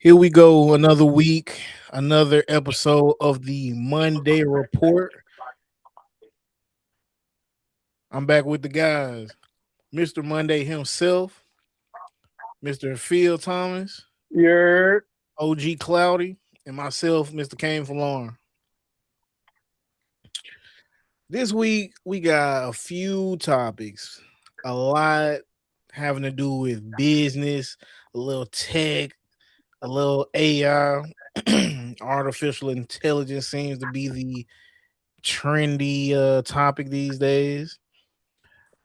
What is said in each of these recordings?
Here we go, another week, another episode of the Monday Report. I'm back with the guys, Mr. Monday himself, Mr. Phil Thomas, You're OG Cloudy, and myself, Mr. Kane Falon. This week, we got a few topics, a lot having to do with business, a little tech, a little AI. Artificial intelligence seems to be the trendy topic these days.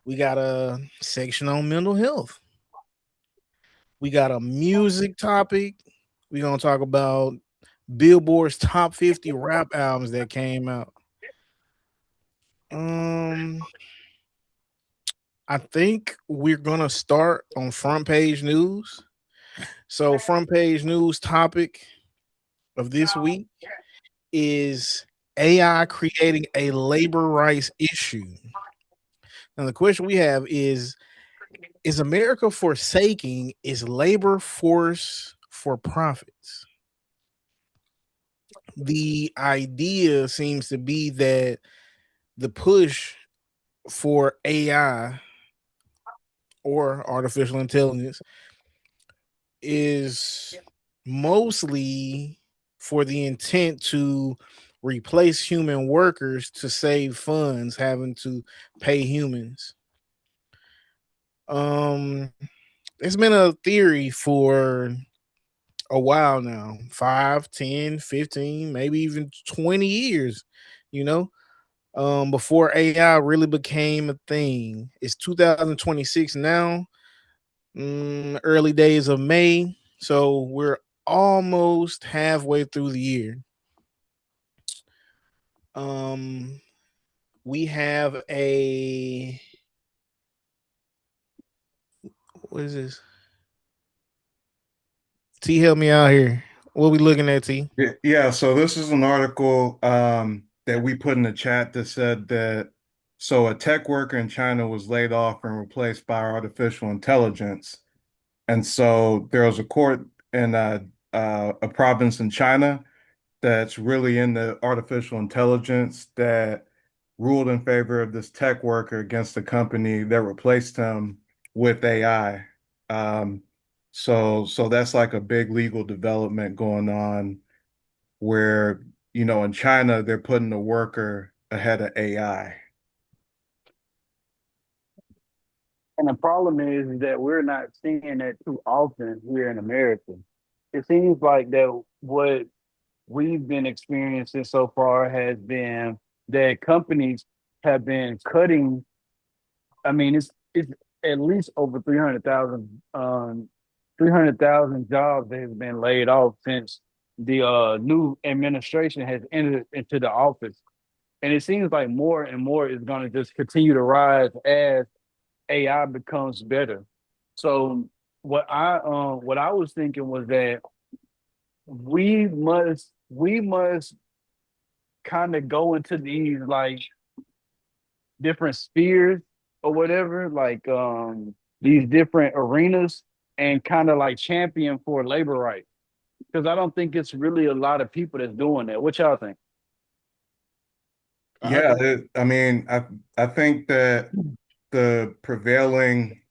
We got a section on mental health. We got a music topic. We're gonna talk about Billboard's top 50 rap albums that came out. Um, I think we're gonna start on front page news. So, front page news topic of this week is AI creating a labor rights issue. And the question we have is America forsaking its labor force for profits? The idea seems to be that the push for AI or artificial intelligence is mostly for the intent to replace human workers to save funds having to pay humans. Um it's been a theory for a while now, 5, 10, 15, maybe even 20 years, you know, before AI really became a thing. It's 2026 now, early days of May. So we're almost halfway through the year. Um, we have what is this? T, help me out here. What we looking at, T? Yeah, so this is an article that we put in the chat that said that a tech worker in China was laid off and replaced by artificial intelligence. And so there was a court in a province in China that's really into artificial intelligence that ruled in favor of this tech worker against the company that replaced him with AI. Um, so that's like a big legal development going on where, in China, they're putting the worker ahead of AI. and the problem is that we're not seeing that too often here in America. It seems like that what we've been experiencing so far has been that companies have been cutting. I mean, it's at least over 300,000 jobs that has been laid off since the new administration has entered into the office. And it seems like more and more is going to just continue to rise as AI becomes better. So what I was thinking was that we must kind of go into these like different spheres or whatever, like these different arenas and kind of like champion for labor rights. Because I don't think it's really a lot of people that's doing that. What y'all think? I Yeah, agree. I mean, I think that the prevailing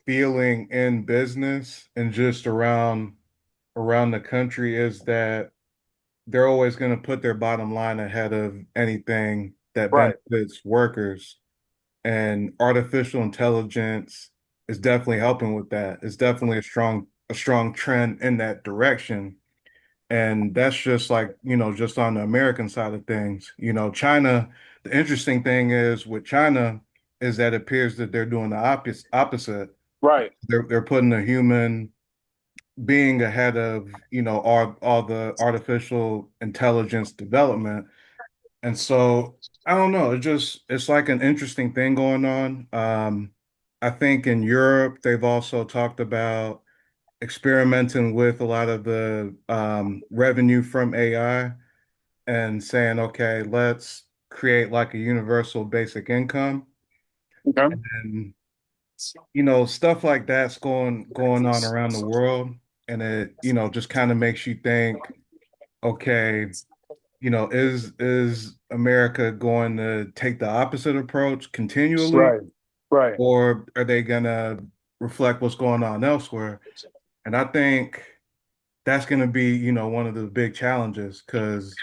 feeling in business and just around the country is that they're always going to put their bottom line ahead of anything that Right. benefits workers. And artificial intelligence is definitely helping with that. It's definitely a strong trend in that direction. And that's just like, just on the American side of things. China, the interesting thing is with China is that it appears that they're doing the opposite. Right. They're putting a human being ahead of, all the artificial intelligence development. And so I don't know, it's like an interesting thing going on. I think in Europe they've also talked about experimenting with a lot of the revenue from AI and saying, okay, let's create like a universal basic income. Okay. And stuff like that's going on around the world. and it, just kind of makes you think, okay, is America going to take the opposite approach continually, Right. Right. or are they gonna reflect what's going on elsewhere? And I think that's going to be, one of the big challenges because,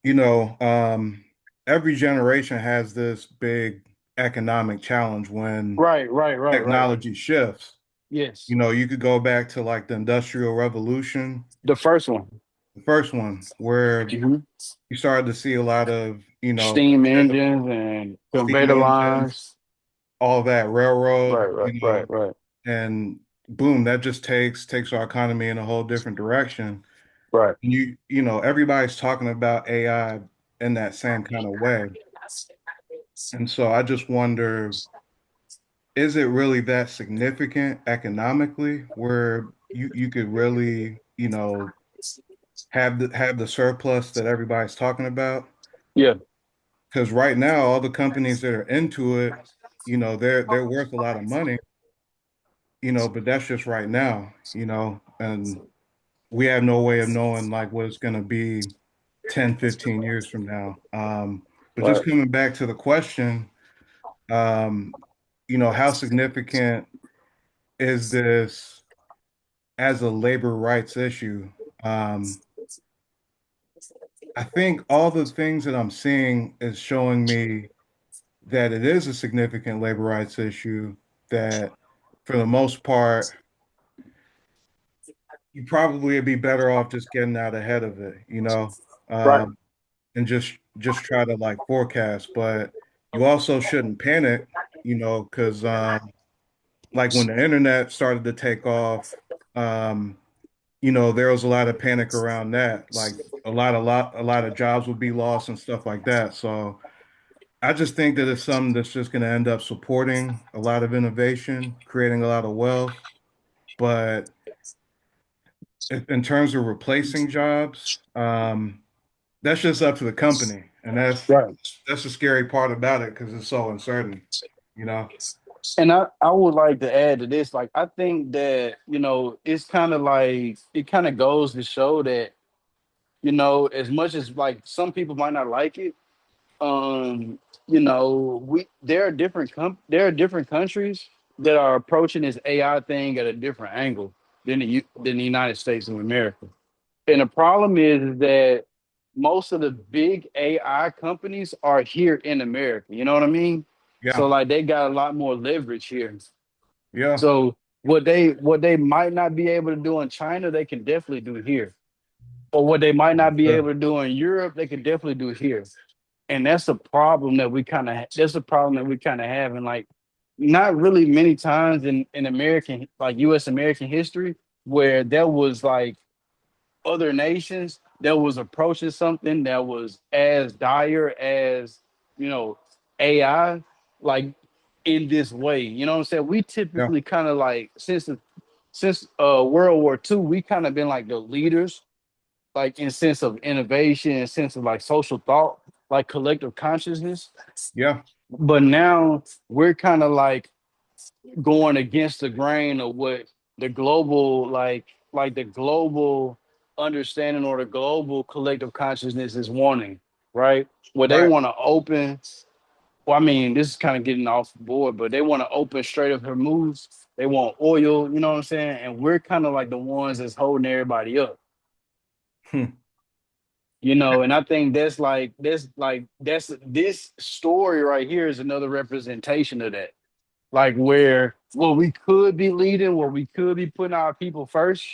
you know, um, every generation has this big economic challenge when Right. Right. Right. Right. technology shifts. Yes. You could go back to like the Industrial Revolution, The first one. the first one, where Hmm. you started to see a lot of, Steam engines and steam conveyor engines, lines. all that railroad, Right. Right. Right. Right. and boom, that just takes our economy in a whole different direction. Right. Everybody's talking about AI in that same kind of way. And so I just wonder, is it really that significant economically where you could really, have the surplus that everybody's talking about? Yeah. Because right now, all the companies that are into it, they're worth a lot of money, but that's just right now, and we have no way of knowing like what it's going to be 10, 15 years from now. But just Right. coming back to the question, um, how significant is this as a labor rights issue? Um, I think all the things that I'm seeing is showing me that it is a significant labor rights issue, that for the most part, you probably would be better off just getting out ahead of it, Right. um, and just try to like forecast. But you also shouldn't panic, because like when the internet started to take off, um, there was a lot of panic around that. Like a lot of jobs would be lost and stuff like that. So I just think that it's something that's just going to end up supporting a lot of innovation, creating a lot of wealth. But in terms of replacing jobs, that's just up to the company, and that's Right. that's the scary part about it because it's so uncertain, you know. And I would like to add to this, like I think that, it's kind of like it kind of goes to show that, as much as like some people might not like it, we there are different countries that are approaching this AI thing at a different angle than the United States of America. And the problem is that most of the big AI companies are here in America. You know what I mean? So Yeah, like they got a lot more leverage here. yeah, So what they might not be able to do in China, they can definitely do here. Or what they might not be able sure. to do in Europe, they can definitely do here. And that's a problem that we kind of that's a problem that we kind of have. And like not really many times in American, like US American history, where there was like other nations that was approaching something that was as dire as, you know, AI, like in this way. You know what I'm saying? We Yeah, typically kind of like since World War II, we kind of been like the leaders, like in sense of innovation, in sense of like social thought, like collective consciousness. yeah, But now we're kind of like going against the grain of what the global like the global understanding or the global collective consciousness is wanting, right? Where they right. want to open, well, I mean, this is kind of getting off board, but they want to open straight up her moves. They want oil, you know what I'm saying? And we're kind of like the ones that's holding everybody up, Hmm. and I think that's this story right here is another representation of that. Like where we could be leading, where we could be putting our people first.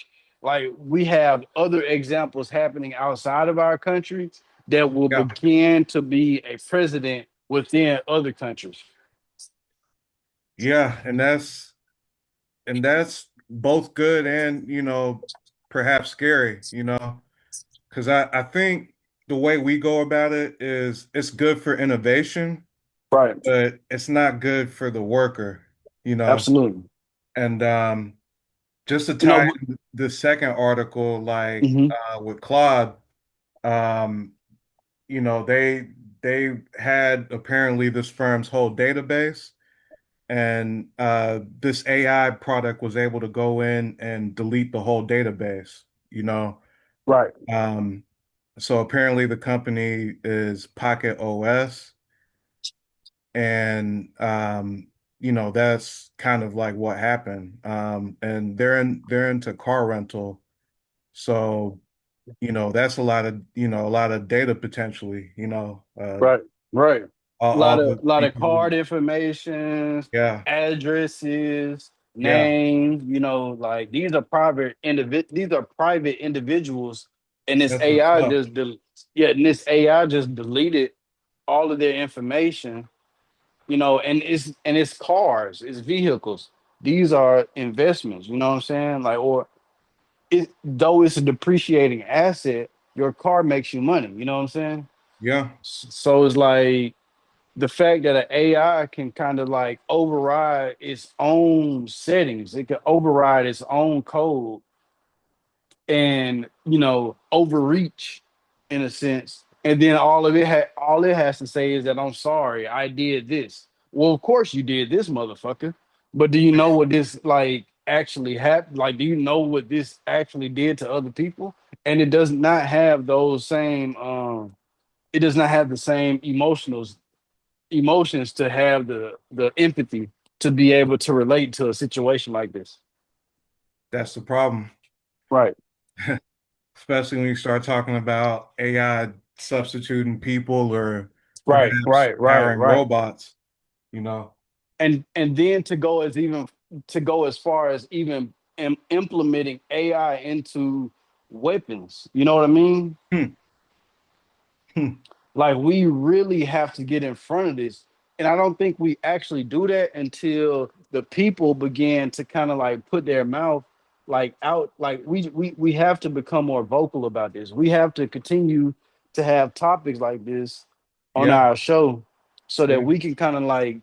Like we have other examples happening outside of our country that will Yeah, begin to be a precedent within other countries. yeah, and that's both good and perhaps scary, because I think the way we go about it is it's good for innovation, Right. but it's not good for the worker, you know. Absolutely. And just to You know, tie in the second article, like mhm. with Claude, um, they had apparently this firm's whole database, and this AI product was able to go in and delete the whole database, you know. Right. Um, so apparently the company is Pocket OS, and that's kind of like what happened. And they're into car rental, so that's a lot of data potentially, Right. Right. A lot all of the lot of people. card information, Yeah, addresses, yeah, names, like these are private individuals, and this that's what's AI up. just yeah, and this AI just deleted all of their information, and it's cars, it's vehicles. These are investments, you know what I'm saying? Like, or though it's a depreciating asset, your car makes you money, you know what I'm saying? Yeah, So it's like the fact that an AI can kind of like override its own settings, it can override its own code and overreach in a sense. And then all it has to say is that I'm sorry, I did this. Well, of course you did this, motherfucker. But do you know what this like actually happened? Like, do you know what this actually did to other people? And it does not have those same it does not have the same emotions to have the empathy to be able to relate to a situation like this. that's the problem. Right, Especially when you start talking about AI substituting people or right, perhaps right, right, powering right. robots, you know. And then to go as far as even implementing AI into weapons. You know what I mean? Hmm, hmm. Like we really have to get in front of this. And I don't think we actually do that until the people begin to kind of like put their mouth like out. Like we have to become more vocal about this. We have to continue to have topics like this on Yeah, our show so that yeah. we can kind of like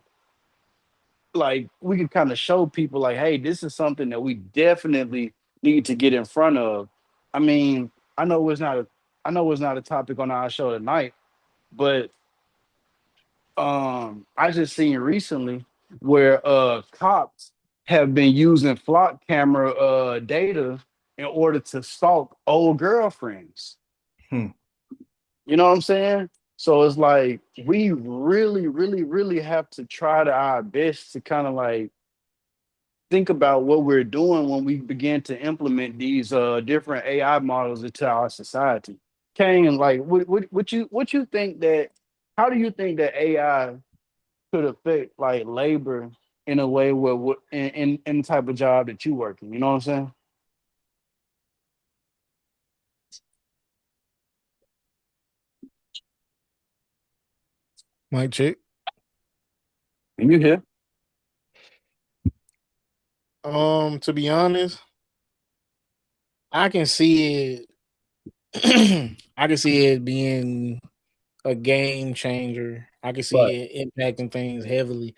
we can kind of show people like, hey, this is something that we definitely need to get in front of. I mean, I know it's not a topic on our show tonight, but I just seen recently where cops have been using flock camera data in order to stalk old girlfriends. Hmm. You know what I'm saying? So it's like we really, really, really have to try to our best to kind of like think about what we're doing when we begin to implement these different AI models into our society. Kane, like what you think that how do you think that AI could affect like labor in a way where in the type of job that you work in? You know what I'm saying? Mic check. And you here? To be honest, I can see it. I can see it being a game changer. I can Right. see it impacting things heavily.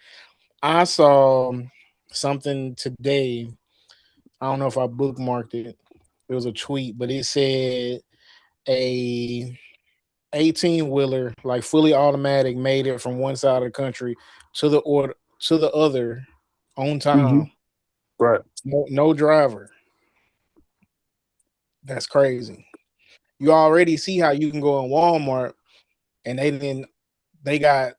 I saw something today. I don't know if I bookmarked it. It was a tweet, but it said a 18 wheeler, like fully automatic, made it from one side of the country to the other on Hmm. time. Right. No driver. That's crazy. You already see how you can go in Walmart and they got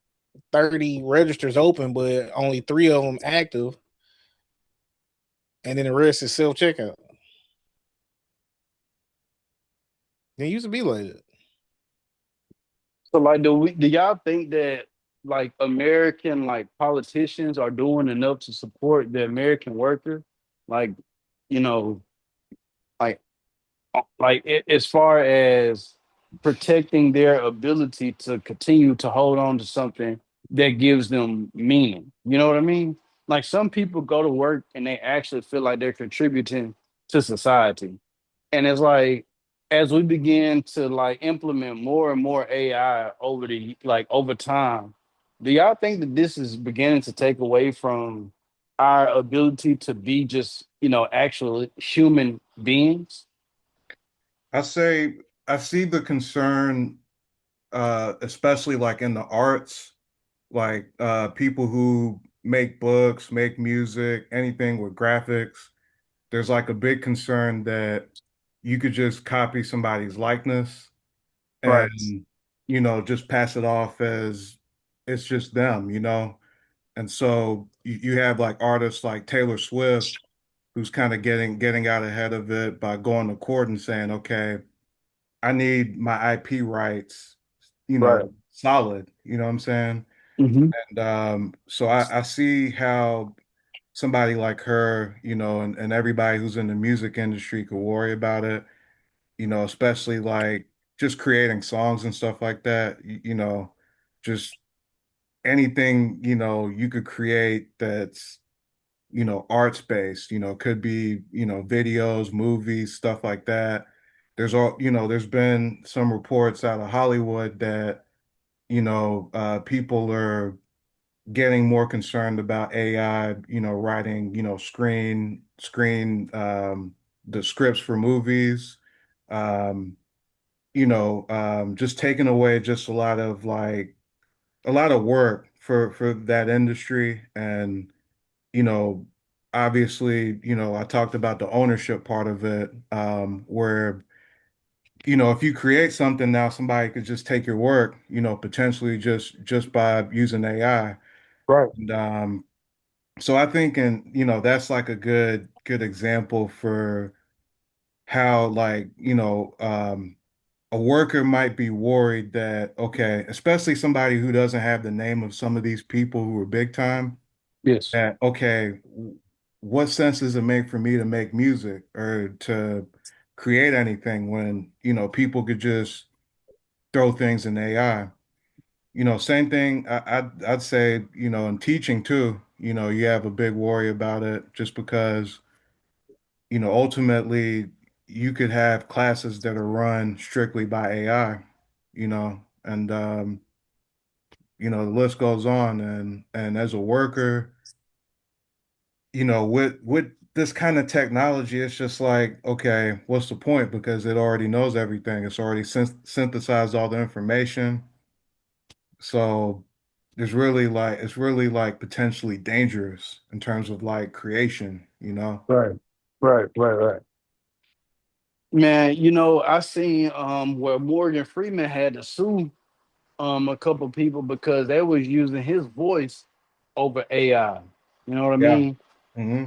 30 registers open, but only three of them active, and then the rest is self checkout. It used to be like that. So like do y'all think that like American like politicians are doing enough to support the American worker? Like, you know, like as far as protecting their ability to continue to hold on to something that gives them meaning. You know what I mean? Like some people go to work and they actually feel like they're contributing to society. And it's like as we begin to like implement more and more AI over time, do y'all think that this is beginning to take away from our ability to be just, actual human beings? I say I see the concern, especially like in the arts, like people who make books, make music, anything with graphics, there's like a big concern that you could just copy somebody's likeness Right, and, just pass it off as it's just them, And so you have like artists like Taylor Swift, who's kind of getting out ahead of it by going to court and saying, okay, I need my IP rights, right. solid, you know what I'm saying? Hmm. And so I see how somebody like her, and everybody who's in the music industry could worry about it, especially like just creating songs and stuff like that, just anything, you could create that's, arts based, could be, videos, movies, stuff like that. There's been some reports out of Hollywood that, people are getting more concerned about AI, writing, the scripts for movies, um, just taking away just a lot of work for that industry. And, you know, obviously, I talked about the ownership part of it, where, if you create something now, somebody could just take your work, potentially just by using AI. Right. And so I think, and that's like a good example for how, like, a worker might be worried that, okay, especially somebody who doesn't have the name of some of these people who are big time, Yes. that, okay, what sense does it make for me to make music or to create anything when, people could just throw things in AI? Same thing. I'd say, in teaching too, you have a big worry about it just because, ultimately you could have classes that are run strictly by AI, and the list goes on. And as a worker, with this kind of technology, it's just like, okay, what's the point? Because it already knows everything. It's already synthesized all the information. So it's really like potentially dangerous in terms of like creation. Right. Right. Right. Right. Man, I seen where Morgan Freeman had to sue a couple people because they was using his voice over AI. You know what I Yeah. mean? Hmm.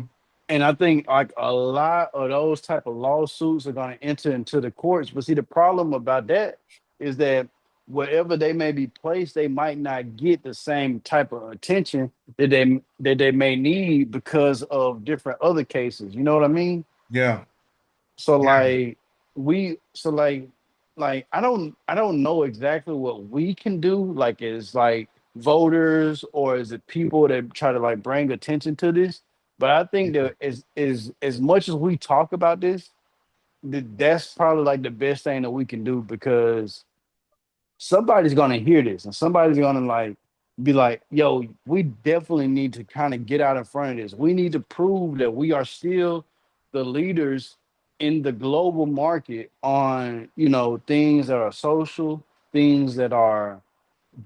And I think like a lot of those type of lawsuits are going to enter into the courts. But see, the problem about that is that wherever they may be placed, they might not get the same type of attention that they may need because of different other cases. You know what I mean? Yeah. So Yeah. like like I don't know exactly what we can do, like as like voters or is it people that try to like bring attention to this. But I think that as much as we talk about this, that's probably like the best thing that we can do because somebody's gonna hear this and somebody's gonna like be like, yo, we definitely need to kind of get out in front of this. We need to prove that we are still the leaders in the global market on, things that are social, things that are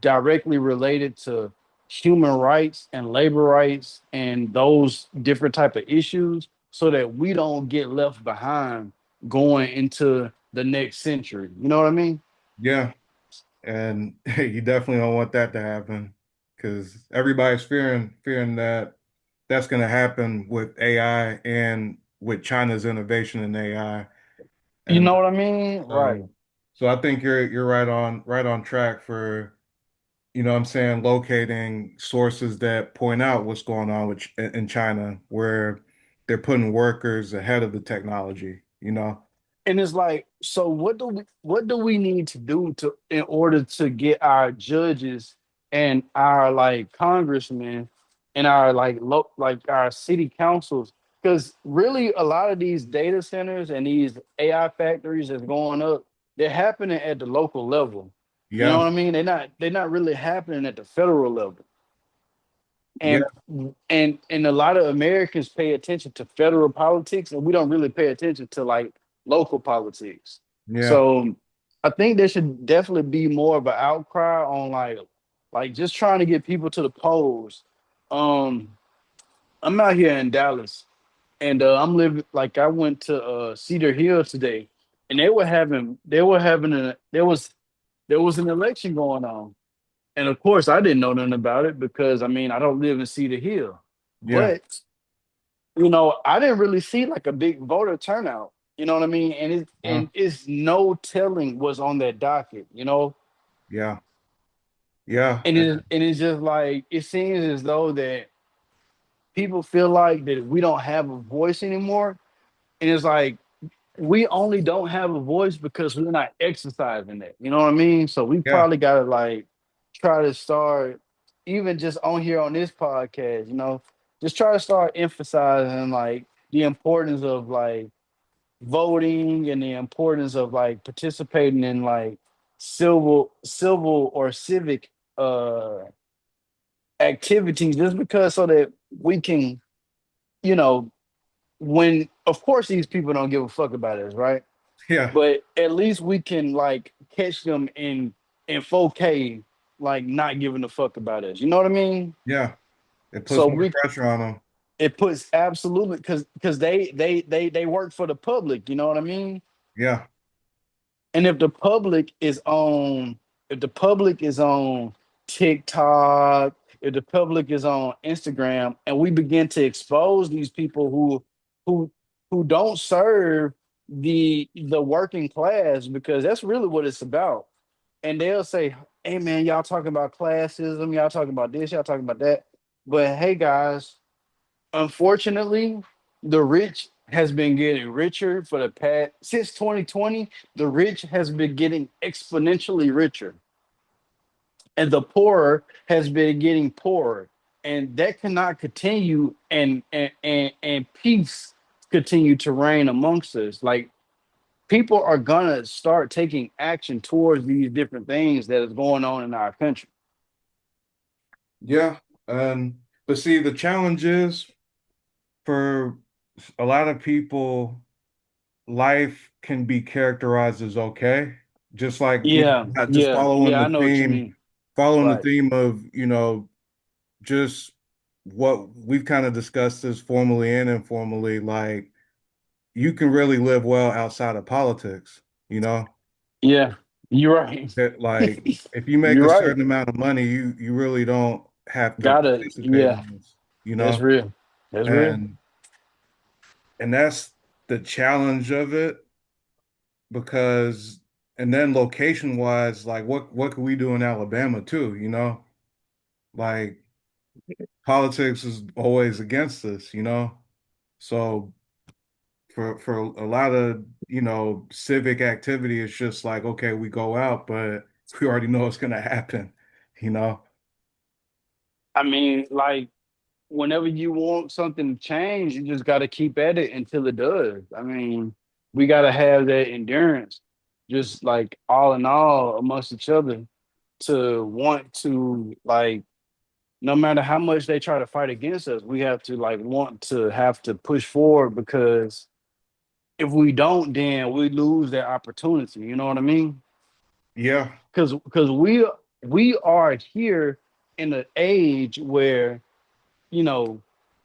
directly related to human rights and labor rights and those different type of issues so that we don't get left behind going into the next century. You know what I mean? Yeah. And you definitely don't want that to happen because everybody's fearing that that's going to happen with AI and with China's innovation in AI. You And know what I mean? Right. so so I think you're right on track for, what I'm saying, locating sources that point out what's going on in China, where they're putting workers ahead of the technology. And it's like, so what do we need to do to in order to get our judges and our like congressmen and our like our city councils? Because really a lot of these data centers and these AI factories that's going up, they're happening at the local level. You know Yeah. what I mean? They're not really happening at the federal level. Yeah. And a lot of Americans pay attention to federal politics, and we don't really pay attention to like local politics. Yeah. So I think there should definitely be more of an outcry on like just trying to get people to the polls Um, I'm out here in Dallas, and I'm living like I went to Cedar Hill today, and there was an election going on, and of course I didn't know nothing about it because I mean I don't live in Cedar Hill, Yeah. but I didn't really see like a big voter turnout. You know what I mean? Uh, And it's no telling what's on that docket. yeah. Yeah. And it's just like it seems as though that people feel like that we don't have a voice anymore, and it's like we only don't have a voice because we're not exercising it. You know what I mean? So we Yeah. probably gotta like try to start even just on here on this podcast, just try to start emphasizing like the importance of like voting and the importance of like participating in like civil or civic activities just because so that we can, you know, when of course these people don't give a fuck about us, right? Yeah. But at least we can like catch them in 4K, like not giving a fuck about us. You know what I mean? Yeah. It puts So more we pressure on them. it puts absolutely because they work for the public. You know what I mean? Yeah. And if the public is on TikTok, if the public is on Instagram, and we begin to expose these people who who don't serve the working class, because that's really what it's about. And they'll say, "Hey man, y'all talking about classism, y'all talking about this, y'all talking about that." But hey guys, unfortunately, the rich has been getting richer for the past since 2020. The rich has been getting exponentially richer, and the poorer has been getting poorer. And that cannot continue, and peace continue to reign amongst us. Like people are gonna start taking action towards these different things that is going on in our country. Yeah. But see, the challenge is for a lot of people, life can be characterized as okay. Just like, Yeah, not just yeah, yeah. I know what you mean. following the Right. theme of, just what we've kind of discussed this formally and informally, like you can really live well outside of politics, you know? Yeah, you're right. That like if you make You're a right. certain amount of money, you really don't have to Gotta, participate yeah, in this, you that's know? real. That's real. And and that's the challenge of it because and then location wise, like what could we do in Alabama too, you know? Like politics is always against us, you know? So for a lot of, civic activity, it's just like, okay, we go out, but we already know it's gonna happen, you know? I mean, like, whenever you want something to change, you just got to keep at it until it does. I mean, we got to have that endurance, just like all in all amongst each other, to want to like, no matter how much they try to fight against us, we have to like want to have to push forward, because if we don't, then we lose that opportunity. You know what I mean? Yeah, Because we are here in an age where, you know,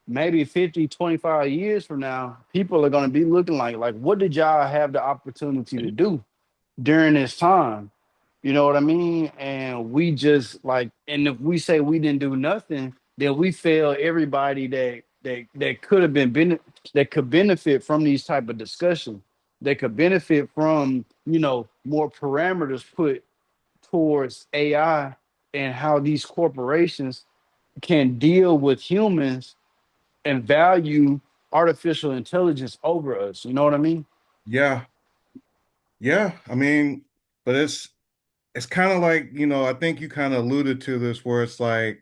maybe 50, 25 years from now, people are going to be looking like, what did y'all have the opportunity to do during this time? You know what I mean? And we just like, and if we say we didn't do nothing, then we fail everybody that could have that could benefit from these type of discussions. That could benefit from, more parameters put towards AI and how these corporations can deal with humans and value artificial intelligence over us. You know what I mean? yeah, yeah. I mean, but it's kind of like, I think you kind of alluded to this where it's like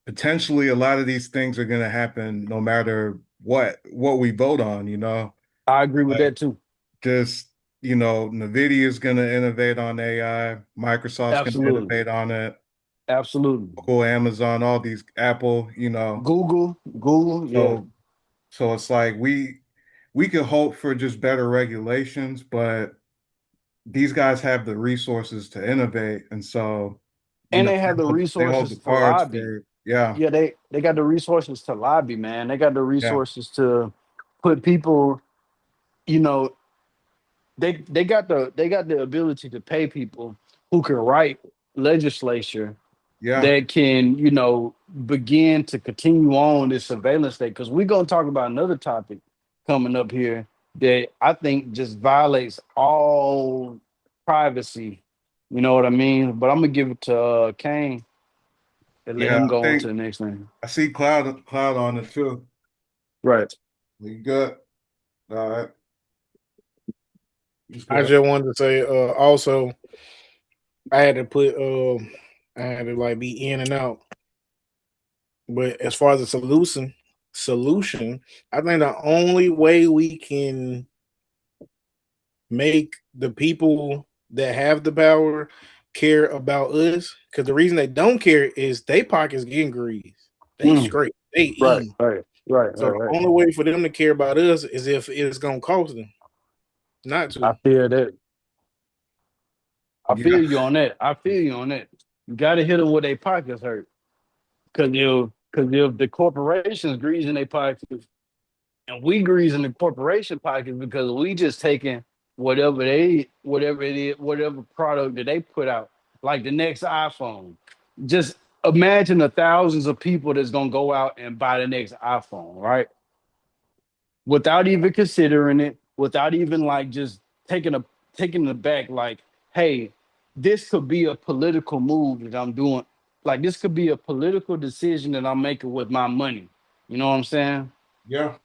potentially a lot of these things are gonna happen no matter what we vote on, you know? I agree with Like that too. just, NVIDIA is gonna innovate on AI, Microsoft's gonna Absolutely. innovate on it, Absolutely. Google, Amazon, all these Apple, you know. Google, yeah. So so it's like we could hope for just better regulations, but these guys have the resources to innovate, and so And they have the they hold the resources to cards lobby. for. Yeah. Yeah, they got the resources to lobby, man. They got the Yeah. resources to put people, you know, they got the ability to pay people who can write legislature Yeah. that can, begin to continue on this surveillance state. Because we're gonna talk about another topic coming up here that I think just violates all privacy. You know what I mean? But I'm gonna give it to Kane and let Yeah. him I go on to think the next thing. I see Cloud on it too. Right. You good? All right. He's I good. just wanted to say, also, I had to put, I had to like be in and out. But as far as the solution, I think the only way we can make the people that have the power care about us, because the reason they don't care is they pockets getting greased. They Mm. straight, they Right. eating. Right. Right. So Right. the Right. only way for them to care about us is if it's gonna cost them not I to. feel that. I Yeah. feel you on that. I feel you on that. You got to hit them where their pockets hurt. Because if the corporations greasing their pockets and we greasing the corporation pockets because we just taking whatever it is, whatever product that they put out, like the next iPhone. Just imagine the thousands of people that's gonna go out and buy the next iPhone, right? Without even considering it, without even like just taking the back, like, hey, this could be a political move that I'm doing. Like this could be a political decision that I'm making with my money. You know what I'm saying? Yeah.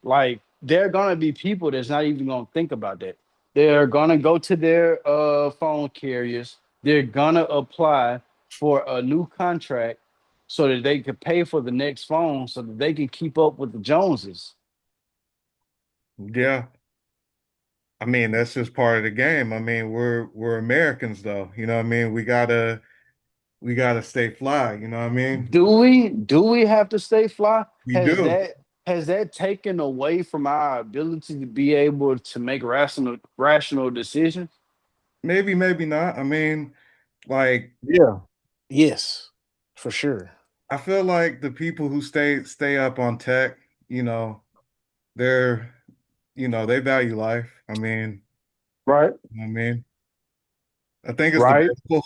Like there are gonna be people that's not even gonna think about that. They're gonna go to their phone carriers. They're gonna apply for a new contract so that they could pay for the next phone so that they can keep up with the Joneses. Yeah. I mean, that's just part of the game. I mean, we're Americans though. You know what I mean? We gotta stay fly, you know what I mean? Do we have to stay fly? We Has do. that has that taken away from our ability to be able to make rational decisions? Maybe, maybe not. I mean, like Yeah. Yes, for sure. I feel like the people who stay up on tech, you know, they're they value life. Right. I mean, I think it's Right. debatable.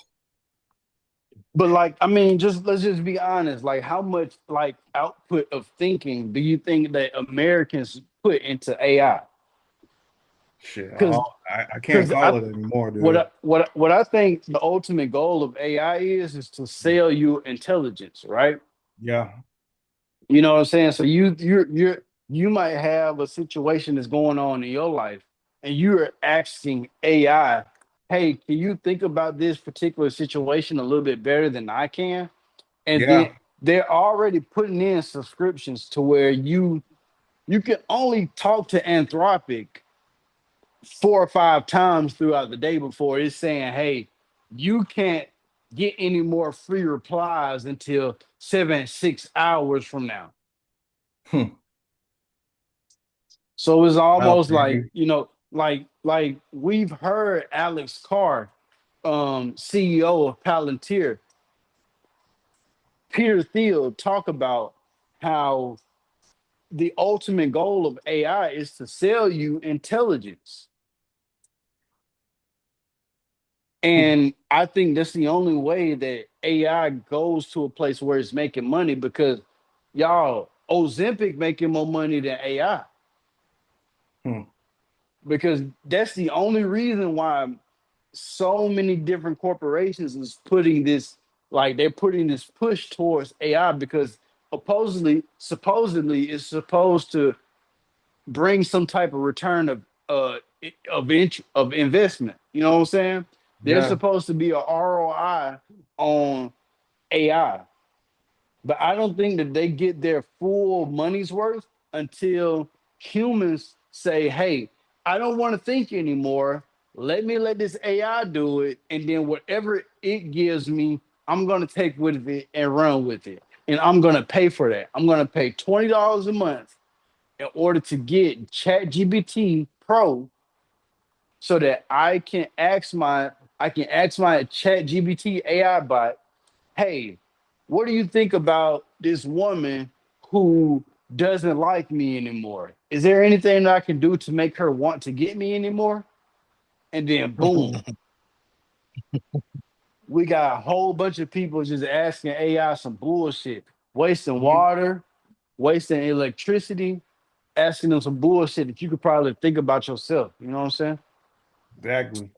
But like, I mean, just let's just be honest. Like, how much like output of thinking do you think that Americans put into AI? Shit, Because I can't because call I it anymore, what dude. I think the ultimate goal of AI is to sell you intelligence, right? Yeah, You know what I'm saying? So you might have a situation that's going on in your life, and you're asking AI, "Hey, can you think about this particular situation a little bit better than I can?" And then yeah, they're already putting in subscriptions to where you can only talk to Anthropic 4 or 5 times throughout the day before it's saying, "Hey, you can't get any more free replies until 6 hours from now." hmm. So it's Wow, almost like, baby. like we've heard Alex Carr, CEO of Palantir, Peter Thiel talk about how the ultimate goal of AI is to sell you intelligence. And I think that's the only way that AI goes to a place where it's making money because y'all, Ozempic making more money than AI. Hmm. Because that's the only reason why so many different corporations is putting this, like they're putting this push towards AI because supposedly it's supposed to bring some type of return of investment. You know what I'm saying? There's Yeah, supposed to be a ROI on AI, but I don't think that they get their full money's worth until humans say, "Hey, I don't want to think anymore. Let this AI do it, and then whatever it gives me, I'm gonna take with it and run with it, and I'm gonna pay for that. I'm gonna pay $20 a month in order to get ChatGPT Pro so that I can ask my ChatGPT AI bot, hey, what do you think about this woman who doesn't like me anymore? Is there anything that I can do to make her want to get me anymore? And then boom, we got a whole bunch of people just asking AI some bullshit, wasting You water, wasting electricity, asking them some bullshit that you could probably think about yourself. You know what I'm saying? exactly.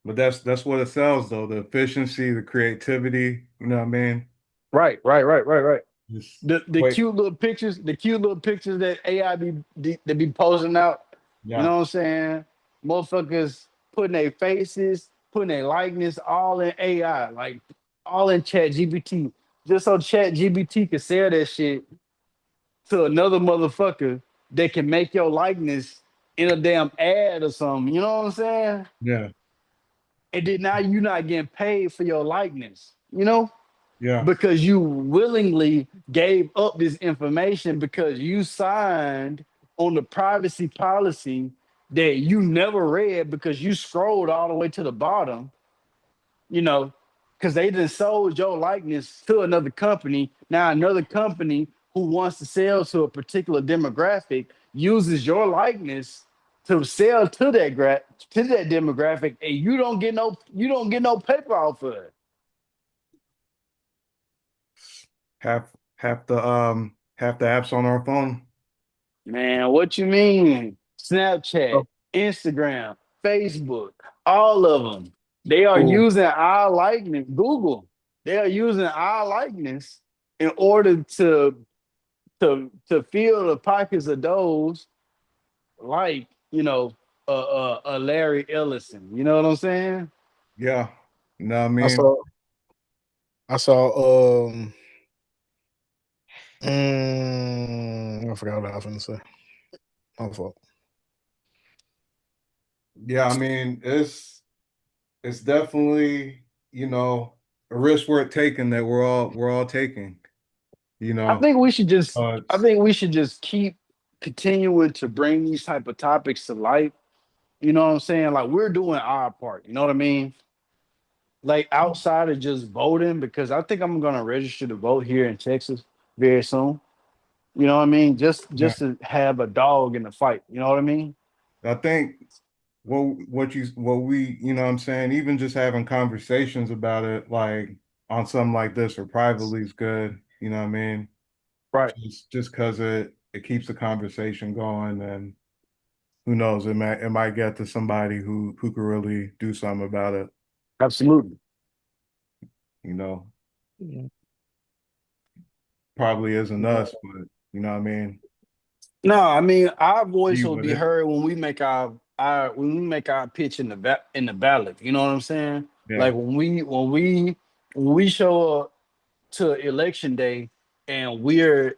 But that's what it sells though, the efficiency, the creativity, you know what I mean? Right. Just The wait. cute little pictures that AI they be posting out. You Yeah, know what I'm saying? Motherfuckers putting their faces, putting their likeness, all in AI, like all in Chat GBT, just so Chat GBT can sell that shit to another motherfucker that can make your likeness in a damn ad or something. You know what I'm saying? yeah, And then now you're not getting paid for your likeness. You know? yeah, Because you willingly gave up this information because you signed on the privacy policy that you never read because you scrolled all the way to the bottom, you know, because they just sold your likeness to another company. Now, another company who wants to sell to a particular demographic uses your likeness to sell to to that demographic, and you don't get no paper off of it. half half the apps on our phone. Man, what you mean? Snapchat, Oh, Instagram, Facebook, all of them. They are cool. using our likeness. Google. They are using our likeness in order to fill the pockets of those like a Larry Ellison. You know what I'm saying? Yeah, you know what I I mean? saw I saw I forgot what I was gonna say. My fault. Yeah, I mean, it's definitely, a risk worth taking that we're all taking, you I know. think we should just I It's think we should just keep continuing to bring these type of topics to light. You know what I'm saying? Like we're doing our part. You know what I mean? Like outside of just voting, because I think I'm gonna register to vote here in Texas very soon. You know what I mean? Just yeah. just to have a dog in the fight. You know what I mean? I think what we, you know what I'm saying, even just having conversations about it like on something like this or privately is good, you know what I mean? Right. Just because it keeps the conversation going, and who knows, it might get to somebody who could really do something about it, Absolutely. you know. Mhm. Probably isn't us, but you know what I mean? No, I mean our voice Be will with be it. heard when we make our pitch in the ballot. You know what I'm saying? Yeah, Like when we show up to election day and we're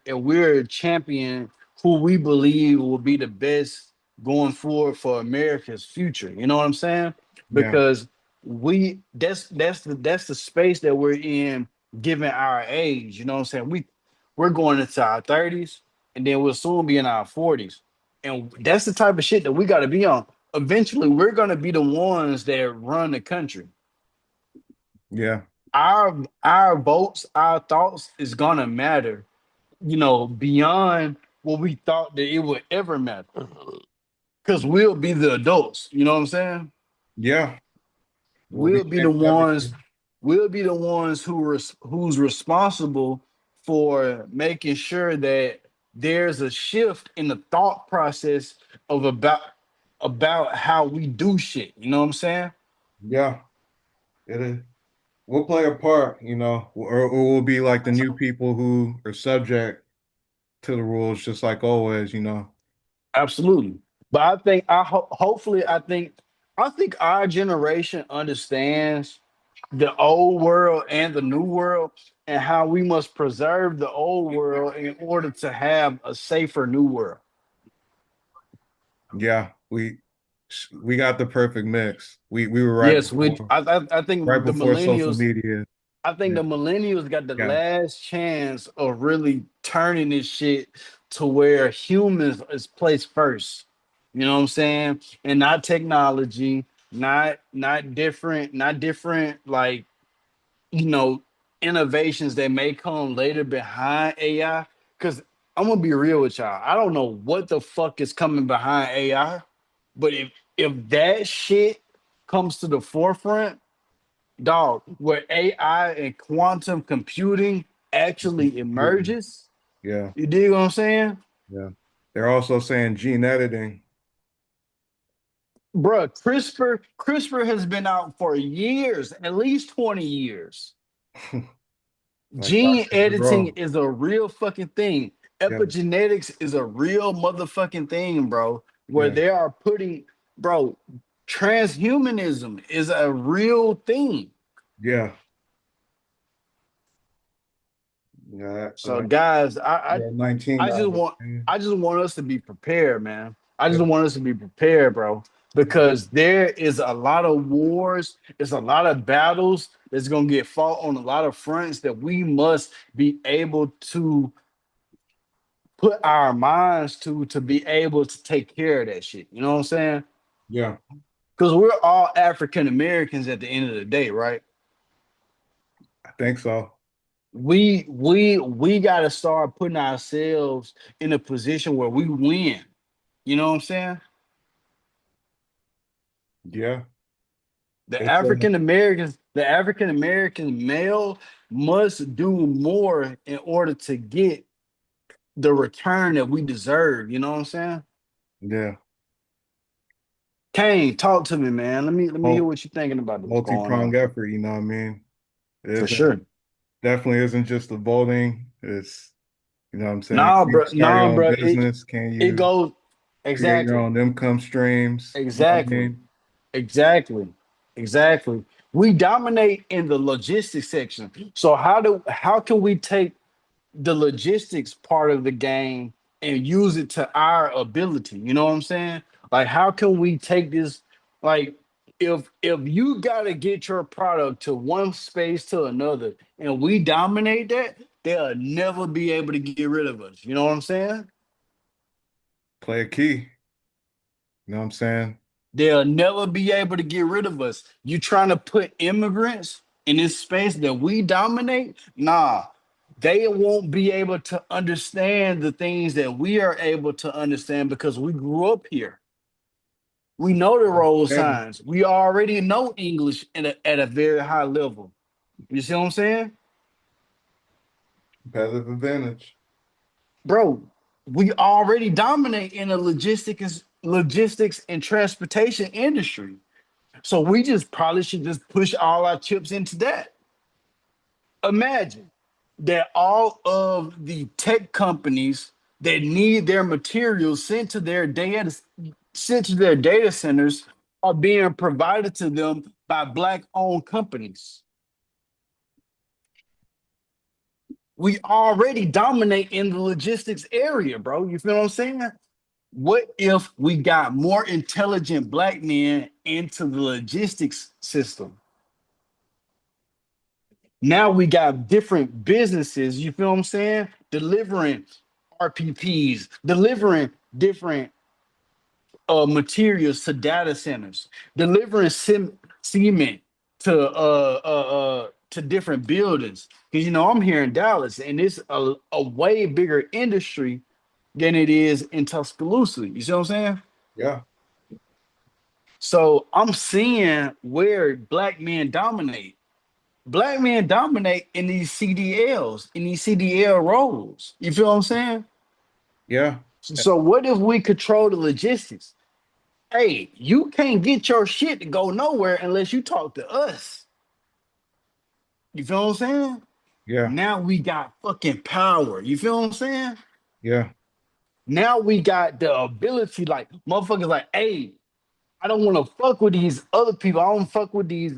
champion who we believe will be the best going forward for America's future. You know what I'm saying? yeah, Because we that's the space that we're in given our age. You know what I'm saying? We're going into our 30s and then we'll soon be in our 40s. And that's the type of shit that we got to be on. Eventually, we're gonna be the ones that run the country. yeah, Our votes, our thoughts is gonna matter, beyond what we thought that it would ever matter. Because we'll be the adults, you know what I'm saying? yeah. We'll be We'll be the changing ones, everything. we'll be the ones who's responsible for making sure that there's a shift in the thought process of about how we do shit. You know what I'm saying? Yeah, it is. We'll play a part, or we'll be like the new people who are subject to the rules, just like always. Absolutely. But I think hopefully I think our generation understands the old world and the new world and how we must preserve the old world in order to have a safer new world. Yeah, we got the perfect mix. We were right Yes, we before I right think the before social millennials media. I think Yeah, the millennials got the yeah, last chance of really turning this shit to where humans is placed first. You know what I'm saying? And not technology, not different, like, you know, innovations that may come later behind AI. Because I'm gonna be real with y'all. I don't know what the fuck is coming behind AI, but if that shit comes to the forefront, dog, where AI and quantum computing actually emerges, Yeah, you dig what I'm saying? yeah. They're also saying gene editing. Bruh, CRISPR has been out for years, at least 20 years. Like Gene Dr. editing Giro. is a real fucking thing. Yeah, Epigenetics is a real motherfucking thing, bro. Where yeah, they are putting, bro, transhumanism is a real thing. yeah. Yeah, So guys, yeah, 19 I just dollars. want I just want us to be prepared, man. I Yeah, just want us to be prepared, bro, because there is a lot of wars, there's a lot of battles that's gonna get fought on a lot of fronts that we must be able to put our minds to be able to take care of that shit. You know what I'm saying? yeah. Because we're all African Americans at the end of the day, right? I think so. We got to start putting ourselves in a position where we win. You know what I'm saying? Yeah. The It's African American male must do more in order to get the return that we deserve. You know what I'm saying? yeah. Kane, talk to me, man. Let me hear Mul- what you're thinking about what's going Multi-pronged on. effort, you know what I mean? It For isn't sure. definitely isn't just the voting. It's you know what I'm saying? Nah, Can you bro. start your Nah, own bro. business? Can It you goes create your exactly, own income streams? You know what I exactly, mean? exactly, exactly. We dominate in the logistics section. So how can we take the logistics part of the game and use it to our ability? You know what I'm saying? Like, how can we take this? Like, if you gotta get your product to one space to another, and we dominate that, they'll never be able to get rid of us. You know what I'm saying? Play a key. You know what I'm saying? They'll never be able to get rid of us. You trying to put immigrants in this space that we dominate? Nah, they won't be able to understand the things that we are able to understand because we grew up here. We know the road Yeah. signs. We already know English at a very high level. You see what I'm saying? Competitive advantage. Bro, we already dominate in the logistics and transportation industry. So we just probably should just push all our chips into that. Imagine that all of the tech companies that need their materials sent to their data centers are being provided to them by black owned companies. We already dominate in the logistics area, bro. You feel what I'm saying? What if we got more intelligent black men into the logistics system? Now we got different businesses, you feel what I'm saying? Delivering RPPs, delivering different materials to data centers, delivering cement to different buildings. Because you know I'm here in Dallas, and it's a way bigger industry than it is in Tuscaloosa. You see what I'm saying? Yeah. So I'm seeing where black men dominate. Black men dominate in these CDLs, in these CDL roles. You feel what I'm saying? Yeah. So what if we control the logistics? Hey, you can't get your shit to go nowhere unless you talk to us. You feel what I'm saying? Yeah. Now we got fucking power. You feel what I'm saying? Yeah. Now we got the ability, like motherfuckers, like, hey, I don't want to fuck with these other people. I don't fuck with these.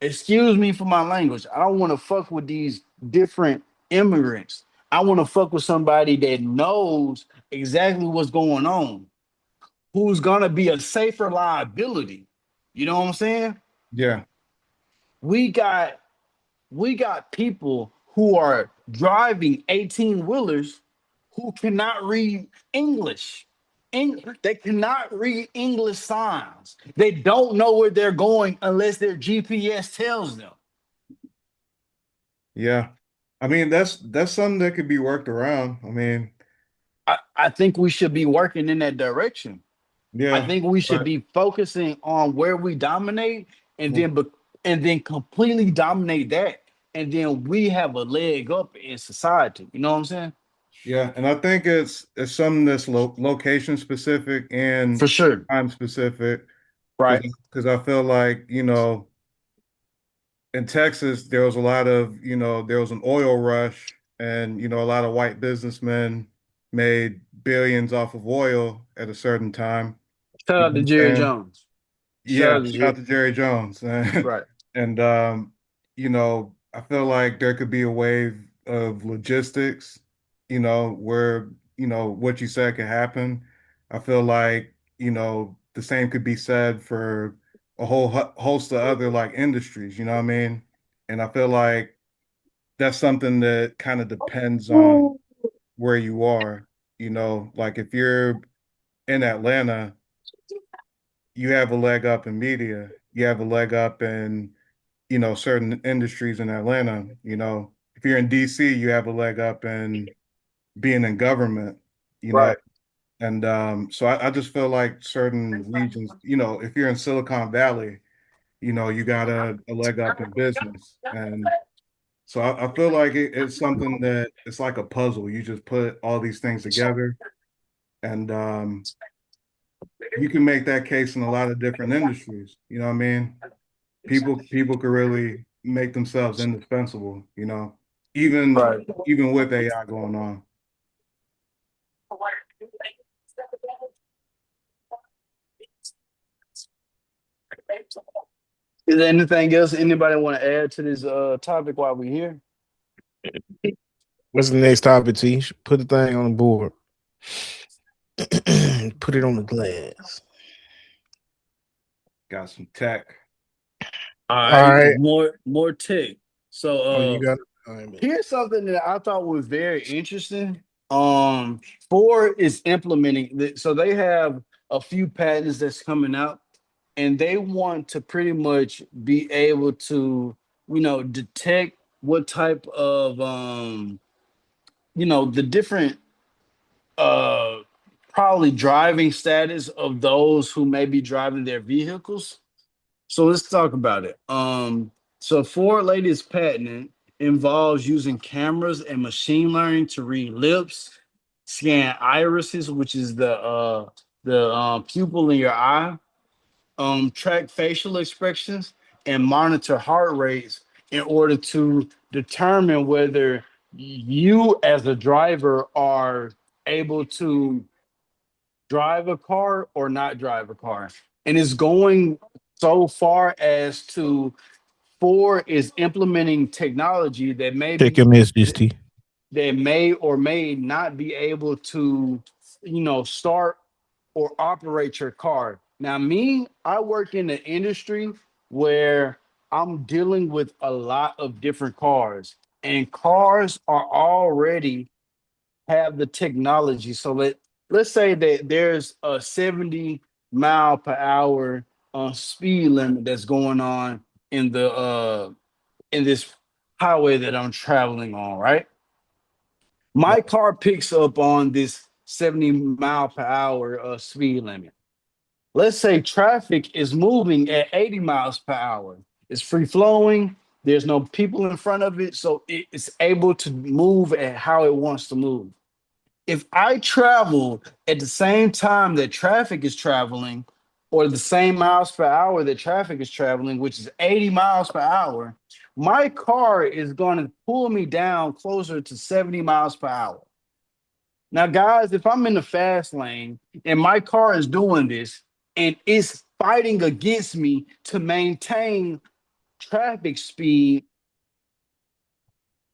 Excuse me for my language. I don't want to fuck with these different immigrants. I want to fuck with somebody that knows exactly what's going on, who's gonna be a safer liability. You know what I'm saying? Yeah. We got we got people who are driving 18 wheelers who cannot read English. They cannot read English signs. They don't know where they're going unless their GPS tells them. Yeah. I mean, that's something that could be worked around. I mean, I think we should be working in that direction. I yeah, think we should but be focusing on where we dominate and mm, then completely dominate that. And then we have a leg up in society. You know what I'm saying? yeah, and I think it's something that's location specific For and sure. time specific Right. because I feel like, in Texas there was a lot of, there was an oil rush and, a lot of white businessmen made billions off of oil at a certain time. Shout You out know to what I'm Jerry saying? Jones. Shout Yeah, out to shout out Jerry. to Jerry Jones. Right. And I feel like there could be a wave of logistics, where, what you said could happen. I feel like, the same could be said for a whole host of other like industries, you know what I mean? And I feel like that's something that kind of depends on where you are, like if you're in Atlanta, you have a leg up in media, you have a leg up in, certain industries in Atlanta. If you're in DC, you have a leg up in being in government, you know. Right. And so I just feel like certain regions, if you're in Silicon Valley, you got a leg up in business. And so I feel like it's something that it's like a puzzle. You just put all these things together, and you can make that case in a lot of different industries. You know what I mean? People could really make themselves indispensable, even Right. even with AI going on. Is there anything else anybody want to add to this topic while we're here? What's the next topic, T? Put the thing on the board. Put it on the glass. Got some tech. All All right, right. more tech. So Oh, you got it. All right. here's something that I thought was very interesting. Ford is implementing so they have a few patents that's coming out, and they want to pretty much be able to, detect what type of the different uh probably driving status of those who may be driving their vehicles. So let's talk about it. So Ford latest patent involves using cameras and machine learning to read lips, scan irises, which is the pupil in your eye, track facial expressions, and monitor heart rates in order to determine whether you as a driver are able to drive a car or not drive a car. And it's going so far as to Ford is implementing technology that Check your messages, T. may or may not be able to, start or operate your car. Now, me, I work in an industry where I'm dealing with a lot of different cars, and cars are already have the technology. So let's say that there's a 70 mile per hour speed limit that's going on in this highway that I'm traveling on, right? My car picks up on this 70 mile per hour speed limit. Let's say traffic is moving at 80 miles per hour. It's free flowing. There's no people in front of it, so it's able to move at how it wants to move. If I travel at the same time that traffic is traveling, or the same miles per hour that traffic is traveling, which is 80 miles per hour, my car is going to pull me down closer to 70 miles per hour. Now, guys, if I'm in the fast lane and my car is doing this and it's fighting against me to maintain traffic speed,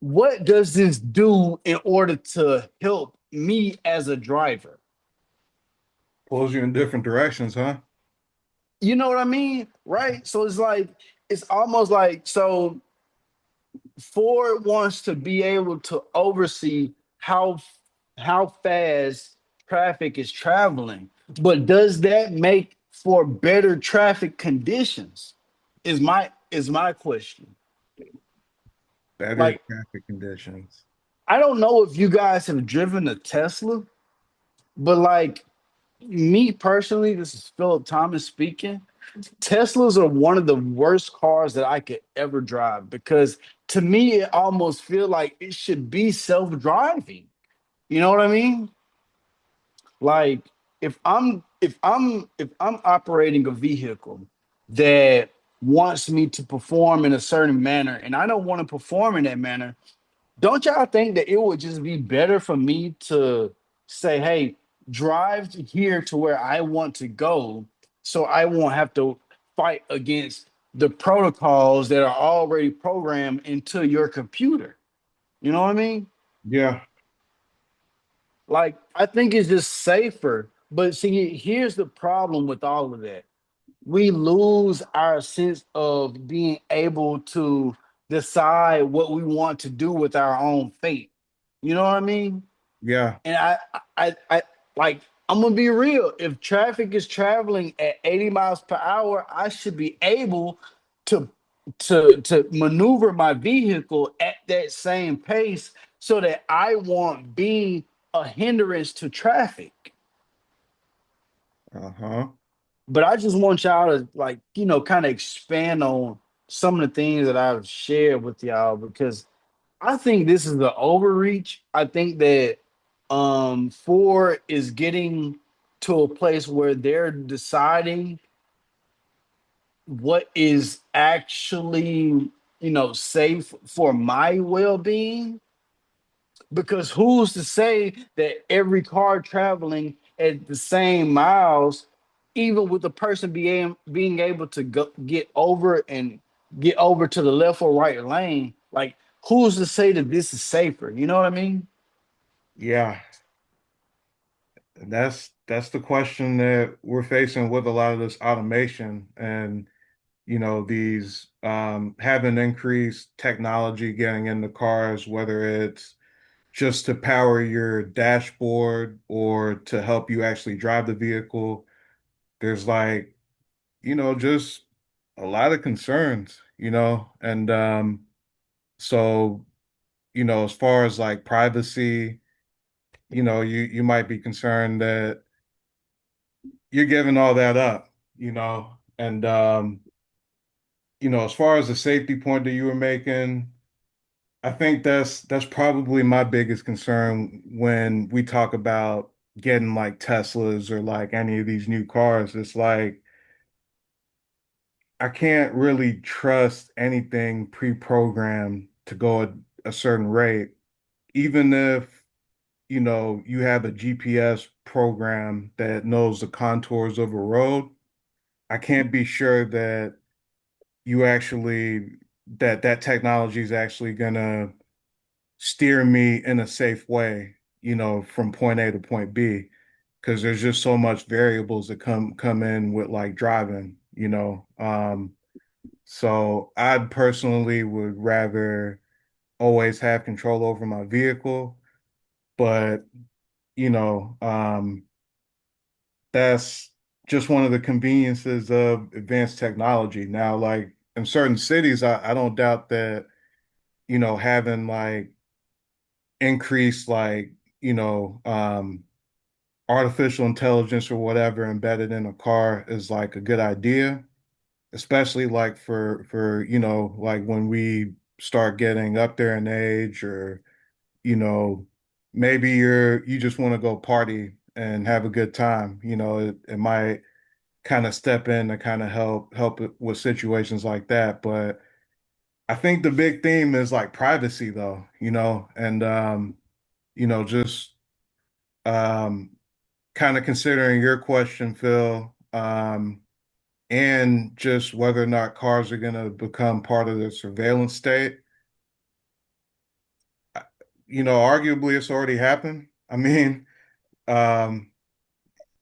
what does this do in order to help me as a driver? Pulls you in different directions, huh? You know what I mean? Right? So it's like, it's almost like, so Ford wants to be able to oversee how fast traffic is traveling. But does that make for better traffic conditions? Is my question. Better Like, traffic conditions. I don't know if you guys have driven a Tesla, but like me personally, this is Philip Thomas speaking. Teslas are one of the worst cars that I could ever drive because to me, it almost feel like it should be self-driving. You know what I mean? Like if I'm operating a vehicle that wants me to perform in a certain manner and I don't want to perform in that manner, don't y'all think that it would just be better for me to say, hey, drive to here to where I want to go so I won't have to fight against the protocols that are already programmed into your computer? You know what I mean? Yeah, Like, I think it's just safer. But see, here's the problem with all of that. We lose our sense of being able to decide what we want to do with our own fate. You know what I mean? yeah, And I like, I'm gonna be real. If traffic is traveling at 80 miles per hour, I should be able to to maneuver my vehicle at that same pace so that I won't be a hindrance to traffic. uh-huh. But I just want y'all to, like, kind of expand on some of the things that I've shared with y'all because I think this is the overreach. I think that Ford is getting to a place where they're deciding what is actually, safe for my well-being. Because who's to say that every car traveling at the same miles, even with the person being able to get over and get over to the left or right lane, like who's to say that this is safer? You know what I mean? Yeah. That's the question that we're facing with a lot of this automation and these having increased technology getting into cars, whether it's just to power your dashboard or to help you actually drive the vehicle. There's like, just a lot of concerns, and so, as far as like privacy, you might be concerned that you're giving all that up, and as far as the safety point that you were making, I think that's probably my biggest concern when we talk about getting like Teslas or like any of these new cars. It's like I can't really trust anything pre-programmed to go at a certain rate, even if you have a GPS program that knows the contours of a road. I can't be sure that you actually that technology is actually gonna steer me in a safe way, from point A to point B, because there's just so much variables that come in with like driving. So I personally would rather always have control over my vehicle, but you know, um, that's just one of the conveniences of advanced technology. Now, like in certain cities, I don't doubt that, having like increased like, you know, um, artificial intelligence or whatever embedded in a car is like a good idea, especially like for like when we start getting up there in age, or you know maybe you just want to go party and have a good time. It might kind of step in to kind of help it with situations like that. But I think the big theme is like privacy though, and just um kind of considering your question, Phil, and just whether or not cars are going to become part of the surveillance state. Arguably it's already happened. I mean, um,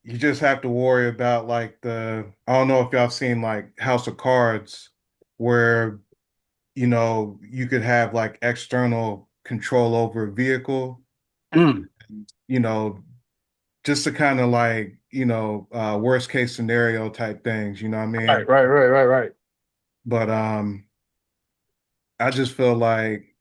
you just have to worry about like I don't know if y'all seen like House of Cards, where, you could have like external control over a vehicle, Mm. you know, just to kind of like, worst case scenario type things, you know what I Right, mean? right, right, right, right. But I just feel like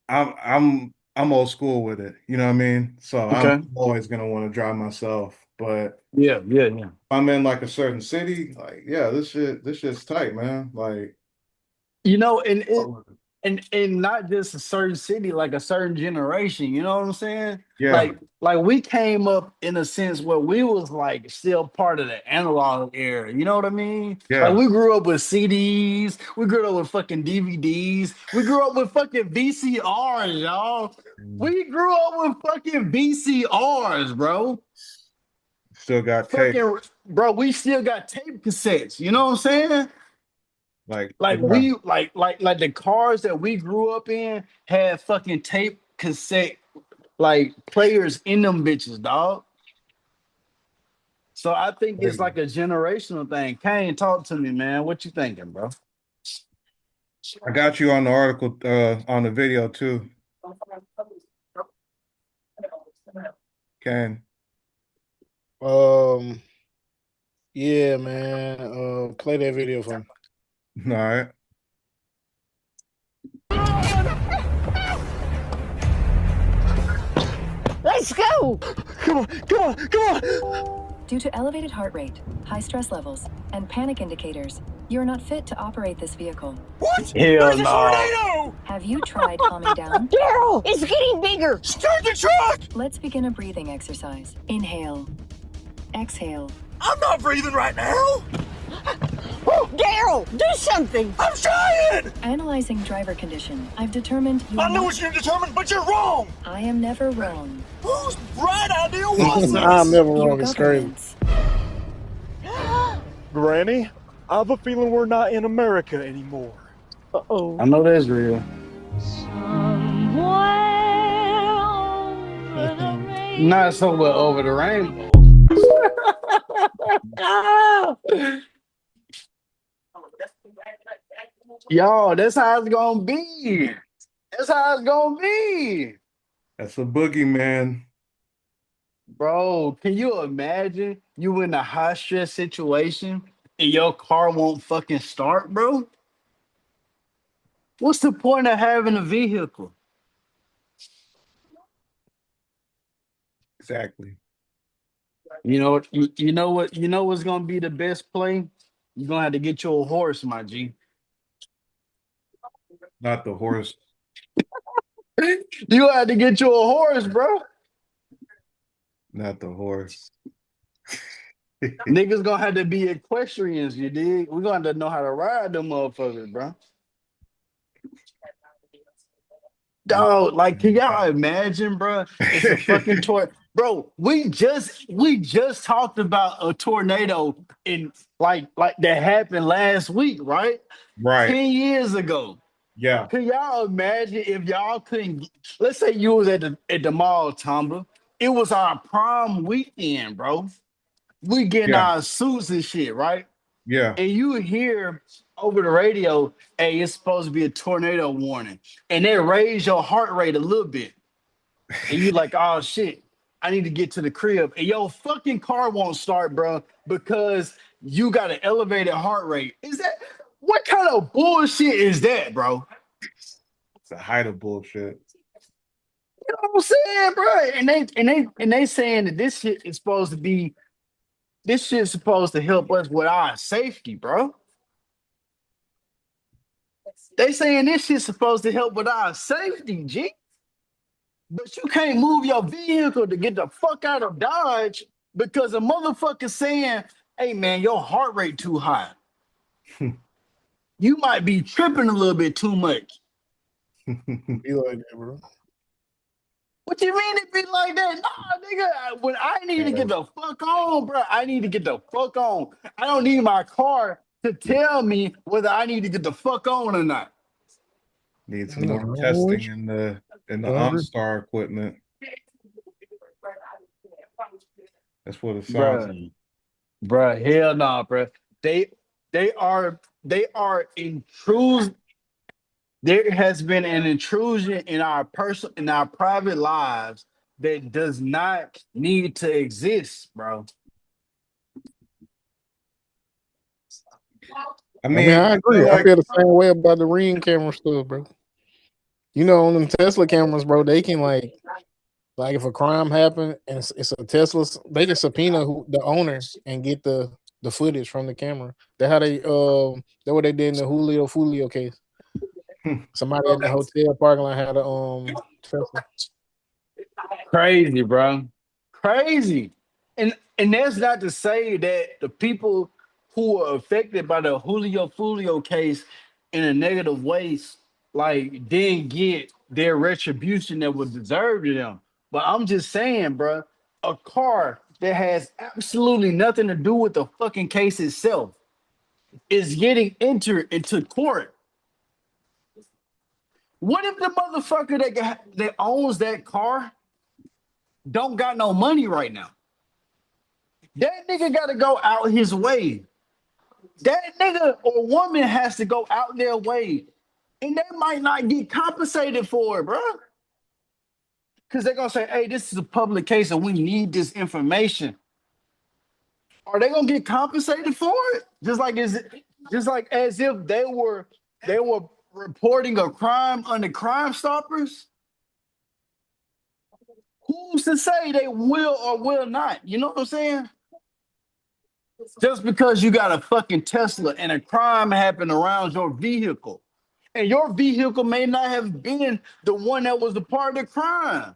I'm old school with it. You know what I mean? So I'm Okay. always gonna want to drive myself. But Yeah, yeah, yeah. if I'm in like a certain city, like yeah, this shit's tight, man. Like You know, and not just a certain city, like a certain generation. You know what I'm saying? yeah, Like we came up in a sense where we was like still part of the analog era. You know what I mean? Like yeah. we grew up with CDs, we grew up with fucking DVDs, we grew up with fucking VCRs, y'all. We grew up with fucking VCRs, bro. Still got tape. Fucking bro, we still got tape cassettes. You know what I'm saying? Like Like yeah, we like the cars that we grew up in had fucking tape cassette like players in them bitches, dog. So I think it's crazy. like a generational thing. Kane, talk to me, man. What you thinking, bro? I got you on the article, on the video too, Ken. Um, yeah, man. Play that video for me. All right. Let's go! Come on, come on, come on. Due to elevated heart rate, high stress levels, and panic indicators, you are not fit to operate this vehicle. What? Hell There's a no. tornado! Have you tried calming down? Daryl, it's getting bigger. Start the truck! Let's begin a breathing exercise. Inhale. Exhale. I'm not breathing right now! Oh, Daryl, do something. I'm trying! Analyzing driver condition, I've determined you I are know not- what you're determined, but you're wrong! I am never wrong. Whose bright idea was I'm this? never Your wrong. It's crazy. government's. Granny, I have a feeling we're not in America anymore. Uh-oh. I know that's real. Not so well over the rainbow. Y'all, that's how it's gonna be. That's how it's gonna be. That's a boogeyman. Bro, can you imagine you in a high stress situation and your car won't fucking start, bro? What's the point of having a vehicle? Exactly. You know what? You know what? You know what's gonna be the best play? You're gonna have to get you a horse, my G. Not the horse. You had to get you a horse, bro. Not the horse. Niggas gonna have to be equestrians, you dig? We're gonna have to know how to ride them motherfuckers, bro. Dog, like, can y'all imagine, bro? It's a fucking tornado. Bro, we just talked about a tornado in like that happened last week, right? Right. 10 years ago. Yeah. Can y'all imagine if y'all couldn't let's say you was at the mall, Tumblr. It was our prom weekend, bro. We getting Yeah. our suits and shit, right? Yeah. And you hear over the radio, hey, it's supposed to be a tornado warning. And they raise your heart rate a little bit. And you like, oh shit, I need to get to the crib. And your fucking car won't start, bro, because you got an elevated heart rate. Is that what kind of bullshit is that, bro? It's a height of bullshit. You know what I'm saying, bro? And they saying that this shit is supposed to be this shit's supposed to help us with our safety, bro. They saying this shit's supposed to help with our safety, G. But you can't move your vehicle to get the fuck out of Dodge because a motherfucker saying, hey man, your heart rate too high. You might be tripping a little bit too much. Be like that, bro. What you mean it be like that? Nah, nigga, when I need to get the fuck on, bro, I need to get the fuck on. I don't need my car to tell me whether I need to get the fuck on or not. Need some more No, testing in the Hungry. OnStar equipment. That's what it sounds Bruh, like. bruh, hell nah, bruh. They are intrusion. There has been an intrusion in our private lives that does not need to exist, bro. I I mean, mean, I I agree. feel I like feel the same way about the ring camera stuff, bro. You know, on them Tesla cameras, bro, they can like if a crime happened and it's a Tesla, they can subpoena the owner and get the footage from the camera. That's how that's what they did in the Julio Fulio case. Somebody in the hotel parking lot had a Tesla. Crazy, bro. Crazy. And that's not to say that the people who were affected by the Julio Fulio case in a negative ways, like didn't get their retribution that was deserved to them. But I'm just saying, bro, a car that has absolutely nothing to do with the fucking case itself is getting entered into court. What if the motherfucker that owns that car don't got no money right now? That nigga got to go out his way. That nigga or woman has to go out their way, and they might not get compensated for it, bro. Because they're gonna say, "Hey, this is a public case, and we need this information." Are they gonna get compensated for it? Just like as if they were reporting a crime under Crime Stoppers? Who's to say they will or will not? You know what I'm saying? Just because you got a fucking Tesla and a crime happened around your vehicle, and your vehicle may not have been the one that was the part of the crime.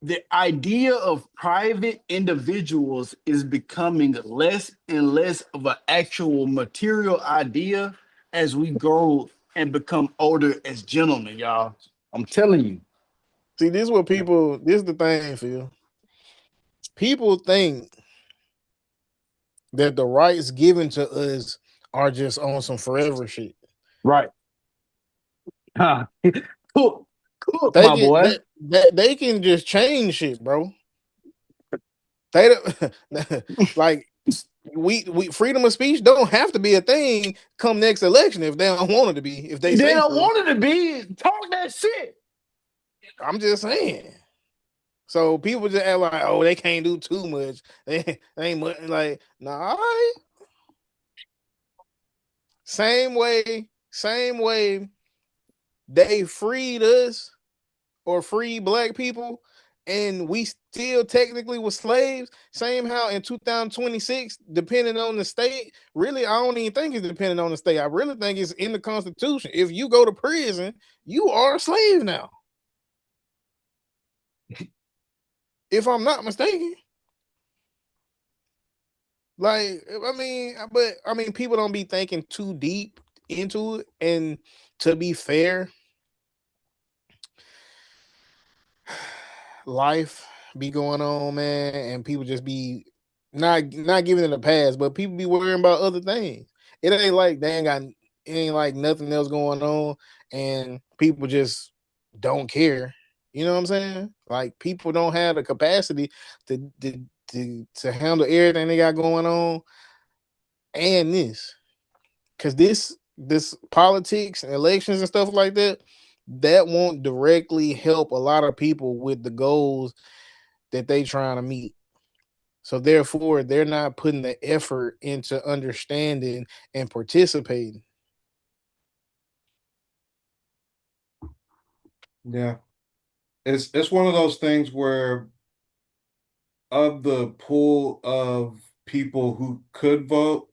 The idea of private individuals is becoming less and less of an actual material idea as we grow and become older as gentlemen, y'all. I'm telling you. See, this is the thing, Phil. People think that the rights given to us are just on some forever shit. Right. Cool. Cool, They my can boy. they can just change shit, bro. They don't like we freedom of speech don't have to be a thing come next election if they don't want it to be. If they They say don't so. want it to be. Talk that shit. I'm just saying. So people just act like, oh, they can't do too much. They ain't much like, nah, all right. Same way they freed us or freed black people, and we still technically were slaves. Same how in 2026, depending on the state, really, I don't even think it's depending on the state. I really think it's in the Constitution. If you go to prison, you are a slave now. If I'm not mistaken. Like, I mean, people don't be thinking too deep into it. And to be fair, life be going on, man, and people just be not giving it a pass, but people be worrying about other things. It ain't like it ain't like nothing else going on, and people just don't care. You know what I'm saying? Like people don't have the capacity to handle everything they got going on, and because this politics and elections and stuff like that won't directly help a lot of people with the goals that they trying to meet. So therefore, they're not putting the effort into understanding and participating. Yeah. It's one of those things where of the pool of people who could vote,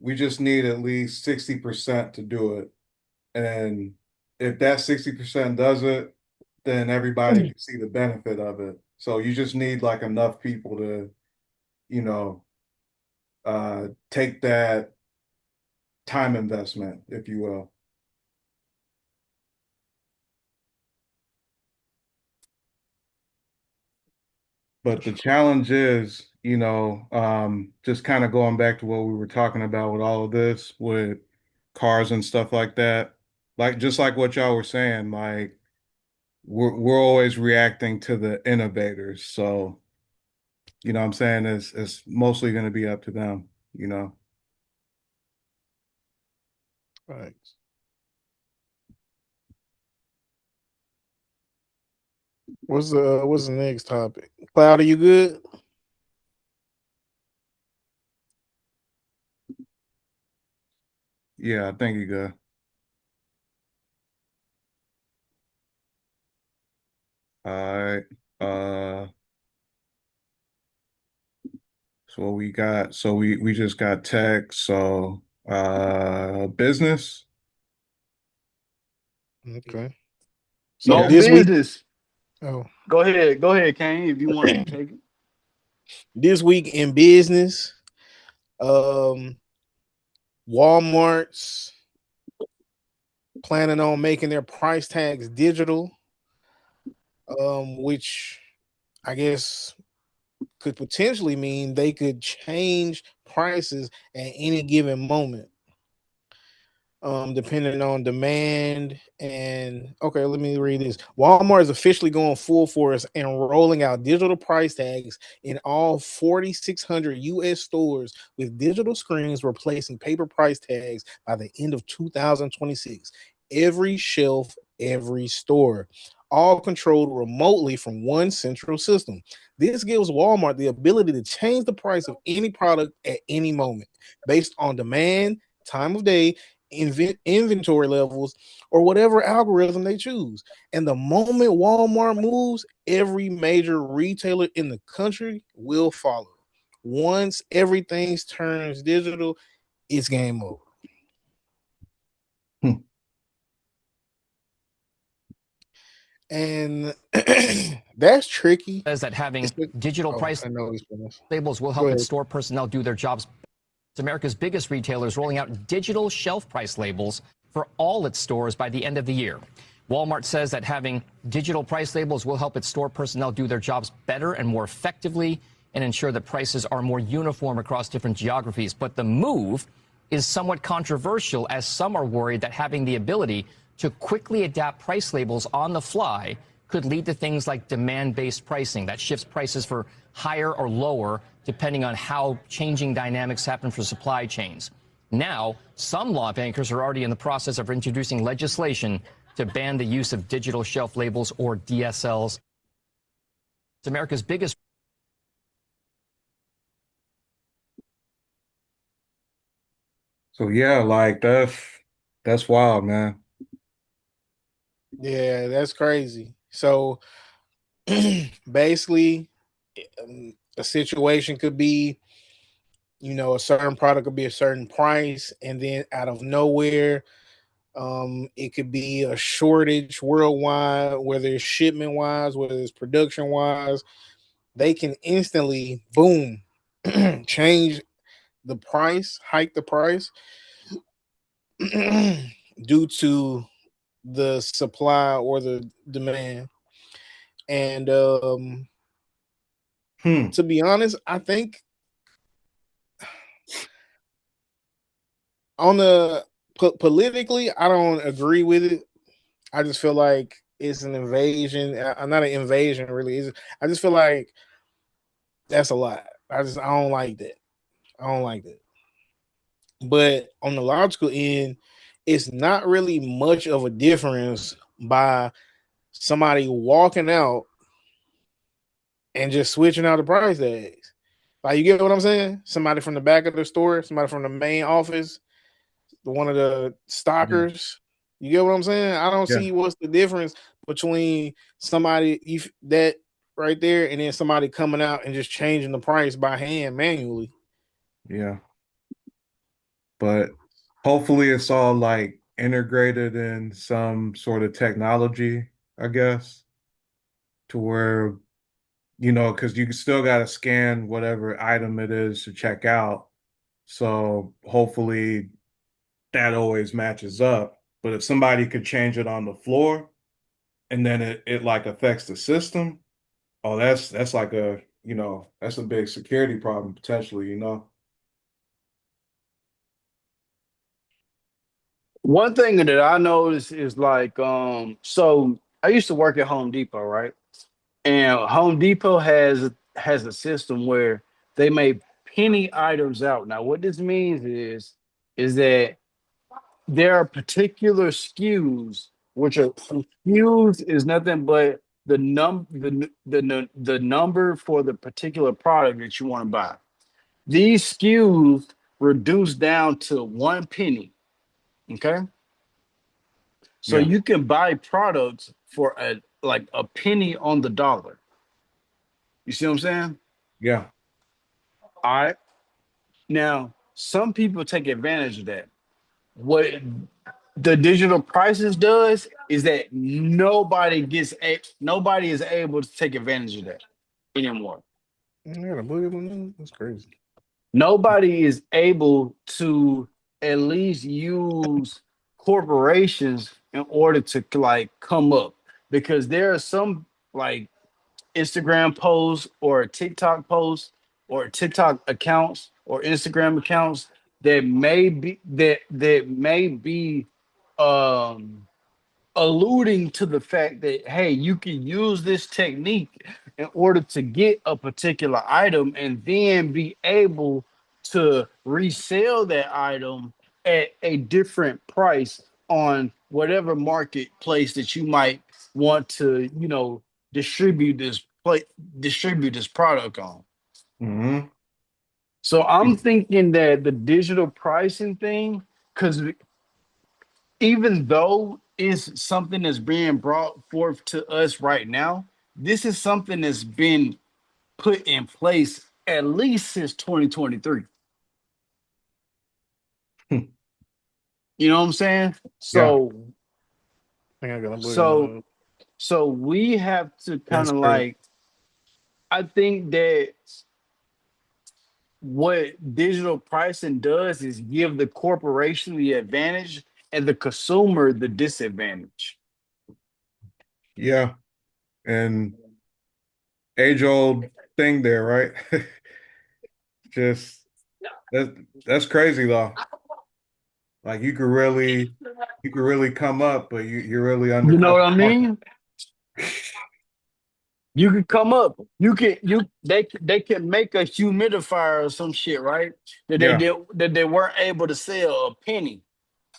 we just need at least 60% to do it. And if that 60% does it, then everybody can see the benefit of it. So you just need like enough people to, you know, take that time investment, if you will. But the challenge is, just kind of going back to what we were talking about with all of this, with cars and stuff like that. Like just like what y'all were saying, like we're always reacting to the innovators. So, what I'm saying it's mostly going to be up to them. Right. What's the next topic? Cloud, are you good? Yeah, I think you good. All right. So what we got? So we just got tech. So business. Okay. So No this week, business. oh, Go ahead, Kane, if you want to take it. this week in business, um, Walmart's planning on making their price tags digital, which I guess could potentially mean they could change prices at any given moment, depending on demand. And okay, let me read this. Walmart is officially going full force and rolling out digital price tags in all 4,600 U.S. stores, with digital screens replacing paper price tags by the end of 2026. Every shelf, every store, all controlled remotely from one central system. This gives Walmart the ability to change the price of any product at any moment based on demand, time of day, inventory levels, or whatever algorithm they choose. And the moment Walmart moves, every major retailer in the country will follow. Once everything turns digital, it's game over. Hmm. And that's tricky. Says that having digital price I know he's labels will Go help ahead. its store personnel do their jobs. It's America's biggest retailer is rolling out digital shelf price labels for all its stores by the end of the year. Walmart says that having digital price labels will help its store personnel do their jobs better and more effectively and ensure that prices are more uniform across different geographies. But the move is somewhat controversial, as some are worried that having the ability to quickly adapt price labels on the fly could lead to things like demand-based pricing that shifts prices for higher or lower depending on how changing dynamics happen for supply chains. Now, some lawmakers are already in the process of introducing legislation to ban the use of digital shelf labels, or DSLs. It's America's biggest. So yeah, like that's wild, man. Yeah, that's crazy. So basically, a situation could be, a certain product could be a certain price, and then out of nowhere, it could be a shortage worldwide, whether it's shipment wise, whether it's production wise. They can instantly, boom, change the price, hike the price due to the supply or the demand. And Hmm. to be honest, I think on the politically, I don't agree with it. I just feel like it's an invasion. I'm not an invasion, really. I just feel like that's a lot. I don't like that. I don't like that. But on the logical end, it's not really much of a difference by somebody walking out and just switching out the price tags. Like, you get what I'm saying? Somebody from the back of the store, somebody from the main office, one of the Yeah. stockers. You get what I'm saying? I don't Yeah. see what's the difference between somebody that right there and then somebody coming out and just changing the price by hand manually. Yeah. But hopefully it's all like integrated in some sort of technology, I guess, to where, because you still got to scan whatever item it is to check out. So hopefully that always matches up. But if somebody could change it on the floor and then it like affects the system, oh, that's like that's a big security problem potentially. One thing that I noticed is like, so I used to work at Home Depot, right? And Home Depot has a system where they make penny items out. Now, what this means is that there are particular SKUs, which are SKUs is nothing but the number for the particular product that you want to buy. These SKUs reduce down to one penny. Okay. So Yeah. you can buy products for a penny on the dollar. You see what I'm saying? Yeah. All right. Now, some people take advantage of that. What the digital prices does is that nobody is able to take advantage of that anymore. Yeah, the boogie, that's crazy. Nobody is able to at least use corporations in order to like come up, because there are some like Instagram posts or TikTok posts or TikTok accounts or Instagram accounts that may be um alluding to the fact that, hey, you can use this technique in order to get a particular item and then be able to resell that item at a different price on whatever marketplace that you might want to, distribute distribute this product on. Hmm. So I'm thinking that the digital pricing thing, because even though it's something that's being brought forth to us right now, this is something that's been put in place at least since 2023. You know what I'm saying? Yeah. I think I got a So, boogie. so we have to kind That's of crazy. like, I think that what digital pricing does is give the corporation the advantage and the consumer the disadvantage. Yeah. And age old thing there, right? Just that's crazy though. Like you could really come up, but you're really You know undercut what the I market. mean? You can come up. They can make a humidifier or some shit, right? That they Yeah. did that they weren't able to sell a penny.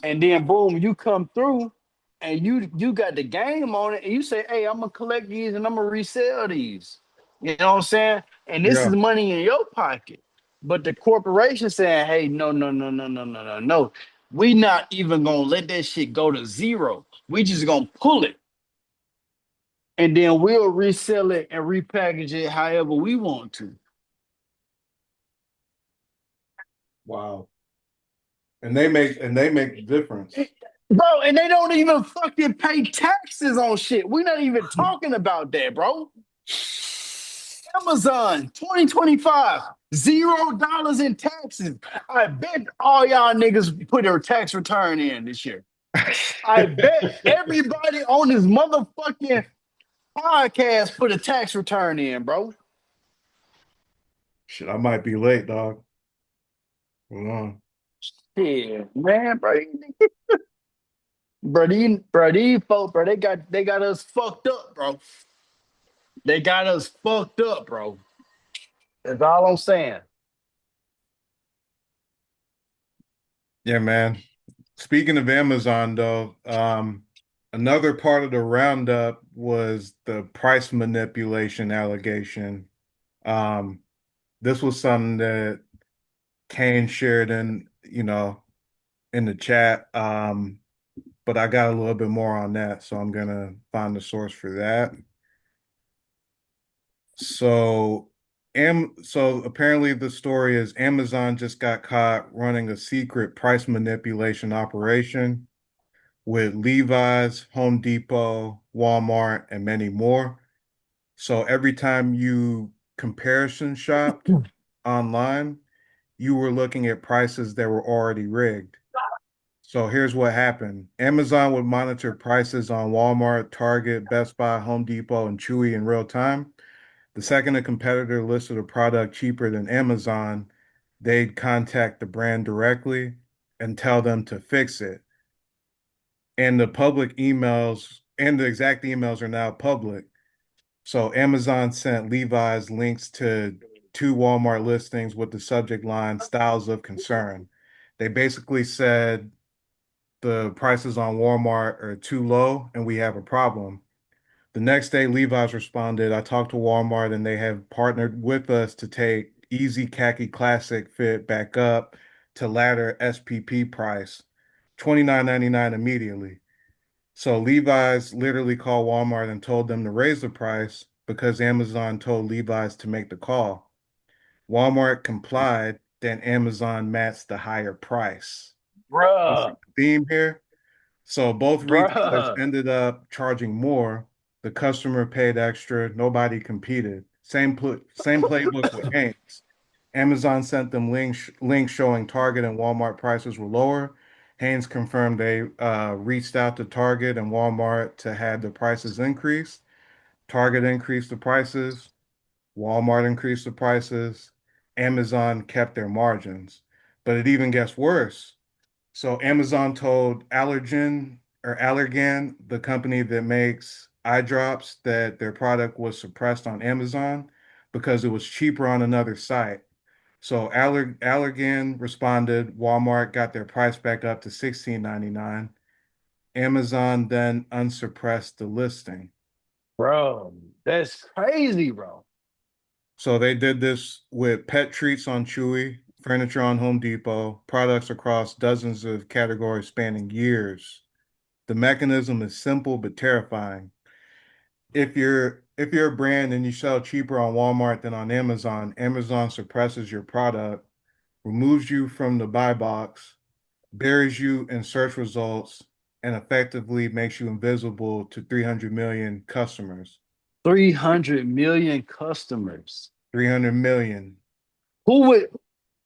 And then boom, you come through and you got the game on it, and you say, hey, I'm gonna collect these and I'm gonna resell these. You know what I'm saying? And this is Yeah. money in your pocket. But the corporation saying, hey, no, no, no, no, no, no, no, no. We not even gonna let that shit go to zero. We just gonna pull it, and then we'll resell it and repackage it however we want to. Wow. And they make the difference. Bro, and they don't even fucking pay taxes on shit. We're not even talking about that, bro. Amazon 2025, $0 in taxes. I bet all y'all niggas put their tax return in this year. I bet everybody on this motherfucking podcast put a tax return in, bro. Shit, I might be late, dog. Hold on. Yeah, man, bro. These folks, bro, they got us fucked up, bro. They got us fucked up, bro. That's all I'm saying. Yeah, man. Speaking of Amazon, though, another part of the roundup was the price manipulation allegation. Um, this was something that Kane shared in the chat. But I got a little bit more on that, so I'm gonna find the source for that. So, so apparently the story is Amazon just got caught running a secret price manipulation operation with Levi's, Home Depot, Walmart, and many more. So every time you comparison shopped online, you were looking at prices that were already rigged. So here's what happened. Amazon would monitor prices on Walmart, Target, Best Buy, Home Depot, and Chewy in real time. The second a competitor listed a product cheaper than Amazon, they'd contact the brand directly and tell them to fix it. And the public emails and the exact emails are now public. So Amazon sent Levi's links to two Walmart listings with the subject line styles of concern. They basically said the prices on Walmart are too low and we have a problem. The next day, Levi's responded, I talked to Walmart and they have partnered with us to take Easy Khaki Classic fit back up to ladder SPP price. $29.99 immediately. So Levi's literally called Walmart and told them to raise the price because Amazon told Levi's to make the call. Walmart complied, then Amazon matched the higher price. You see Bruh. the theme here? So both retailers Bruh. ended up charging more. The customer paid extra. Nobody competed. Same playbook with Hanes. Amazon sent them links showing Target and Walmart prices were lower. Hanes confirmed they reached out to Target and Walmart to have the prices increased. Target increased the prices. Walmart increased the prices. Amazon kept their margins. But it even gets worse. So Amazon told Allergan, the company that makes eye drops, that their product was suppressed on Amazon because it was cheaper on another site. So Allergan responded, Walmart got their price back up to $16.99. Amazon then unsuppressed the listing. Bro, that's crazy, bro. So they did this with pet treats on Chewy, furniture on Home Depot, products across dozens of categories spanning years. The mechanism is simple but terrifying. If you're a brand and you sell cheaper on Walmart than on Amazon, Amazon suppresses your product, removes you from the buy box, buries you in search results, and effectively makes you invisible to 300 million customers. 300 million customers. 300 million. Who would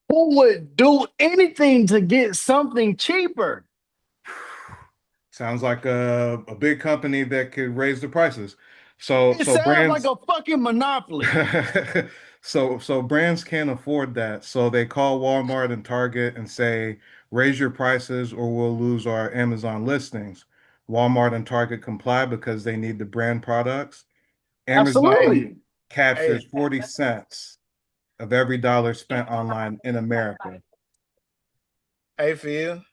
who would do anything to get something cheaper? Sounds like a big company that could raise the prices. So It so sounds like brands a fucking monopoly. so brands can't afford that. So they call Walmart and Target and say, raise your prices or we'll lose our Amazon listings. Walmart and Target comply because they need the brand products. Amazon Absolutely. Hey, captures 40 cents of every dollar spent online in America. hey, Phil.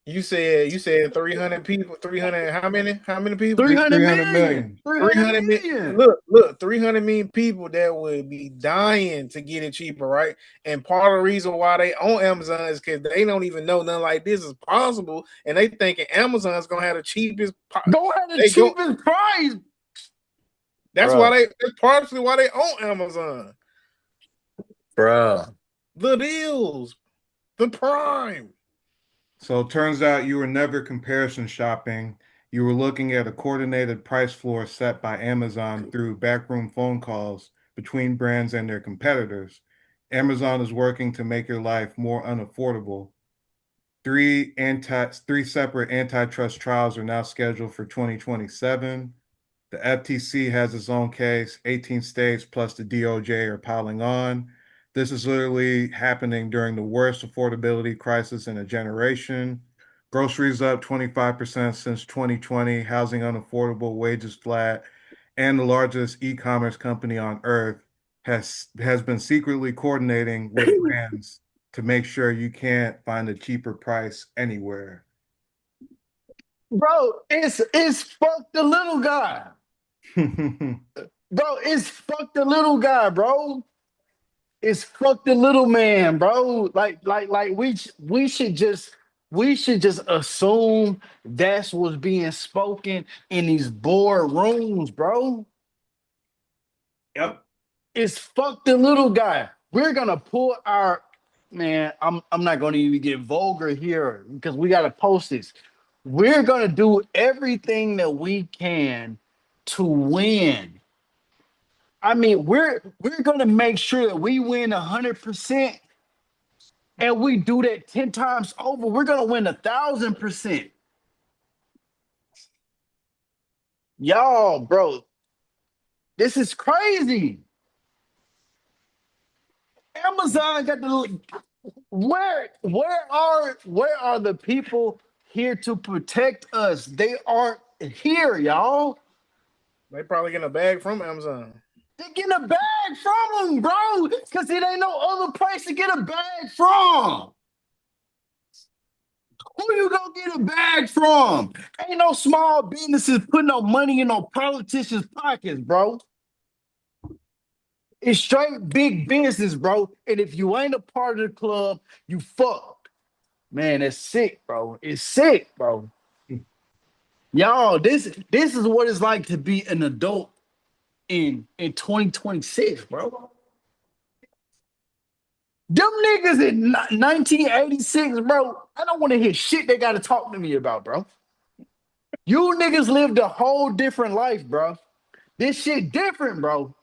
You said 300 people. 300. How many people? 300 300 million. million. 300 300 million. million. Look, 300 million people that would be dying to get it cheaper, right? And part of the reason why they own Amazon is because they don't even know nothing like this is possible, and they thinking Amazon's gonna have the cheapest. Go ahead the They go. cheapest price. That's why Bro. That's partially why they own Amazon. Bro. The deals, the prime. So it turns out you were never comparison shopping. You were looking at a coordinated price floor set by Amazon through backroom phone calls between brands and their competitors. Amazon is working to make your life more unaffordable. Three separate antitrust trials are now scheduled for 2027. The FTC has its own case. 18 states plus the DOJ are piling on. This is literally happening during the worst affordability crisis in a generation. Groceries up 25% since 2020, housing unaffordable, wages flat, and the largest e-commerce company on earth has been secretly coordinating with brands to make sure you can't find a cheaper price anywhere. Bro, it's fuck the little guy. Bro, it's fuck the little guy, bro. It's fuck the little man, bro. Like we should just assume that's what's being spoken in these board rooms, bro. Yep. It's fuck the little guy. We're gonna pull our man. I'm not gonna even get vulgar here because we gotta post this. We're gonna do everything that we can to win. I mean, we're gonna make sure that we win 100%, and we do that 10 times over. We're gonna win 1,000%. Y'all, bro, this is crazy. Amazon got the where are the people here to protect us? They aren't here, y'all. They probably getting a bag from Amazon. They getting a bag from them, bro, because it ain't no other place to get a bag from. Who you gonna get a bag from? Ain't no small businesses putting no money in no politicians' pockets, bro. It's straight big business, bro. And if you ain't a part of the club, you fucked. Man, it's sick, bro. It's sick, bro. Y'all, this is what it's like to be an adult in 2026, bro. Them niggas in 1986, bro. I don't want to hear shit they got to talk to me about, bro. You niggas lived a whole different life, bro. This shit different, bro.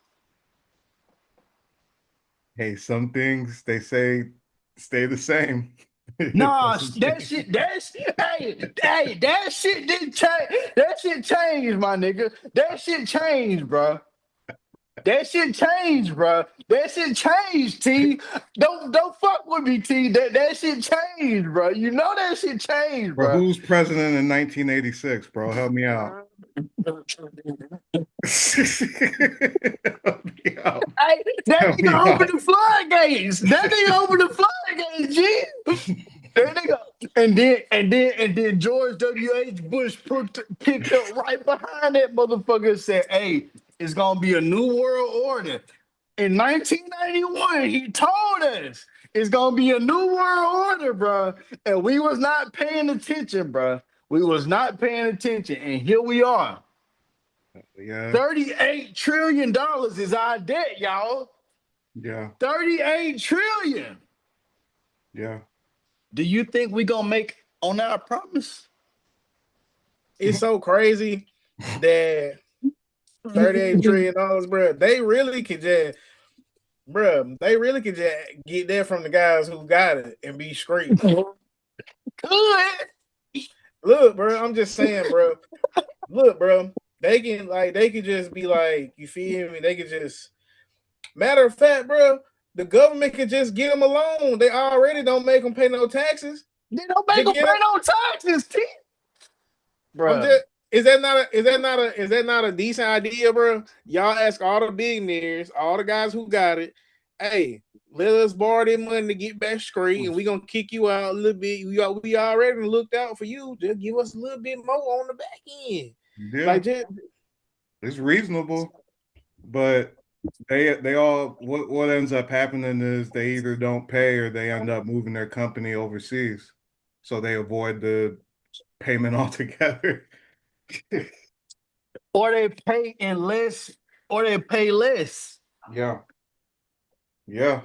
Hey, some things they say stay the same. Nah, that shit, hey, that shit didn't change. That shit changed, my nigga. That shit changed, bro. That shit changed, bro. That shit changed, T. Don't fuck with me, T. That shit changed, bro. You know that shit changed, Bro, bro. who's president in 1986, bro? Help me out. Help me out. Hey, that Help me nigga opened out. the floodgates. That nigga opened the floodgates, G. That nigga, and then George W.H. Bush picked up right behind that motherfucker and said, "Hey, it's gonna be a new world order." In 1991, he told us it's gonna be a new world order, bro. And we was not paying attention, bro. We was not paying attention, and here we are. Yeah, $38 trillion is our debt, y'all. yeah, 38 trillion. yeah. Do you think we gonna make on our promise? It's so crazy that $38 trillion, bro. They really could just, bro. They really could just get that from the guys who got it and be straight. Good. Look, bro. I'm just saying, bro. Look, bro. They could just be like, you feel me? They could just, matter of fact, bro. The government could just get them a loan. They already don't make them pay no taxes. They don't make Just them get pay it. no taxes, T. I'm Bro. just. Is that not a decent idea, bro? Y'all ask all the billionaires, all the guys who got it, hey, let us borrow their money to get back straight, and we gonna kick you out a little bit. We already looked out for you. Just give us a little bit more on the back end. Yeah, Like just it's reasonable, but they all what ends up happening is they either don't pay or they end up moving their company overseas, so they avoid the payment altogether. Or they pay in less, or they pay less. Yeah, yeah.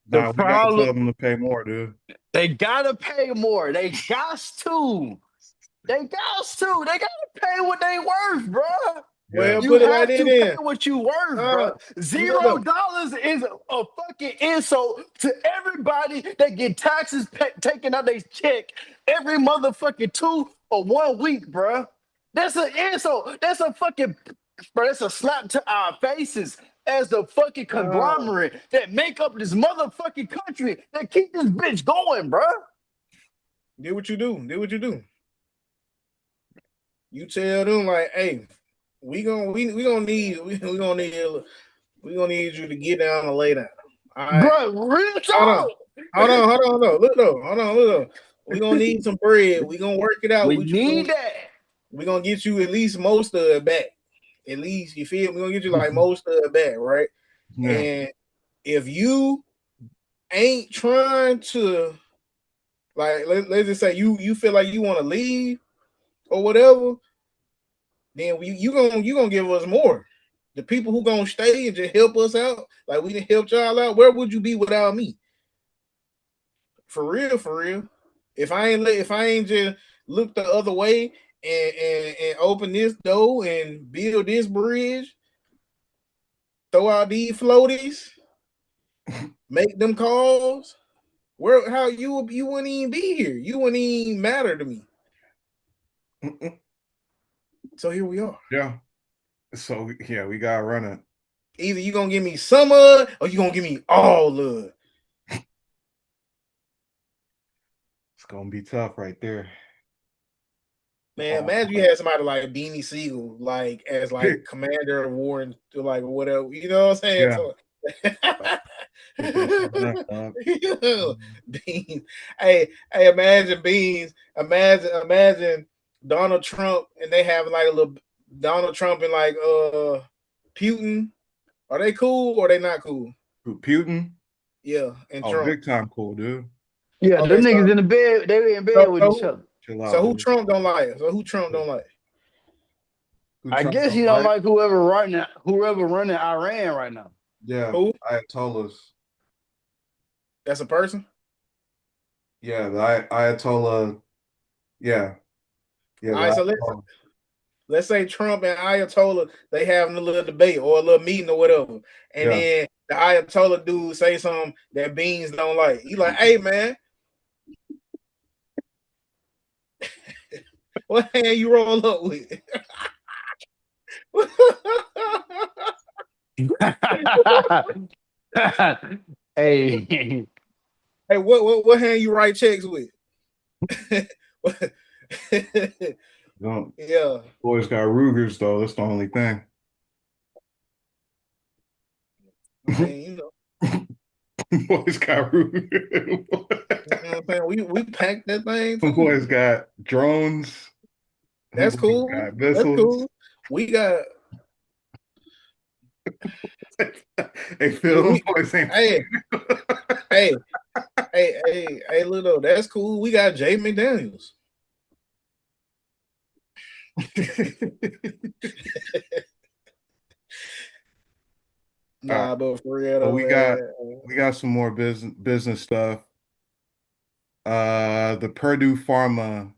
The Nah, we gotta problem, tell them to pay more, dude. they gotta pay more. They got to. They got to. They gotta pay what they worth, bro. Yeah, well, You put it like have that to pay then. what you worth, bro. Look, Zero look. dollars is a fucking insult to everybody that get taxes taken out their check every motherfucking 2 or 1 week, bro. That's an insult. That's a fucking, bro. That's a slap to our faces as the fucking conglomerate that make up this motherfucking country that keep this bitch going, bro. Do what you do. Do what you do. You tell them like, hey, we gonna need you to get down and lay down. All right. Bro, real Hold on. talk. Hold on. Look though. We gonna need some bread. We gonna work it out. We need that. We gonna get you at least most of it back. At least you feel we gonna get you like most of it back, right? yeah. And if you ain't trying to like let's just say you feel like you want to leave or whatever, then you gonna give us more. The people who gonna stay and just help us out, like we didn't help y'all out. Where would you be without me? For real, for real. If I ain't just look the other way and open this door and build this bridge, throw out these floaties, make them calls, where how you wouldn't even be here. You wouldn't even matter to me. So here we are. Yeah. So yeah, we gotta run it. Either you gonna give me some of it or you gonna give me all of it. It's gonna be tough right there. Man, imagine you had somebody like Beanie Siegel, like as like commander of war and like whatever. You know what I'm saying? Yeah. So, Yeah. Beans. Hey, imagine Beans. Imagine Donald Trump and they have like a little Donald Trump and like Putin. Are they cool or they not cool? Who, Putin? Yeah, and Oh, Trump. big time cool, dude. Yeah, Okay, them so niggas in the bed, they in bed so with each so, other. Chill so out, who dude. Trump don't like? So who Trump don't like? Who I Trump guess he don't don't like? like whoever running Iran right now. Yeah, Who? Ayatollahs. That's a person. Yeah, the Ayatollah. Yeah, yeah, All the right, so Ayatollah. let's say Trump and Ayatollah they having a little debate or a little meeting or whatever, and Yeah. then the Ayatollah dude say something that Beans don't like. He like, hey man, what hand you roll up with? Hey, Hey, what hand you write checks with? Don't Yeah, boys got Rugers though. That's the only thing. I mean, Boys got Rugers. you know what I'm saying? We packed that thing too. Boys got drones. That's Boys cool. got That's missiles. cool. We got Hey, Phil, them we boys ain't hey hey hey little that's cool. We got Jay McDaniels. Nah, but for real But though, man. we got some more business stuff. The Purdue Pharma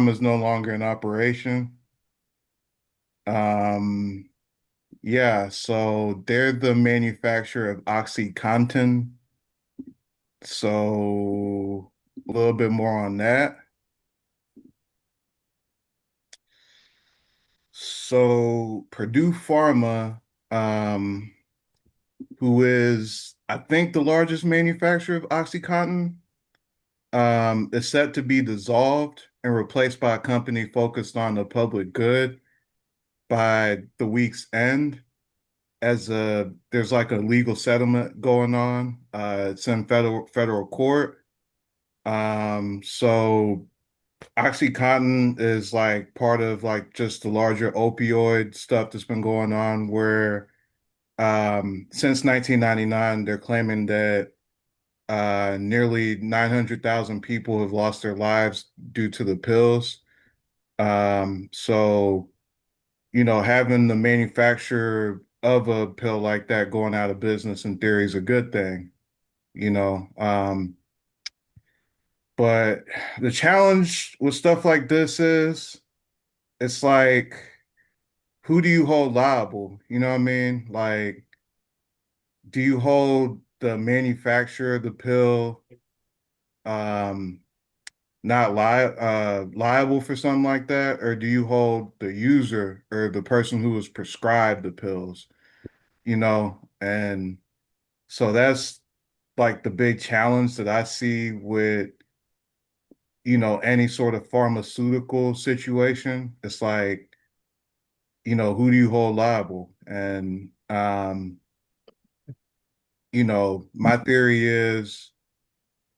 is no longer in operation. Um, yeah, so they're the manufacturer of OxyContin. So a little bit more on that. So Purdue Pharma, um, who is I think the largest manufacturer of OxyContin, is set to be dissolved and replaced by a company focused on the public good by the week's end. There's like a legal settlement going on. It's in federal court. So OxyContin is like part of like just the larger opioid stuff that's been going on where since 1999 they're claiming that nearly 900,000 people have lost their lives due to the pills. So, having the manufacturer of a pill like that going out of business in theory is a good thing, you know. But the challenge with stuff like this is it's like, who do you hold liable? You know what I mean? Like, do you hold the manufacturer of the pill um not liable for something like that, or do you hold the user or the person who was prescribed the pills? And so that's like the big challenge that I see with any sort of pharmaceutical situation. It's like, who do you hold liable? And my theory is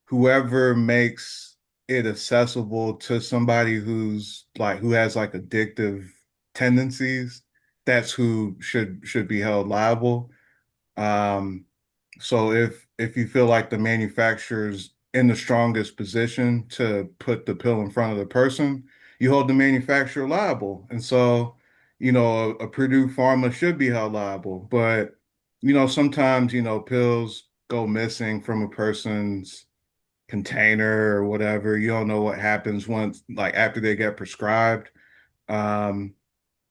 whoever makes it accessible to somebody who has like addictive tendencies, that's who should be held liable. Um, so if you feel like the manufacturer's in the strongest position to put the pill in front of the person, you hold the manufacturer liable. And so, a Purdue Pharma should be held liable. But, sometimes, pills go missing from a person's container or whatever. You don't know what happens once, like after they get prescribed. Um,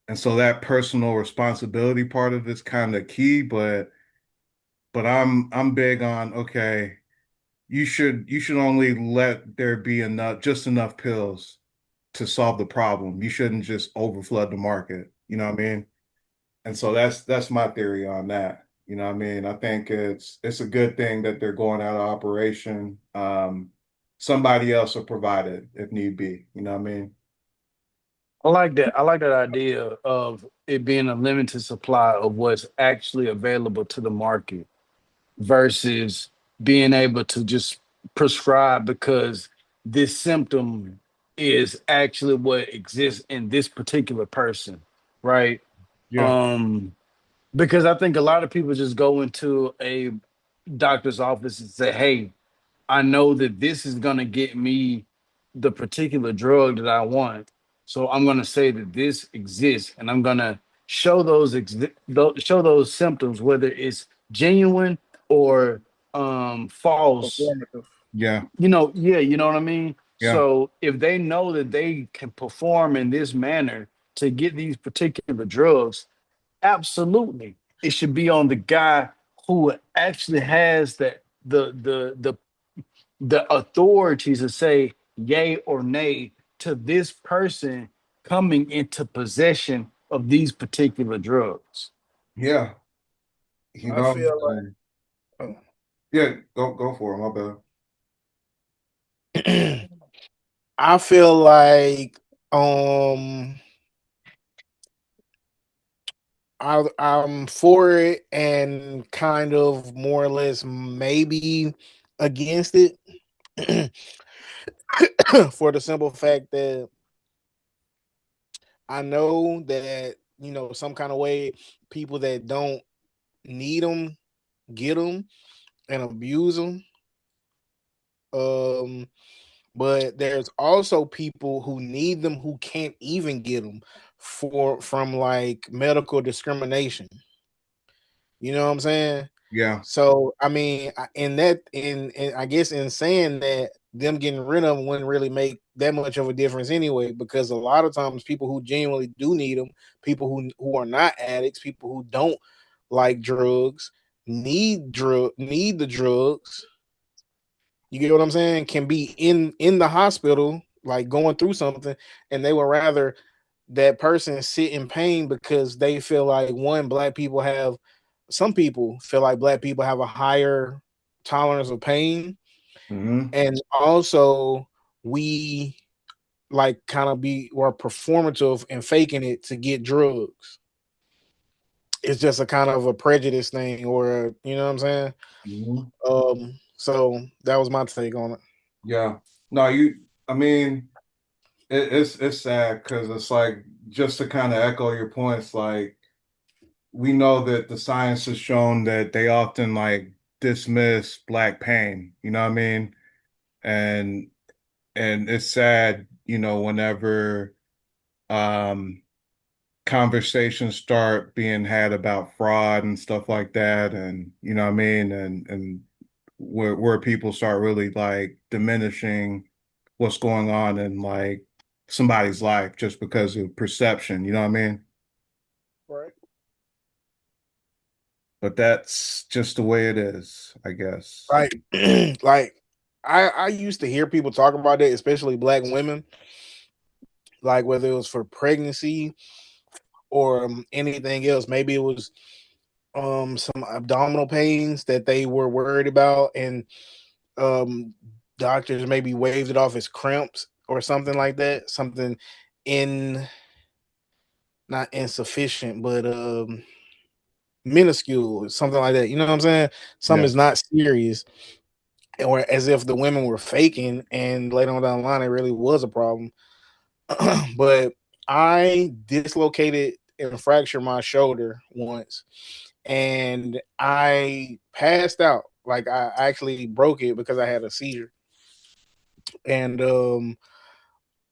and so that personal responsibility part of it's kind of key, but I'm big on, okay, you should only let there be just enough pills to solve the problem. You shouldn't just overflood the market. You know what I mean? And so that's my theory on that. You know what I mean? I think it's a good thing that they're going out of operation. Somebody else will provide it if need be. You know what I mean? I like that. I like that idea of it being a limited supply of what's actually available to the market versus being able to just prescribe because this symptom is actually what exists in this particular person, right? Yeah. Um, because I think a lot of people just go into doctor's office and say, "Hey, I know that this is gonna get me the particular drug that I want. So I'm gonna say that this exists, and I'm gonna show show those symptoms, whether it's genuine or false. Performative. Yeah. Yeah, you know what I mean? Yeah. So if they know that they can perform in this manner to get these particular drugs, absolutely, it should be on the guy who actually has the authority to say yay or nay to this person coming into possession of these particular drugs. Yeah. You I know, feel like yeah, go for it. My bad. I feel like um I'm for it and kind of more or less maybe against it for the simple fact that I know that some kind of way people that don't need them get them and abuse them. Um, but there's also people who need them who can't even get them from like medical discrimination. You know what I'm saying? Yeah. So I mean, in I guess in saying that, them getting rid of them wouldn't really make that much of a difference anyway, because a lot of times people who genuinely do need them, people who are not addicts, people who don't like drugs, need the drugs. You get what I'm saying? Can be in the hospital, like going through something, and they would rather that person sit in pain because they feel like some people feel like black people have a higher tolerance of pain, Mm-hmm. and also we like kind of be or performative and faking it to get drugs. It's just a kind of a prejudice thing, or you know what I'm saying. Mm-hmm. So that was my take on it. Yeah. No, I mean, it's sad because it's like, just to kind of echo your points, like we know that the science has shown that they often like dismiss black pain, you know what I mean? And it's sad, whenever um conversations start being had about fraud and stuff like that, and you know what I mean, and where people start really like diminishing what's going on in like somebody's life just because of perception, you know what I mean? Right. But that's just the way it is, I guess. Like, like I used to hear people talk about that, especially black women, like whether it was for pregnancy or anything else. Maybe it was some abdominal pains that they were worried about, and um doctors maybe waved it off as cramps or something like that. Something in not insufficient, but minuscule, something like that. You know what I'm saying? Something Yeah. is not serious, or as if the women were faking, and later on down the line, it really was a problem. But I dislocated and fractured my shoulder once, and I passed out. Like I actually broke it because I had a seizure, and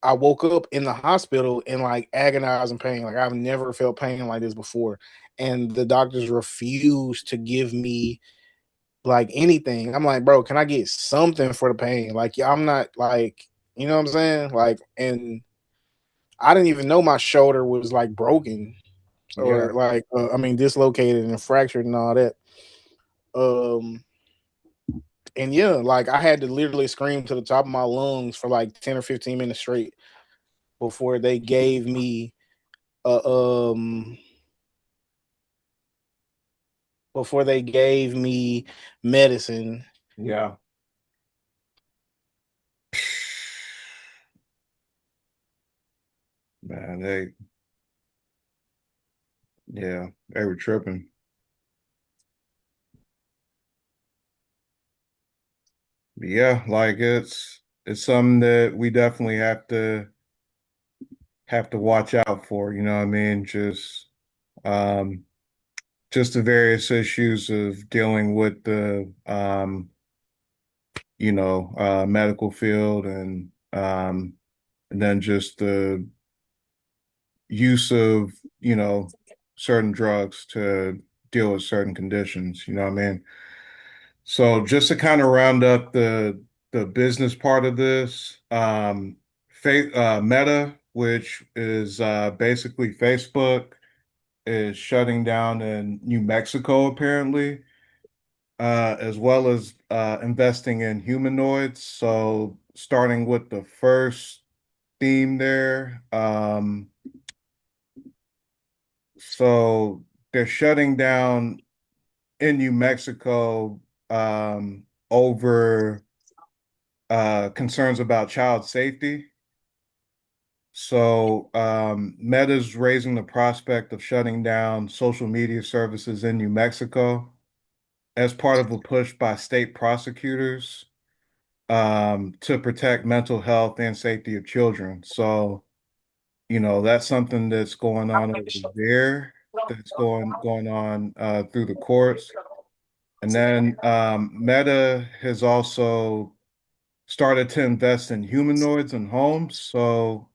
I woke up in the hospital in like agonizing pain. Like I've never felt pain like this before, and the doctors refused to give me like anything. I'm like, bro, can I get something for the pain? Like, yeah, I'm not like, you know what I'm saying? Like, and I didn't even know my shoulder was like broken Yeah. or like, I mean, dislocated and fractured and all that. Um, and yeah, like I had to literally scream to the top of my lungs for like 10 or 15 minutes straight before they gave me, uh, um, medicine. Yeah. Man, yeah, they were tripping. But yeah, like it's something that we definitely have to watch out for, you know what I mean? Just um just the various issues of dealing with the medical field and then just the use of, certain drugs to deal with certain conditions, you know what I mean? So just to kind of round up the business part of this, Meta, which is basically Facebook, is shutting down in New Mexico apparently, as well as investing in humanoids. So starting with the first theme there, so they're shutting down in New Mexico over concerns about child safety. So Meta's raising the prospect of shutting down social media services in New Mexico as part of a push by state prosecutors to protect mental health and safety of children. So, that's something that's going on over there, that's going on through the courts. And then Meta has also started to invest in humanoids and homes. So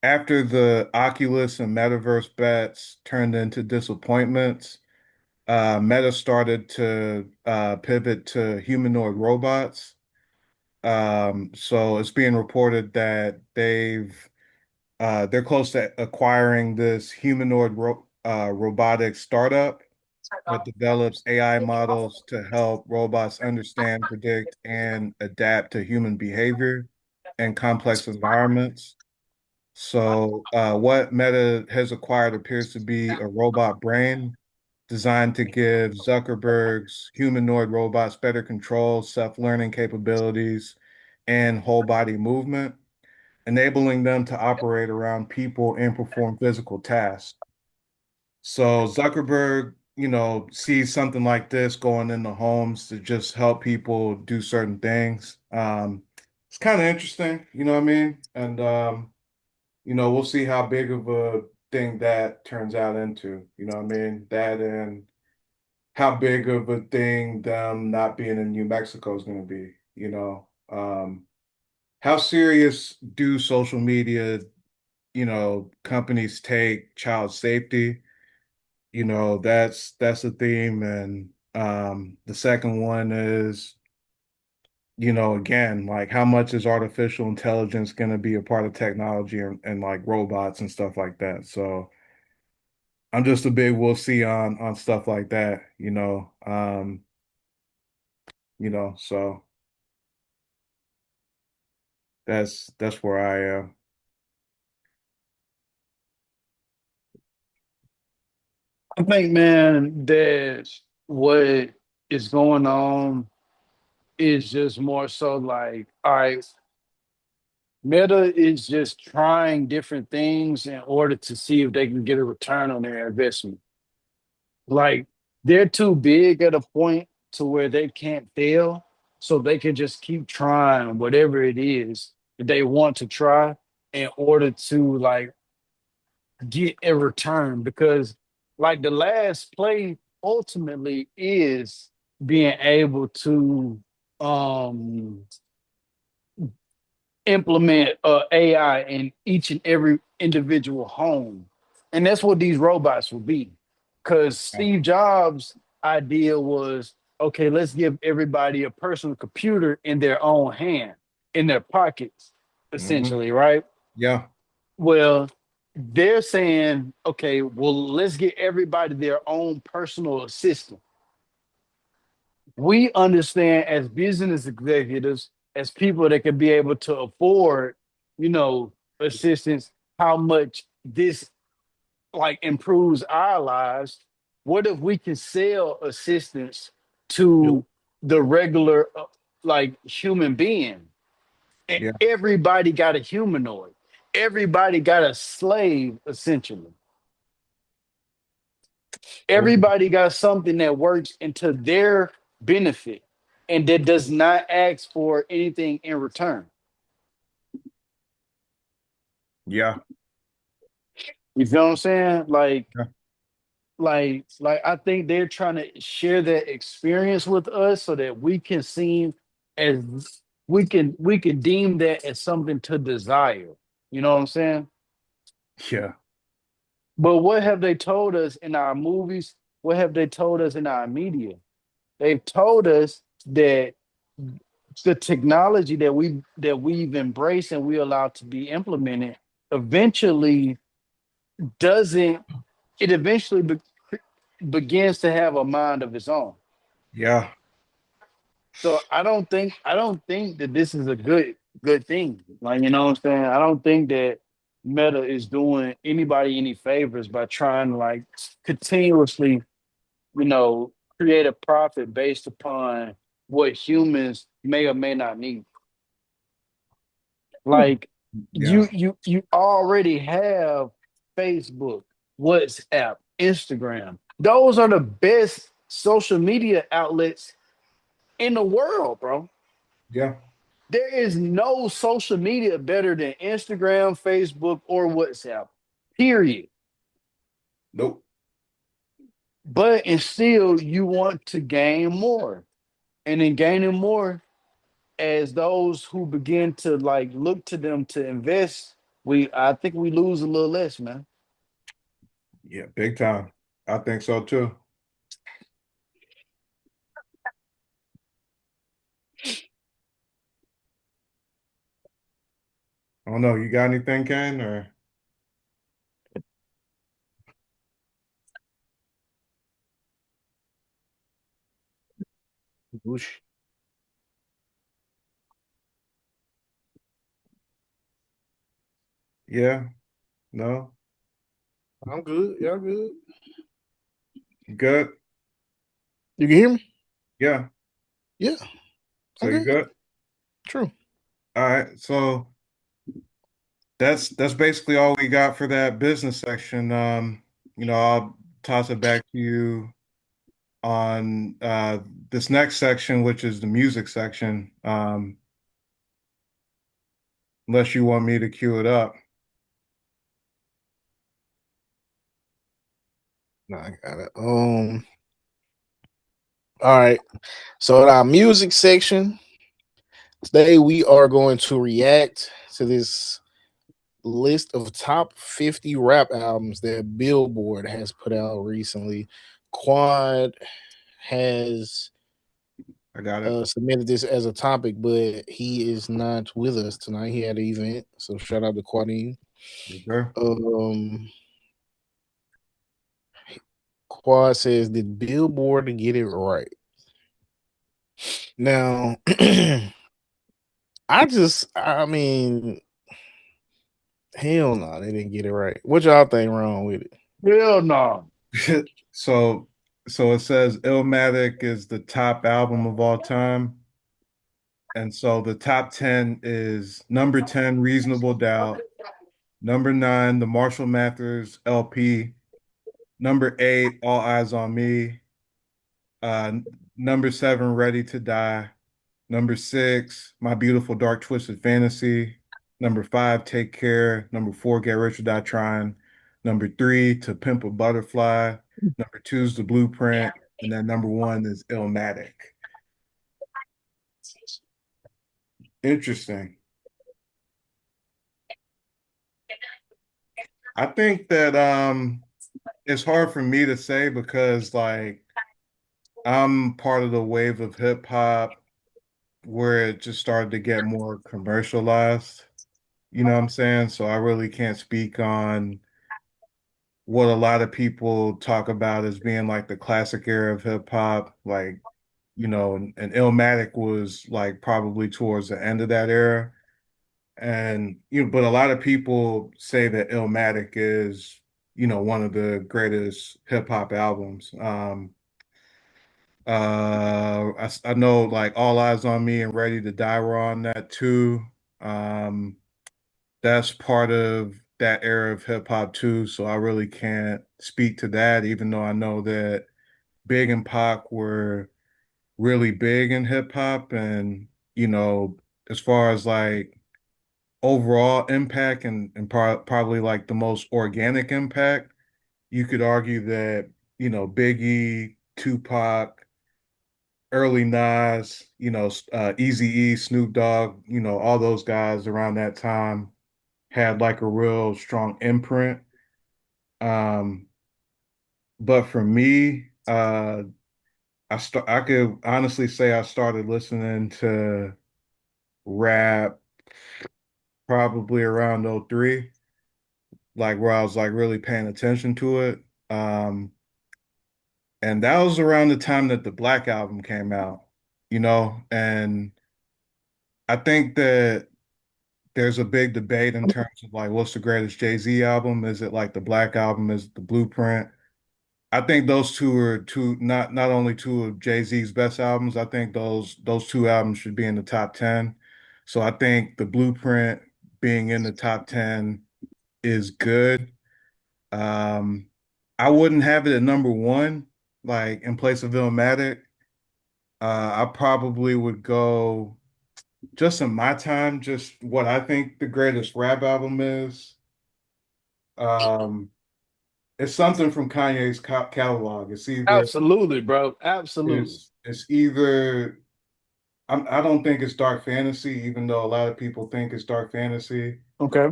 after the Oculus and Metaverse bets turned into disappointments, Meta started to pivot to humanoid robots. So it's being reported that they're close to acquiring this humanoid robotic startup that develops AI models to help robots understand, predict, and adapt to human behavior in complex environments. So, what Meta has acquired appears to be a robot brain designed to give Zuckerberg's humanoid robots better control, self-learning capabilities, and whole body movement, enabling them to operate around people and perform physical tasks. So Zuckerberg, sees something like this going into homes to just help people do certain things. It's kind of interesting, you know what I mean? And we'll see how big of a thing that turns out into, you know what I mean? That and how big of a thing them not being in New Mexico is going to be, you know? How serious do social media, companies take child safety? That's a theme. And the second one is, again, like how much is artificial intelligence going to be a part of technology and like robots and stuff like that. So I'm just a big we'll see on stuff like that, so that's where I am. I think, man, that what is going on is just more so like, all right, Meta is just trying different things in order to see if they can get a return on their investment. Like they're too big at a point to where they can't fail, so they can just keep trying whatever it is that they want to try in order to like get a return. Because like the last play ultimately is being able to um implement AI in each and every individual home. And that's what these robots will be. Because Steve Jobs' idea was okay, let's give everybody a personal computer in their own hand, in their pockets, Hmm. essentially, right? Yeah. Well, they're saying, okay, well, let's get everybody their own personal assistant. We understand as business executives, as people that can be able to afford, you know, assistance, how much this like improves our lives. What if we can sell assistance Yep. to the regular like human being? And Yeah. everybody got a humanoid. Everybody got a slave, essentially. Well, Everybody got something that works into their benefit and that does not ask for anything in return. yeah. You feel what I'm saying? Like Yeah. like I think they're trying to share that experience with us so that we can seem as we can deem that as something to desire. You know what I'm saying? Yeah. But what have they told us in our movies? What have they told us in our media? They've told us that the technology that we've embraced and we allowed to be implemented eventually doesn't it eventually begins to have a mind of its own. Yeah. So I don't think that this is a good thing. Like, you know what I'm saying? I don't think that Meta is doing anybody any favors by trying to like continuously, you know, create a profit based upon what humans may or may not need. Like Yeah. you already have Facebook, WhatsApp, Instagram. Those are the best social media outlets in the world, bro. Yeah. There is no social media better than Instagram, Facebook, or WhatsApp. Period. Nope. But and still you want to gain more. And in gaining more, as those who begin to like look to them to invest, I think we lose a little less, man. Yeah, big time. I think so too. I don't know. You got anything, Ken? Or Whoosh. yeah, no, I'm good. Y'all good? you good? You can hear me? Yeah. Yeah, So I'm you good. good? True. All right. So that's basically all we got for that business section. I'll toss it back to you on this next section, which is the music section. Unless you want me to cue it up. No, I got it. All right. So in our music section today, we are going to react to this list of top 50 rap albums that Billboard has put out recently. Quad has I got it. submitted this as a topic, but he is not with us tonight. He had an event, so shout out to Quadine. Okay. Um, Quad says, "Did Billboard get it right?" Now, I mean, hell no, they didn't get it right. What y'all think wrong with it? Hell no. So so it says Illmatic is the top album of all time. And so the top 10 is number 10, Reasonable Doubt. Number 9, the Marshall Mathers LP. Number 8, All Eyes on Me. Uh, Number 7, Ready to Die. Number 6, My Beautiful Dark Twisted Fantasy. Number 5, Take Care. Number 4, Get Rich or Die Trying. Number 3, To Pimp a Butterfly. Number 2 is The Blueprint. And then number 1 is Illmatic. Interesting. I think that it's hard for me to say because like I'm part of the wave of hip hop where it just started to get more commercialized. You know what I'm saying? So I really can't speak on what a lot of people talk about as being like the classic era of hip hop. Like, and Illmatic was like probably towards the end of that era. And but a lot of people say that Illmatic is, one of the greatest hip hop albums. I know like All Eyes on Me and Ready to Die were on that too. Um, that's part of that era of hip hop too. So I really can't speak to that, even though I know that Big and Pac were really big in hip hop, and as far as like overall impact and probably like the most organic impact, you could argue that Biggie, Tupac, early Nas, Eazy-E, Snoop Dogg, all those guys around that time had like a real strong imprint. Um, but for me, I could honestly say I started listening to rap probably around '03, like where I was like really paying attention to it. Um, and that was around the time that the Black album came out, and I think that there's a big debate in terms of like what's the greatest Jay-Z album? Is it like the Black album? Is it the Blueprint? I think those two are two not only two of Jay-Z's best albums. I think those two albums should be in the top 10. So I think the Blueprint being in the top 10 is good. Um, I wouldn't have it at number one, like in place of Illmatic. I probably would go just in my time, just what I think the greatest rap album is. Um, it's something from Kanye's catalog. Absolutely, bro. Absolutely. It's either I don't think it's dark fantasy, even though a lot of people think it's dark fantasy. Okay.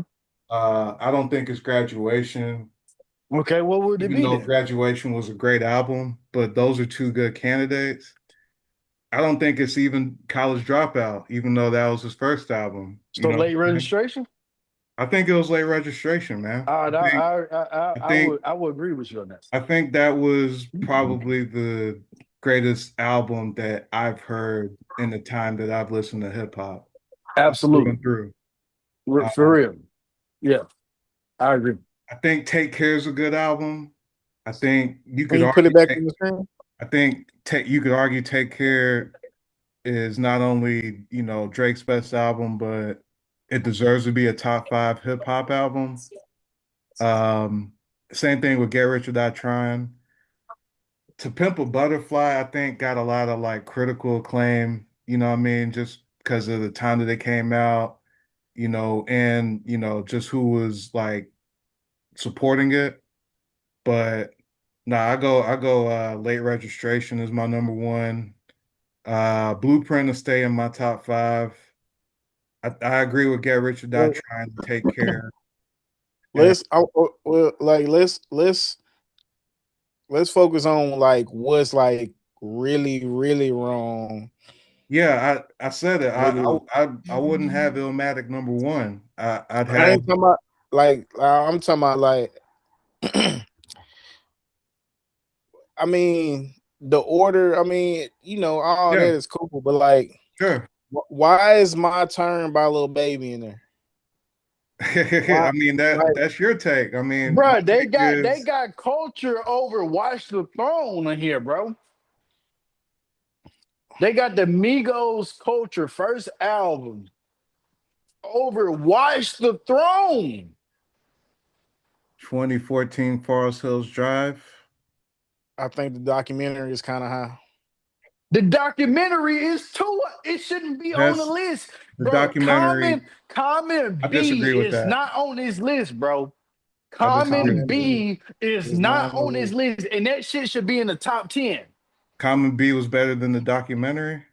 I don't think it's graduation, Okay. What would it even be though then? graduation was a great album, but those are two good candidates. I don't think it's even College Dropout, even though that was his first album. So late What I'm saying? registration? I think it was late registration, man. I, I, I, I I think would agree with you on that. I think that was probably the greatest album that I've heard in the time that I've listened to hip hop through Absolutely. and through. For Uh, real. Yeah, I agree. I think Take Care is a good album. I think you Can could you put it argue. back on the screen? I think you could argue Take Care is not only Drake's best album, but it deserves to be a top five hip hop album. Um, Same thing with Get Rich or Die Trying. To Pimp a Butterfly, I think got a lot of like critical acclaim, what I mean, just because of the time that they came out, and just who was like supporting it. But no, I go late registration is my number one. Blueprint to stay in my top five. I agree with Get Rich or Die Let- Trying to Take Care. And let's focus on like what's like really really wrong. yeah, I said it. Really, I wouldn't have Illmatic number one. I'd I have ain't talking about like I'm talking about like I mean the order. I mean all yeah, that is cool, but like sure. why is My Turn by Lil Baby in there? Why I mean like that's your take. I mean, my Bro, they take is got culture over Watch the Throne in here, bro. They got the Migos culture first album over Watch the Throne. 2014 Forest Hills Drive. I think the documentary is kind of high. The documentary is too. It shouldn't be on the That's list, the bro. documentary. Common I B disagree with is that. not on this list, bro. I disagree Common with Common that. B B is is not not on on the this list. list, and that shit should be in the top 10. Common B was better than the documentary.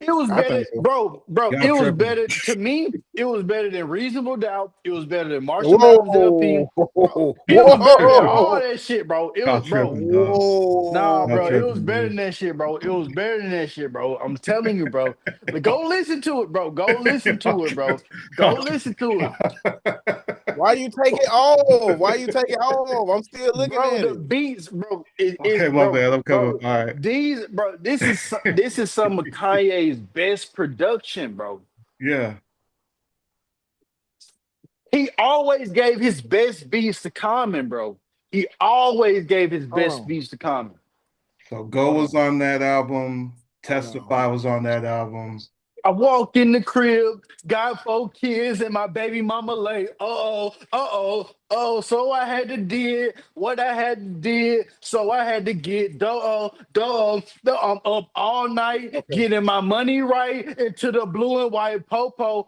It was I better, think so. bro. Y'all It was tripping. better to me. It was better than Reasonable Doubt. It was better than Marshall Mathers LP. Whoa, It was better than all whoa, that shit, bro. It was, Y'all bro. tripping, dog. Nah, Y'all bro. It whoa. was tripping, better dude. than that shit, bro. It was better than that shit, bro. I'm telling you, bro. But go listen to it, bro. Go listen Y'all to it, bro. Go tri- listen to it. Why you take it off? Why you take it off? I'm still looking Bro, at the it. beats, bro, it is, Okay, my bro, bad. I'm coming. bro. All right. These, bro, this is some of Kanye's best production, bro. Yeah. He always gave his best beats to Common, bro. He always gave his Hold best on. beats to Common. So Go Hold was on. on that album. Hold on. Hold Testify was on that album. I walk in the crib, got 4 kids, and my baby mama late. So I had to did what I had to did. So I had to get I'm up all night Okay. getting my money right into the blue and white popo.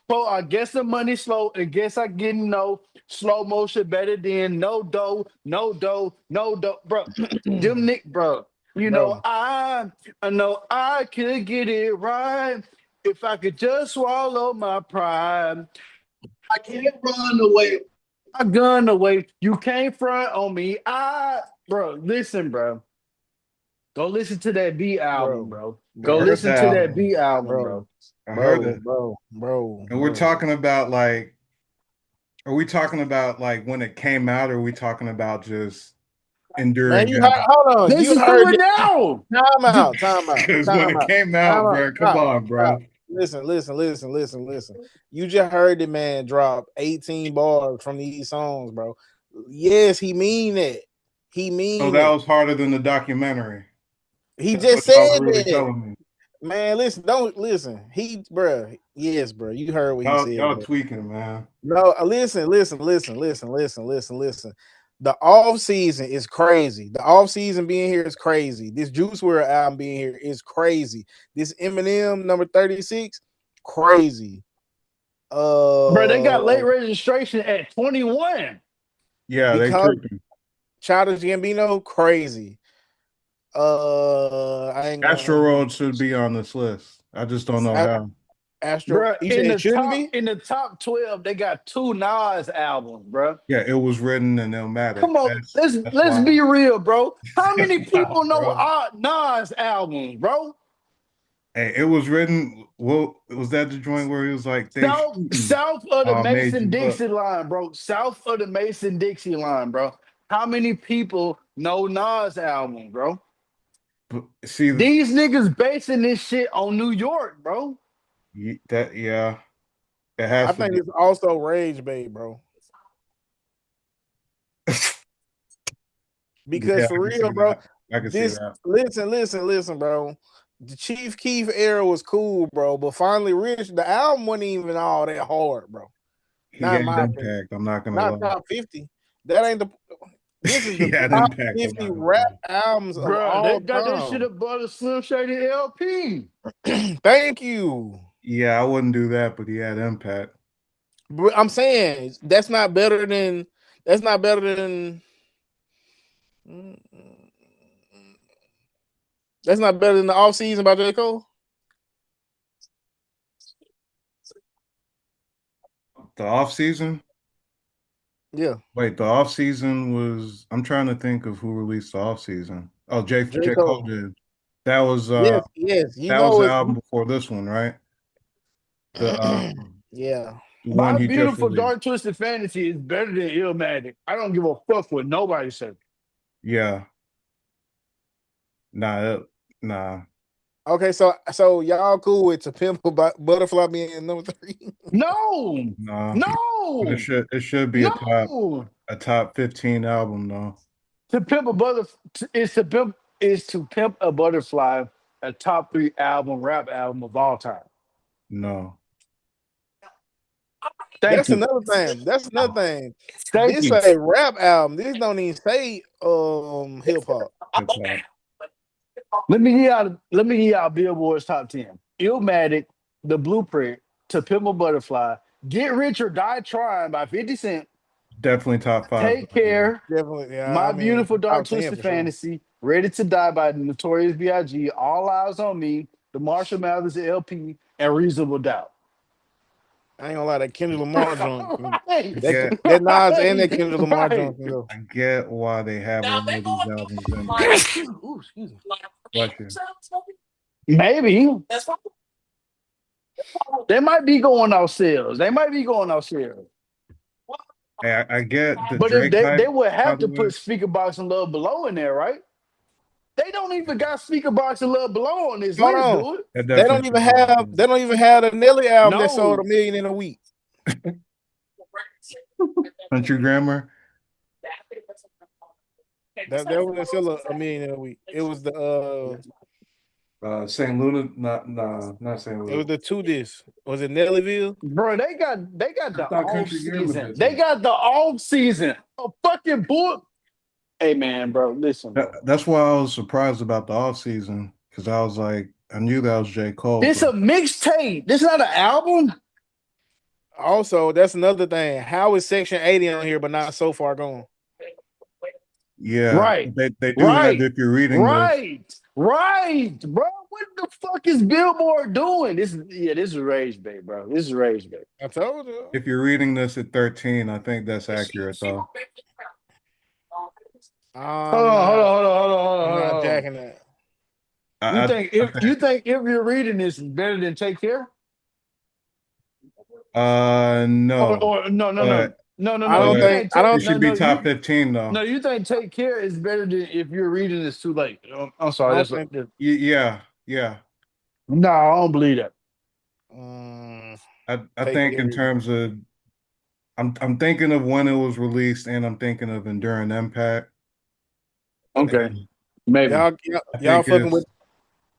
I guess the money slow. I guess I getting no slow motion better than no dough, bro. Them Nick, bro. You know, Bro, I know I could get it right if I could just swallow my pride. I can't run away. I gun away. You can't front on me. Bro, listen, bro. Go listen to that B album, bro, bro. I Go bro, heard listen the to that album. B album, bro, bro. I heard bro, it. bro, bro, And we're bro. talking about like, are we talking about like when it came out, or are we talking about just Man, enduring you heard, God? hold on. You Listen to heard it it. now. Time out, time out, Because when time it out, came time out, out. bro, come Stop, on, stop. bro. Listen. You just heard the man drop 18 bars from these songs, bro. Yes, he mean that. He So mean that it. was harder than the documentary. He That's just what y'all said really that. telling me. Man, listen, don't listen. Bruh. Yes, bro. You heard what he said, Y'all bro. tweaking, man. No, listen. The off season is crazy. The off season being here is crazy. This Juice WRLD album being here is crazy. This Eminem number 36, crazy. Bro, they got Uh, late registration at 21. Yeah, they because tripping. Childish Gambino, crazy. I ain't Astro gonna Road should be on this list. I just don't know how. Astro. Bro, You said it shouldn't be. in the top 12, they got 2 Nas albums, bro. Yeah, it was written in Illmatic. Come on, That's let's be wild. real, bro. How That's many people wild, know bro. Nas albums, bro? Hey, it was written. Well, was that the joint where he was like, "They shooting, South of the made Mason you look"? Dixie line, bro. South of the Mason Dixie line, bro. How many people know Nas album, bro? But see, These niggas basing this shit on New York, bro. that yeah, it I has to think be. it's also Rage Bait, bro. Because Yeah, for I can see real, bro, that. I can see this that. listen, bro. The Chief Keef era was cool, bro, but finally Rich, the album wasn't even all that hard, bro. He Not had in my opinion. impact. I'm not gonna Not lie. top 50. That ain't the this is He the had top impact. I'm 50 not gonna rap lie. albums of Bro, they all got that shit time. above the Slim Shady LP. Thank you. Yeah, I wouldn't do that, but he had impact. But I'm saying that's not better than that's not better than that's not better than the off season by J. Cole. The off season. Yeah. Wait, the off season was. I'm trying to think of who released the off season. Oh, J. J. Cole Cole. did. That was Yes. You that was know the it. album before this one, right? The Yeah. the one My he just Beautiful released. Dark Twisted Fantasy is better than Illmatic. I don't give a fuck what nobody says. Yeah. Nah. Okay, so y'all cool with To Pimp a Butterfly being number 3? No, Nah. But no, it should be no. a top 15 album though. To pimp a butterfly is to pimp a butterfly a top 3 album rap album of all time. No. Thank That's you, another thing. That's another thing. thank This you. a rap album. This don't even say hip hop. Hip hop. Let me hear y'all Billboard's top 10. Illmatic, The Blueprint, To Pimp a Butterfly, Get Rich or Die Trying by 50 Cent, Definitely top 5. Take Care, Definitely, yeah. My I mean, Beautiful Dark top 10 Twisted for sure. Fantasy, Ready to Die by the Notorious B.I.G., All Eyes on Me, The Marshall Mathers LP, and Reasonable Doubt. I ain't gonna lie, that Kendrick Lamar joint. Right, I That get that Nas and that Kendrick Lamar right. joint can go. I get why they have all of these albums in there. Ooh, excuse me. Bless you. Maybe. They might be going off sales. Hey, I get the But if Drake they hype, would by have the to way. put Speaker Box and Love Below in there, right? They don't even got Speaker Box and Love Below on this Hold list, on. do it? That They definitely don't even should be on have there. they don't even have a Nelly album that sold No. 1 million in a week. Country Grammar. That wasn't still a million in a week. It was the St. Luna, not St. It was Louis. the two disc. Was it Nellyville? Bro, they got I the thought off Country Yearbook season. did They that. got the off season. A fucking book. Hey man, bro, listen, bro. That's why I was surprised about the off season because I was like, I knew that was J. Cole. This a mixtape. This not an album. Also, that's another thing. How is Section 80 on here, but not So Far Gone? Yeah, Right. they do that if you're reading this. Right, bro. What the fuck is Billboard doing? This is Rage Bait, bro. This is Rage Bait. I told you. If you're reading this at 13, I think that's accurate though. Hold on. I'm not jacking that. You think if you're reading this is better than Take Care? No. No. I don't think. I It don't. should be top 15 though. No, you think Take Care is better than if you're reading this too late? I'm sorry. I don't think. Yeah. No, I don't believe that. I think in terms of I'm thinking of when it was released and I'm thinking of enduring impact. Okay. Maybe. Y'all fucking with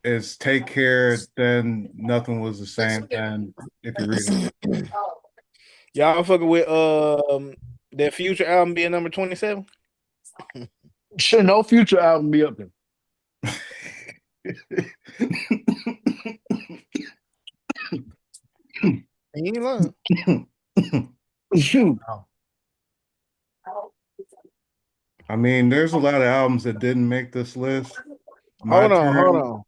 is Take Care, then Nothing Was the Same, and if you're reading y'all fucking with that Future album being number 27. Should no Future album be up there? He ain't lying. I mean, there's a lot of albums that didn't make this list. Hold on.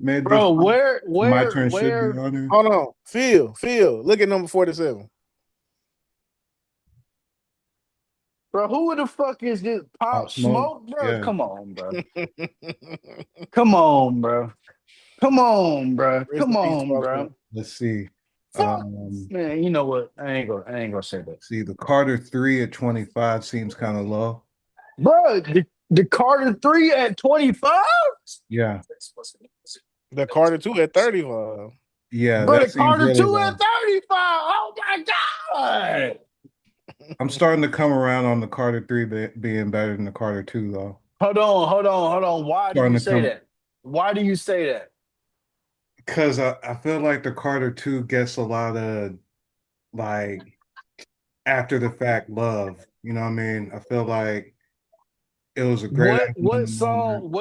Bro, where My Turn should be on there. Hold on. Phil, look at number 47. Bro, who the fuck is this? Pop Smoke, bro? Yeah. Come on, bro. Come on, bro. Let's see. Man, you know what? I ain't gonna say that. See, the Carter 3 at 25 seems kind of low. Bro, the Carter 3 at 25? Yeah. The Carter 2 at 35. Yeah. Bro, the Carter really 2 at 35. Oh my God. I'm starting to come around on the Carter 3 being better than the Carter 2, though. Hold on. Why do you say that? Why do you say that? Because I feel like the Carter 2 gets a lot of, like, after the fact love. You know what I mean? I feel like it was a great What song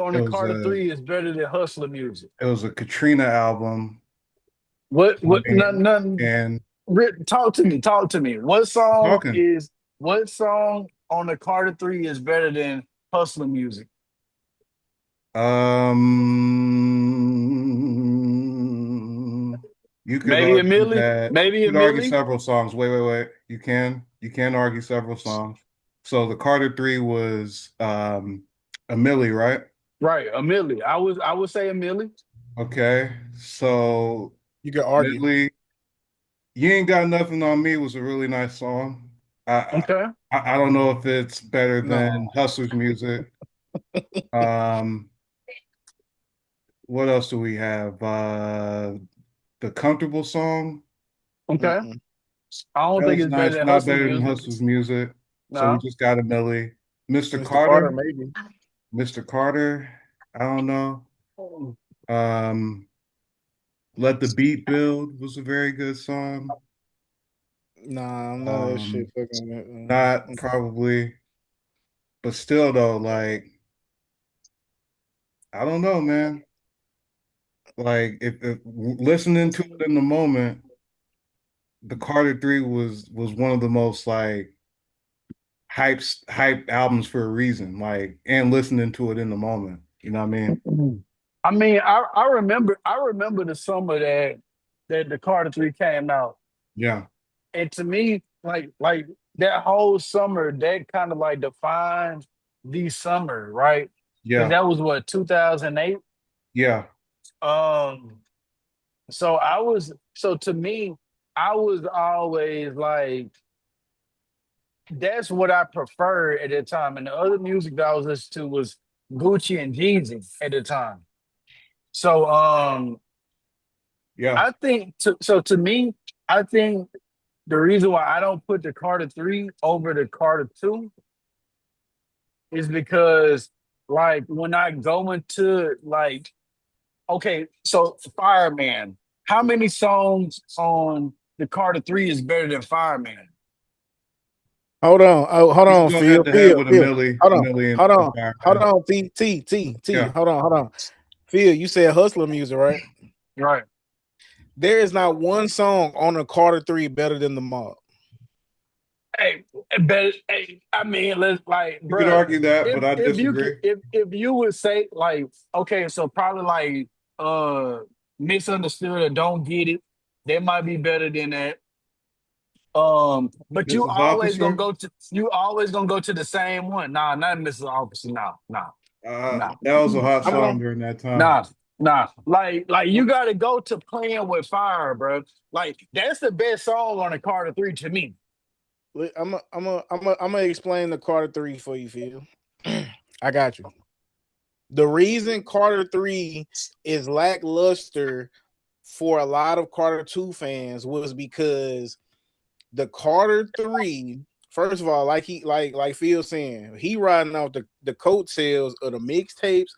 on the Carter 3 is better than Hustler Music? It was a Katrina album. And talk to me. What song on the Carter 3 is better than Hustler Music? You could maybe a Millie. Maybe a Millie. Argue several songs. Wait. You can argue several songs. So the Carter 3 was a Millie, right? Right, a Millie. I would say a Millie. Okay, so you can argue. Millie, You Ain't Got Nothing on Me was a really nice song. I don't know if it's better than Hustler's Music. What else do we have? The Comfortable song. Okay. I don't think it's better than Hustler's Music. No. So we just got a Millie. Mr. Carter, maybe. Mr. Carter, I don't know. Let the Beat Build was a very good song. Nah, no, that shit fucking not probably, but still though, like I don't know, man. Like if listening to it in the moment, the Carter 3 was one of the most like hype albums for a reason. Like and listening to it in the moment, you know what I mean? I mean, I remember the summer that the Carter 3 came out. Yeah. And to me, like that whole summer, that kind of like defined the summer, right? Yeah. That was what, 2008? Yeah. So to me, I was always like, that's what I preferred at the time. And the other music that I was listening to was Gucci and Jeezy at the time. So yeah, I think to me, I think the reason why I don't put the Carter 3 over the Carter 2 is because like when I go into like Okay, so Fireman. How many songs on the Carter 3 is better than Fireman? Hold on. Oh, hold He's on, going head Phil. to head Phil, with a Phil. Millie, Hold on. Millie Hold and on. Hold Fireman. on. T. Yeah. Hold on. Phil, you said hustler music, right? Right. There is not one song on the Carter 3 better than the mob. Hey, but hey, I mean, let's like, You could bruh, argue that, but I if you could, disagree. if you would say like, okay, so probably like misunderstood or don't get it, they might be better than that. But Mrs. Officer, you always gonna go to the same one. Nah, not Mrs. Officer. Nah, that was a hot I'm song gonna during that time. nah, nah. Like you gotta go to Playing with Fire, bro. Like that's the best song on the Carter 3 to me. I'm gonna explain the Carter 3 for you, Phil. I got you. The reason Carter 3 is lackluster for a lot of Carter 2 fans was because the Carter 3, first of all, like Phil saying, he riding off the coattails of the mixtapes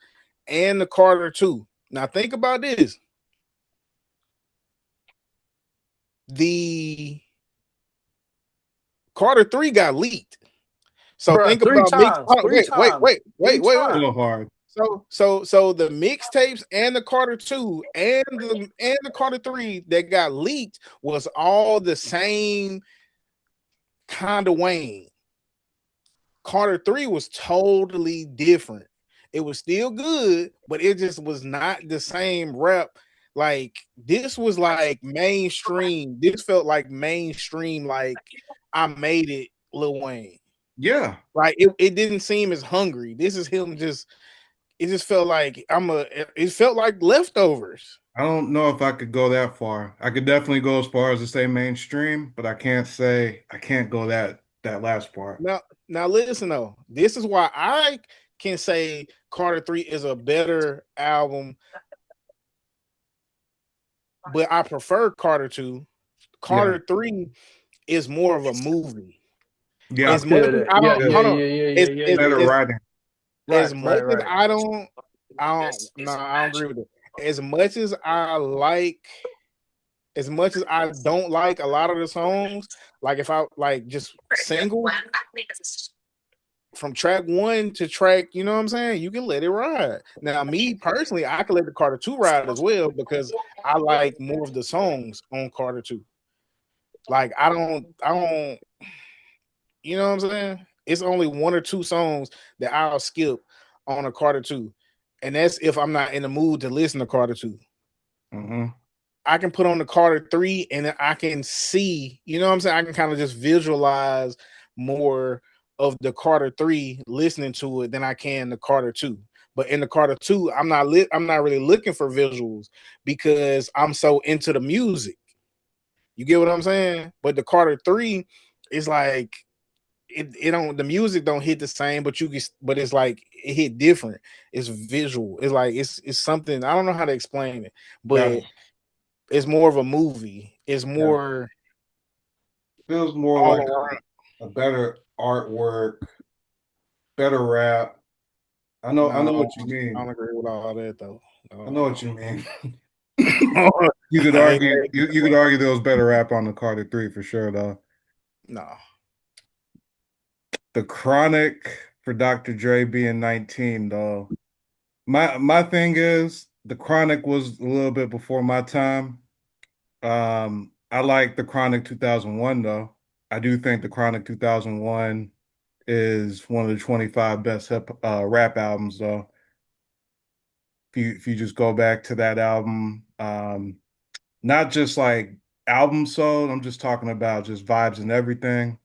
and the Carter 2. Now think about this. The Carter 3 got leaked. So Bruh, think about mix. Oh, three times, three wait. times. So hard. So the mixtapes and the Carter 2 and the Carter 3 that got leaked was all the same kind of Wayne. Carter 3 was totally different. It was still good, but it just was not the same rep. Like this was like mainstream. This felt like mainstream, like I made it, Lil Wayne. Yeah. Like it didn't seem as hungry. This is him just it just felt like it felt like leftovers. I don't know if I could go that far. I could definitely go as far as to say mainstream, but I can't go that last part. Now listen though. This is why I can say Carter 3 is a better album, but I prefer Carter 2. Yeah. Carter 3 is more of a movie. Yeah. I As much feel as that. I Yeah, don't yeah, hold on. yeah, yeah, yeah, As, yeah, as, yeah, Better yeah. as, writing. as Right, much right, as right. I don't agree with it. As much as as much as I don't like a lot of the songs, like if I like just singles from track one to track, you know what I'm saying? You can let it ride. Now, me personally, I can let the Carter 2 ride as well because I like more of the songs on Carter 2. Like I don't, you know what I'm saying? It's only one or two songs that I'll skip on a Carter 2. And that's if I'm not in the mood to listen to Carter 2. Mm-hmm. I can put on the Carter 3 and then I can see, you know what I'm saying? I can kind of just visualize more of the Carter 3 listening to it than I can the Carter 2. But in the Carter 2, I'm not really looking for visuals because I'm so into the music. You get what I'm saying? But the Carter 3 is like it don't the music don't hit the same, but but it's like it hit different. It's visual. It's like it's something I don't know how to explain it, Got but it. it's more of a movie. It's Yeah. more Feels more all like around. a better artwork, better rap. I know No, what you I don't mean. agree with all that though. I know what you mean. You could I ain't argue making you could argue there was better rap on the Carter 3 for sure though. no. The Chronic for Dr. Dre being 19 though. My thing is the Chronic was a little bit before my time. I like the Chronic 2001 though. I do think the Chronic 2001 is one of the 25 best rap albums though. If you just go back to that album, not just like album sold, I'm just talking about just vibes and everything.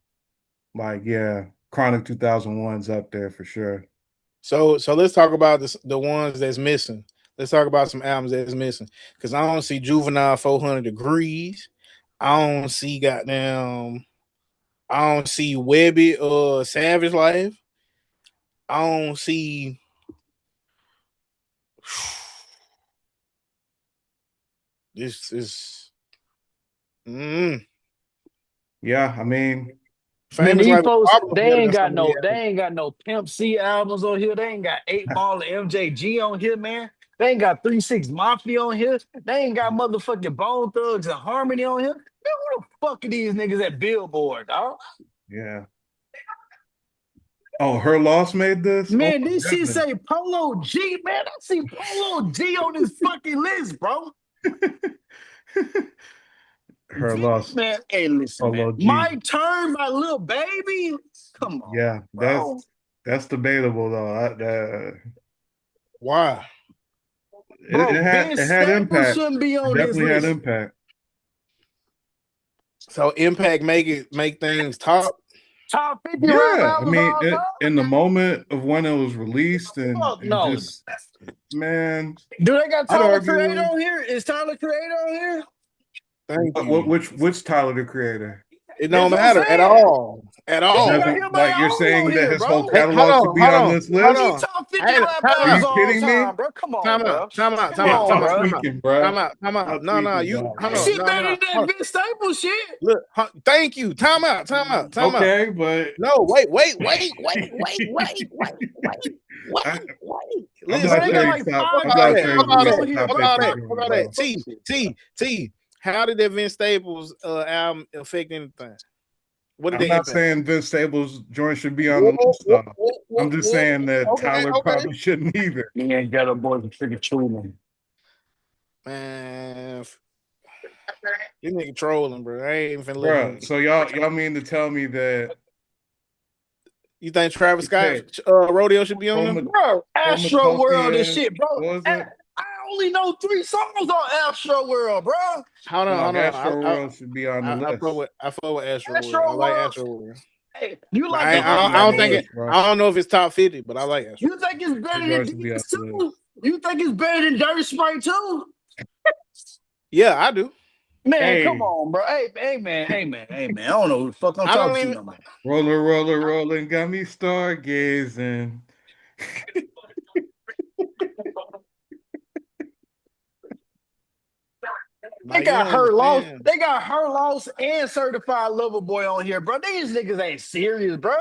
Like yeah, Chronic 2001's up there for sure. So let's talk about the ones that's missing. Let's talk about some albums that's missing because I don't see Juvenile 400 Degrees. I don't see goddamn. I don't see Webby Savage Life. I don't see this is Yeah, I mean, Man, Famous these Life was folks, probably better than some of the they others. ain't got no Pimp C albums on here. They ain't got 8 Ball and MJG on here, man. They ain't got 3-6 Mafia on here. They ain't got motherfucking Bone Thugs and Harmony on here. Man, who the fuck are these niggas at Billboard, dog? Yeah. Oh, Her Loss made this? Oh Man, my this shit goodness. say Polo G, man. I see Polo G on this fucking list, bro. Her Loss. Man, hey, listen, man. Polo G. My Turn, My Little Baby. Come on, Yeah, bro. that's debatable though. Why? Bro, It Ben had Staples impact. shouldn't be It on this definitely had list. impact. So impact make things top. Top 50 rap Yeah, I albums mean, all time? in the moment of when it was released Fuck and no. just man, Do they got I'd Tyler Creator argue on here? Is Tyler Creator on here? Thank you. which Tyler the Creator? It That's don't what I'm matter at saying. all. At They all. ain't got Doesn't him like you're on saying that here, his bro. whole Hey, catalog should be on this He list? top 50 Hey, rap time Are albums out. you all kidding me? time, bro. Come on, Time bro. out. Time out. Come Time out. on, Time out. bro. Time out. Tweaking, bro. Time out. Time out. Stop No. tweaking, You dog. hold That on. shit No. better No. than that Vince Staples shit. Look. Thank you. Time out. Time out. Time out. Okay, but No. Wait. I, I'm Bro, Listen. not they sure got Listen. he's like top. Fuck 5 I'm all not Drake that. sure Fuck he's all albums really that. on here, top Fuck bro. all 50 that. for Fuck me, all that. bro. T. How did that Vince Staples album affect anything? What did I'm they not impact? saying Vince Staples joint should be on the list, though. I'm just saying that Tyler Okay. probably shouldn't either. Me and Ghetto Boys and Trigger Truman. Man, this nigga trolling, bro. I ain't even finna let Bro, him. so y'all mean to tell me that You think Travis Scott okay, rodeo should be on them? Bro, Astro World and Chromatopia, shit, bro. what was I it? only know 3 songs on Astro World, bro. Hold on, No, hold Astro on. World should be on the list. I fuck with Astro World. I Astro like World. Astro World. Hey, you But like the It should be I on don't the think it. list, bro. I don't know if it's top 50, but I like Astro. You think it's better than It should be on the DS2? list. You think it's better than Dirty Sprite 2? Yeah, I do. Man, come Hey, on, bro. Hey, man. I don't know who the fuck I'm I don't talking to even. no more. rolling, got me stargazing. Now They you got don't Her Loss. understand. They got Her Loss and Certified Lover Boy on here, bro. These niggas ain't serious, bro.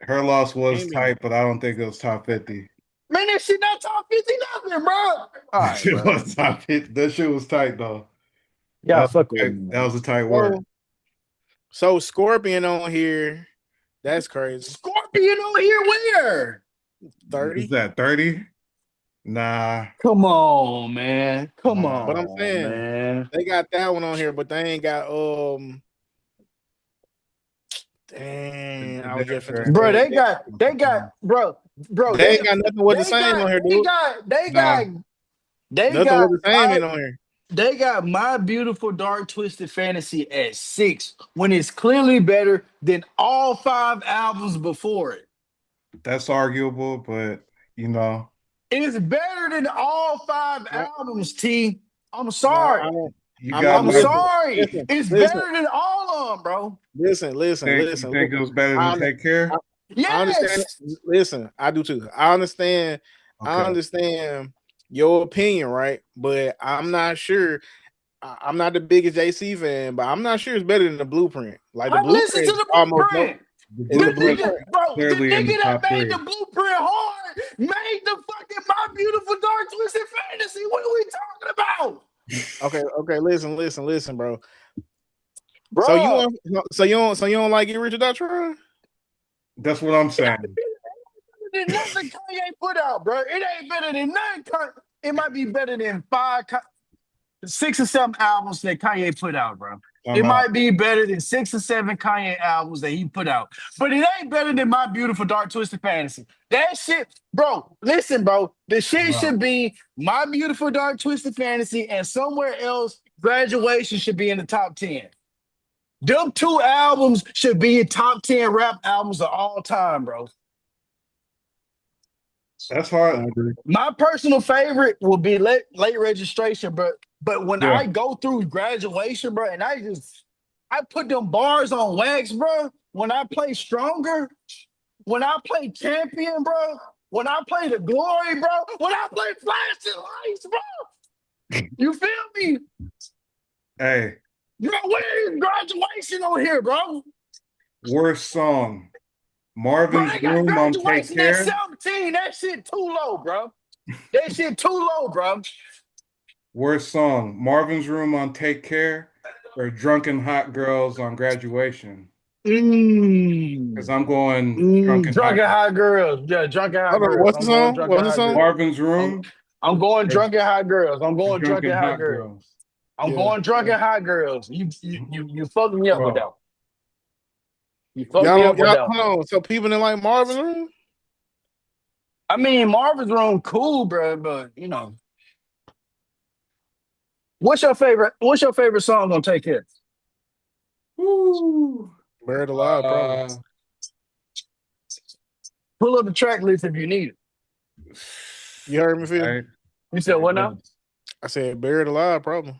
Her loss was Amy. tight, but I don't think it was top 50. Man, that shit not top 50 nothing, bro. All right, It bro. was top 50. That shit was tight, though. Y'all fuck with me, That man. was a tight word. So Scorpion on here. That's crazy. Scorpion on here where? 30. Is that 30? Nah. Come on, man. Come Nah. But I'm on, saying man. they got that one on here, but they ain't got dang, I was just finna Bro, say they got, bro, they ain't got nothing with the same on here, dude. Nah. Nothing with the same in on here. They got My Beautiful Dark Twisted Fantasy at 6 when it's clearly better than all 5 albums before it. That's arguable, but you know. It's better than all 5 No, albums, T. I'm no, sorry. I don't. You I'm got I'm my sorry. listen, It's listen, better than all of them, bro. listen, you think it was better than I, Take Care? I understand. Yes. Listen, I do too. I understand. I Okay. understand your opinion, right? But I'm not sure. I'm not the biggest JC fan, but I'm not sure it's better than the Blueprint. Like the I listened Blueprint to is the almost Blueprint. The it's The the Blueprint nigga, Blueprint. bro, the clearly in the nigga that top made 3. the Blueprint hard made the fucking My Beautiful Dark Twisted Fantasy. What are we talking about? Okay. Listen, bro. So you Bro, so you don't like Get Rich or Die Trying? That's what I'm saying. there's nothing Kanye put out, bro. It ain't better than none. It might be better than 6 or 7 albums that Kanye put out, bro. It might be better than 6 or 7 Kanye albums that he put out, but it ain't better than My Beautiful Dark Twisted Fantasy. That shit, bro. Listen, bro. The shit should be My Beautiful Dark Twisted Fantasy, and somewhere else, Graduation should be in the top 10. Them 2 albums should be top 10 rap albums of all time, bro. That's hard. My personal favorite will be late registration, but when Yeah. I go through Graduation, bro, and I put them bars on wax, bro. When I play Stronger, when I play Champion, bro, when I play The Glory, bro, when I play Flashing Lights, bro. You feel me? Hey, Bro, where is Graduation on here, bro? worst song. Bro, Marvin's they got Room on Take Graduation at Care. 17. That shit too low, bro. That shit too low, bro. Worst song: Marvin's Room on Take Care or Drunken Hot Girls on Graduation? Because I'm going Drunken Hot Drunken Girls. hot girls. Yeah, drunken hot Hold on, girls. what's the I'm going song? drunken What's the hot song? girls. Marvin's I'm, Room I'm going or drunken hot girls. I'm going Drunken drunken hot Hot girls. Girls? I'm Yeah. going drunken hot girls. You fucked me up with that. Bro, You fucked Y'all me don't up with y'all that. hold on. So people didn't like Marvin Room? I mean, Marvin's Room cool, bro, but you know, what's your favorite? What's your favorite song on Take Care? woo. Buried Alive, probably. Pull up the track list if you need it. You heard me, Phil? Right. You said what now? I said Buried Alive, probably.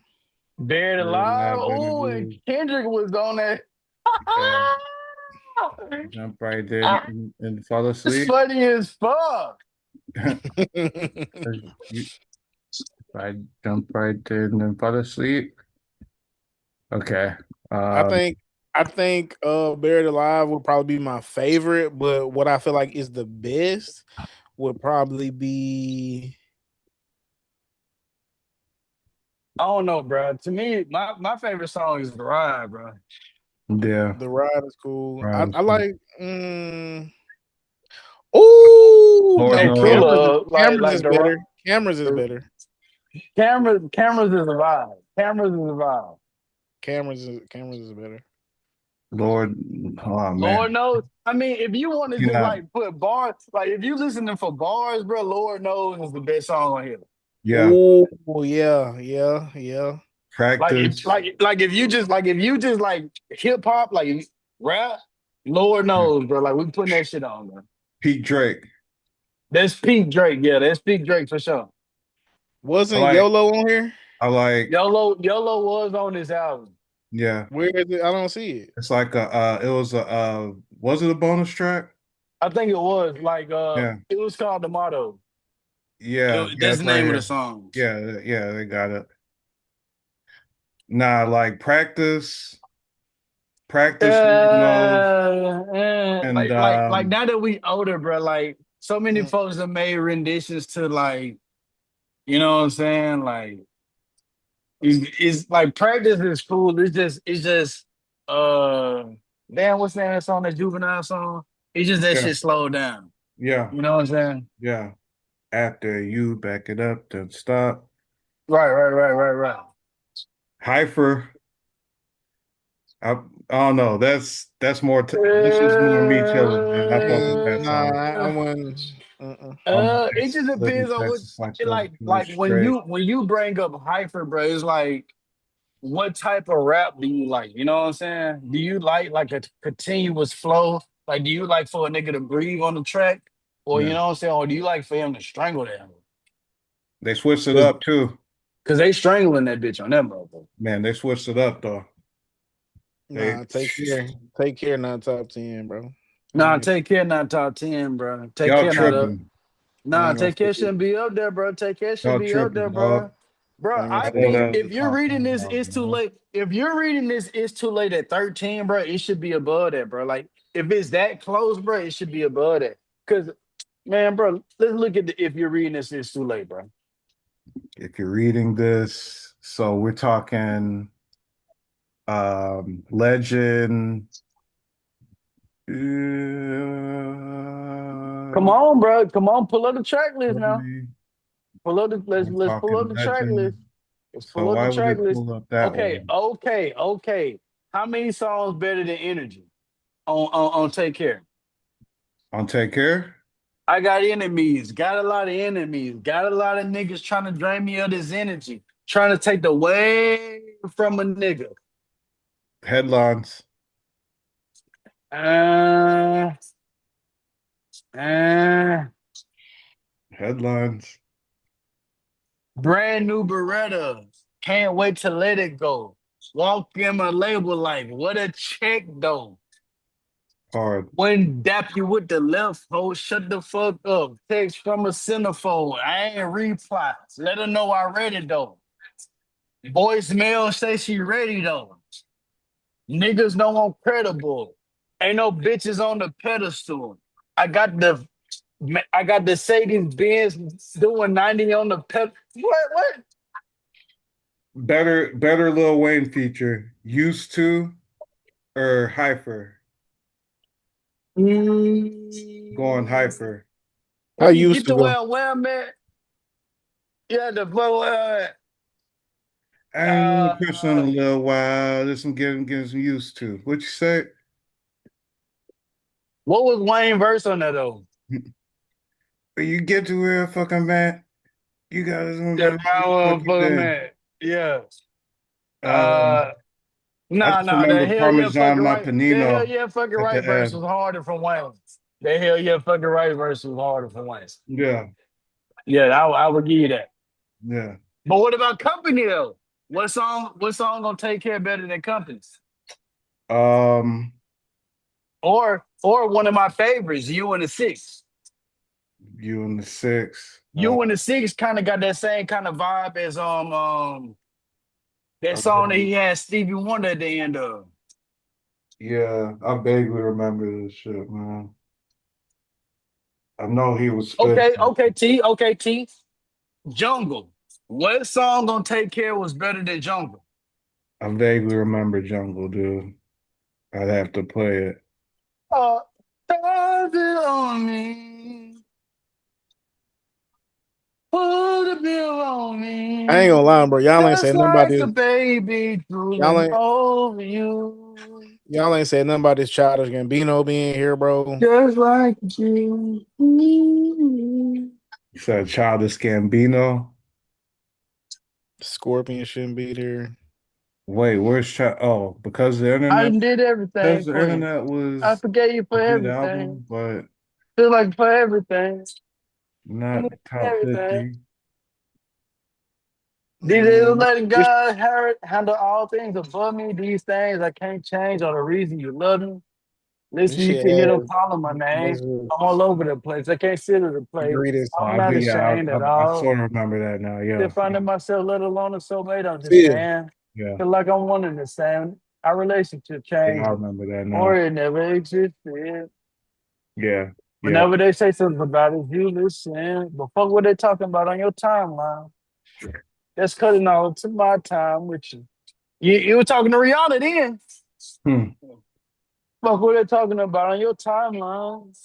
Buried Alive. Oh, and Kendrick was on that. Yeah. Jump right there and fall It's asleep. funny as fuck. I jump right there and then fall asleep. Okay. I think Buried Alive would probably be my favorite, but what I feel like is the best would probably be I don't know, bro. To me, my favorite song is The Ride, bro. Yeah. The Ride is cool. I Right. like oh Lord Hey, no, knows. like Cameras is the rock. better. Cameras is better. Cameras is a vibe. Cameras is a vibe. Cameras is better. Lord, oh Lord man. knows. I mean, if you want to You just know, like put bars, like if you listening for bars, bro, Lord knows is the best song on here. yeah. Oh yeah. Like Practice. if you just like hip hop, like rap, Lord knows, bro. Like we putting that shit on, bro. Pete Drake. That's peak Drake, yeah. That's peak Drake for sure. I Wasn't like YOLO on here? I like YOLO was on this album. yeah. Where is it? I don't see it. It's like it was was it a bonus track? I think it was like Yeah. it was called The Motto. Yeah. Yeah, That's it's the right name of the here. song. Yeah, yeah, they got it. Nah, like practice, Lord knows. And Like now that we older, bro, like so many Mm. folks have made renditions to like, you know what I'm saying? Like it's like practice is cool. It's just uh damn, what's that song, that juvenile song? It's just that yeah, shit slowed down. yeah, You know what I'm saying? yeah. After you back it up, then stop. Right. Hyper. I, I don't know. That's more. This is more me chilling, man. I fuck with that Nah, song. I wouldn't. Uh-uh. It just Living depends on what Texas like it that. like Straight. when you bring up hyper, bro, it's like what type of rap do you like? You know what I'm saying? Do you like a continuous flow? Like do you like for a nigga to breathe on the track? Or you Yeah, know what I'm saying? Or do you like for him to strangle that? they switched it Cause, up too. 'Cause they strangling that bitch on that motherfucker. Man, they switched it up though. They Nah, take care. Take care, not top 10, bro. I Nah, ain't, take care not top 10, bro. Take y'all care not up. tripping. I Nah, ain't gonna take care fake shouldn't be up there, bro. Take care should Y'all be up there, tripping, dog. bro. Bro, I ain't gonna I I know fake think that it. was if the you're top reading 10 this, it's album, too man. late. If you're reading this, it's too late at 13, bro. It should be above that, bro. Like if it's that close, bro, it should be above that. Cause man, bro, let's look at the if you're reading this, it's too late, bro. If you're reading this, so we're talking Legend. Come on, bro. Come on, pull up the track list now. Really? Pull up the let's We're let's pull up talking the track list. Legend. Let's So pull up the why would track it list. pull up that Okay, one? okay. How many songs better than Energy on Take Care? On Take Care? I got enemies, got a lot of enemies, got a lot of niggas trying to drain me of this energy, trying to take the way from a nigga. Headlines. Uh, uh, Headlines. brand new Beretta. Can't wait to let it go. Walk in my label life. What a check though. Hard. When dap you with the left hoe, shut the fuck up. Text from a centerfold. I ain't reply. Let her know I read it though. Voicemail say she ready though. Niggas know I'm credible. Ain't no bitches on the pedestal. I got the Man, I got the Mercedes Benz doing 90 on the pep. What? Better Lil Wayne feature. Used to or Hyper? Going Mm, Hyper. I when you used get to to go. where I'm at, yeah, the I ain't uh, been pushing a little while. Just some getting some used to. What you say? what was Wayne verse on that though? When you get to where fucking man, you gotta That remember what the fuck round you fucking did. man. Yeah. Um, Uh I nah, just nah, the remember hell yeah Parmesan fucking right. The hell Mampanino yeah fucking at right the verse end. was harder from Wayne. The hell yeah fucking right verse was harder from Wayne. Yeah, Yeah, I would give you that. yeah. But what about Company though? What song gonna take care better than Companies? Um, Or one of my favorites, You and the Six. you and the six. You and the Six kind of got that same kind of vibe as that I song that vaguely- he had Stevie Wonder at the end of. yeah, I vaguely remember this shit, man. I know he was Okay, spitting. okay, T. Jungle. What song gonna take care was better than Jungle? I vaguely remember Jungle, dude. I'd have to play it. Uh, Does it on me? Put a bill on I ain't me. gonna lie, bro. Just like a baby Y'all drooling ain't over you. y'all ain't said nothing about this childish Gambino being here, bro. Just like you. You said Childish Gambino. Scorpion shouldn't be there. Wait, where's Oh, because the I internet. done did Because everything the for you. internet I was forgave you a for good everything. album, but Feel like for everything. not top Everything. 50. These little Man, letting this God handle all things above me. These things I can't change are the reason you love me. this Listen, you shit can hear them has calling my name. this is I'm all over the place. I can't sit at a the place. greatest. Oh, I'm not yeah, ashamed at I all. sort of remember that now. Yeah, Still finding myself, let alone a soulmate, Still, understand. yeah, Feel like I'm one and the same. Our relationship yeah. I changes, remember that or now. it never existed. Yeah, yeah. Whenever they say something about it, you listen. But fuck what they talking about on your timeline. That's cutting off to my time with you. You were talking to Rihanna then. Hmm. Fuck what they talking about on your timeline.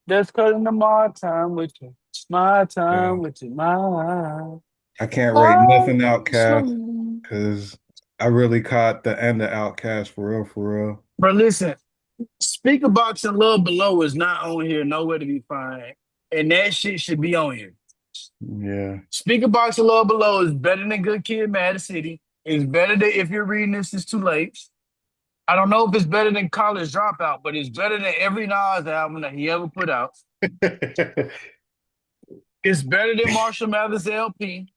That's cutting to my time with you. My Yeah. time with you. My. I can't rate Oh, nothing Outcast slow. because I really caught the end of Outcast for real, for real. Bro, listen. Speaker Box and Love Below is not on here, nowhere to be found. And that shit should be on here. Yeah. Speaker Box and Love Below is better than Good Kid, Mad City. It's better than If You're Reading This, It's Too Late. I don't know if it's better than College Dropout, but it's better than every Nas album that he ever put out. It's better than Marshall Mathers LP.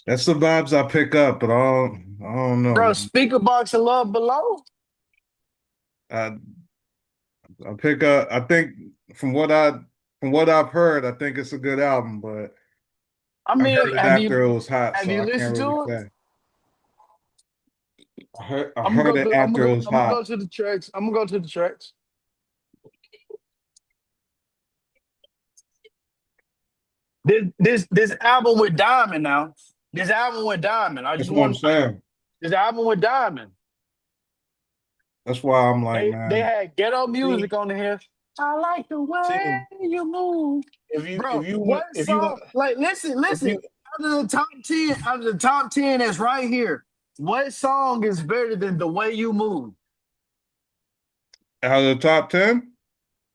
That's the vibes I pick up, but I don't know, Bro, man. Speaker Box and Love Below. I I pick up. I think from what I've heard, I think it's a good album, but I I mean, heard it after it was hot, have so you I can't listened really to it? say. I I'm heard gonna it go. I'm after gonna it go. was I'm gonna go hot. to the tracks. I'm gonna go to the tracks. This album with Diamond now. This album with Diamond. I That's just what I'm want saying. this album with Diamond. That's why I'm like, They man. had ghetto see, music on here. I like the way see, you move, if bro. you want, What song? Like, listen, if you listen. Out of the top 10 that's right here, what song is better than the way you move? Out of the top 10,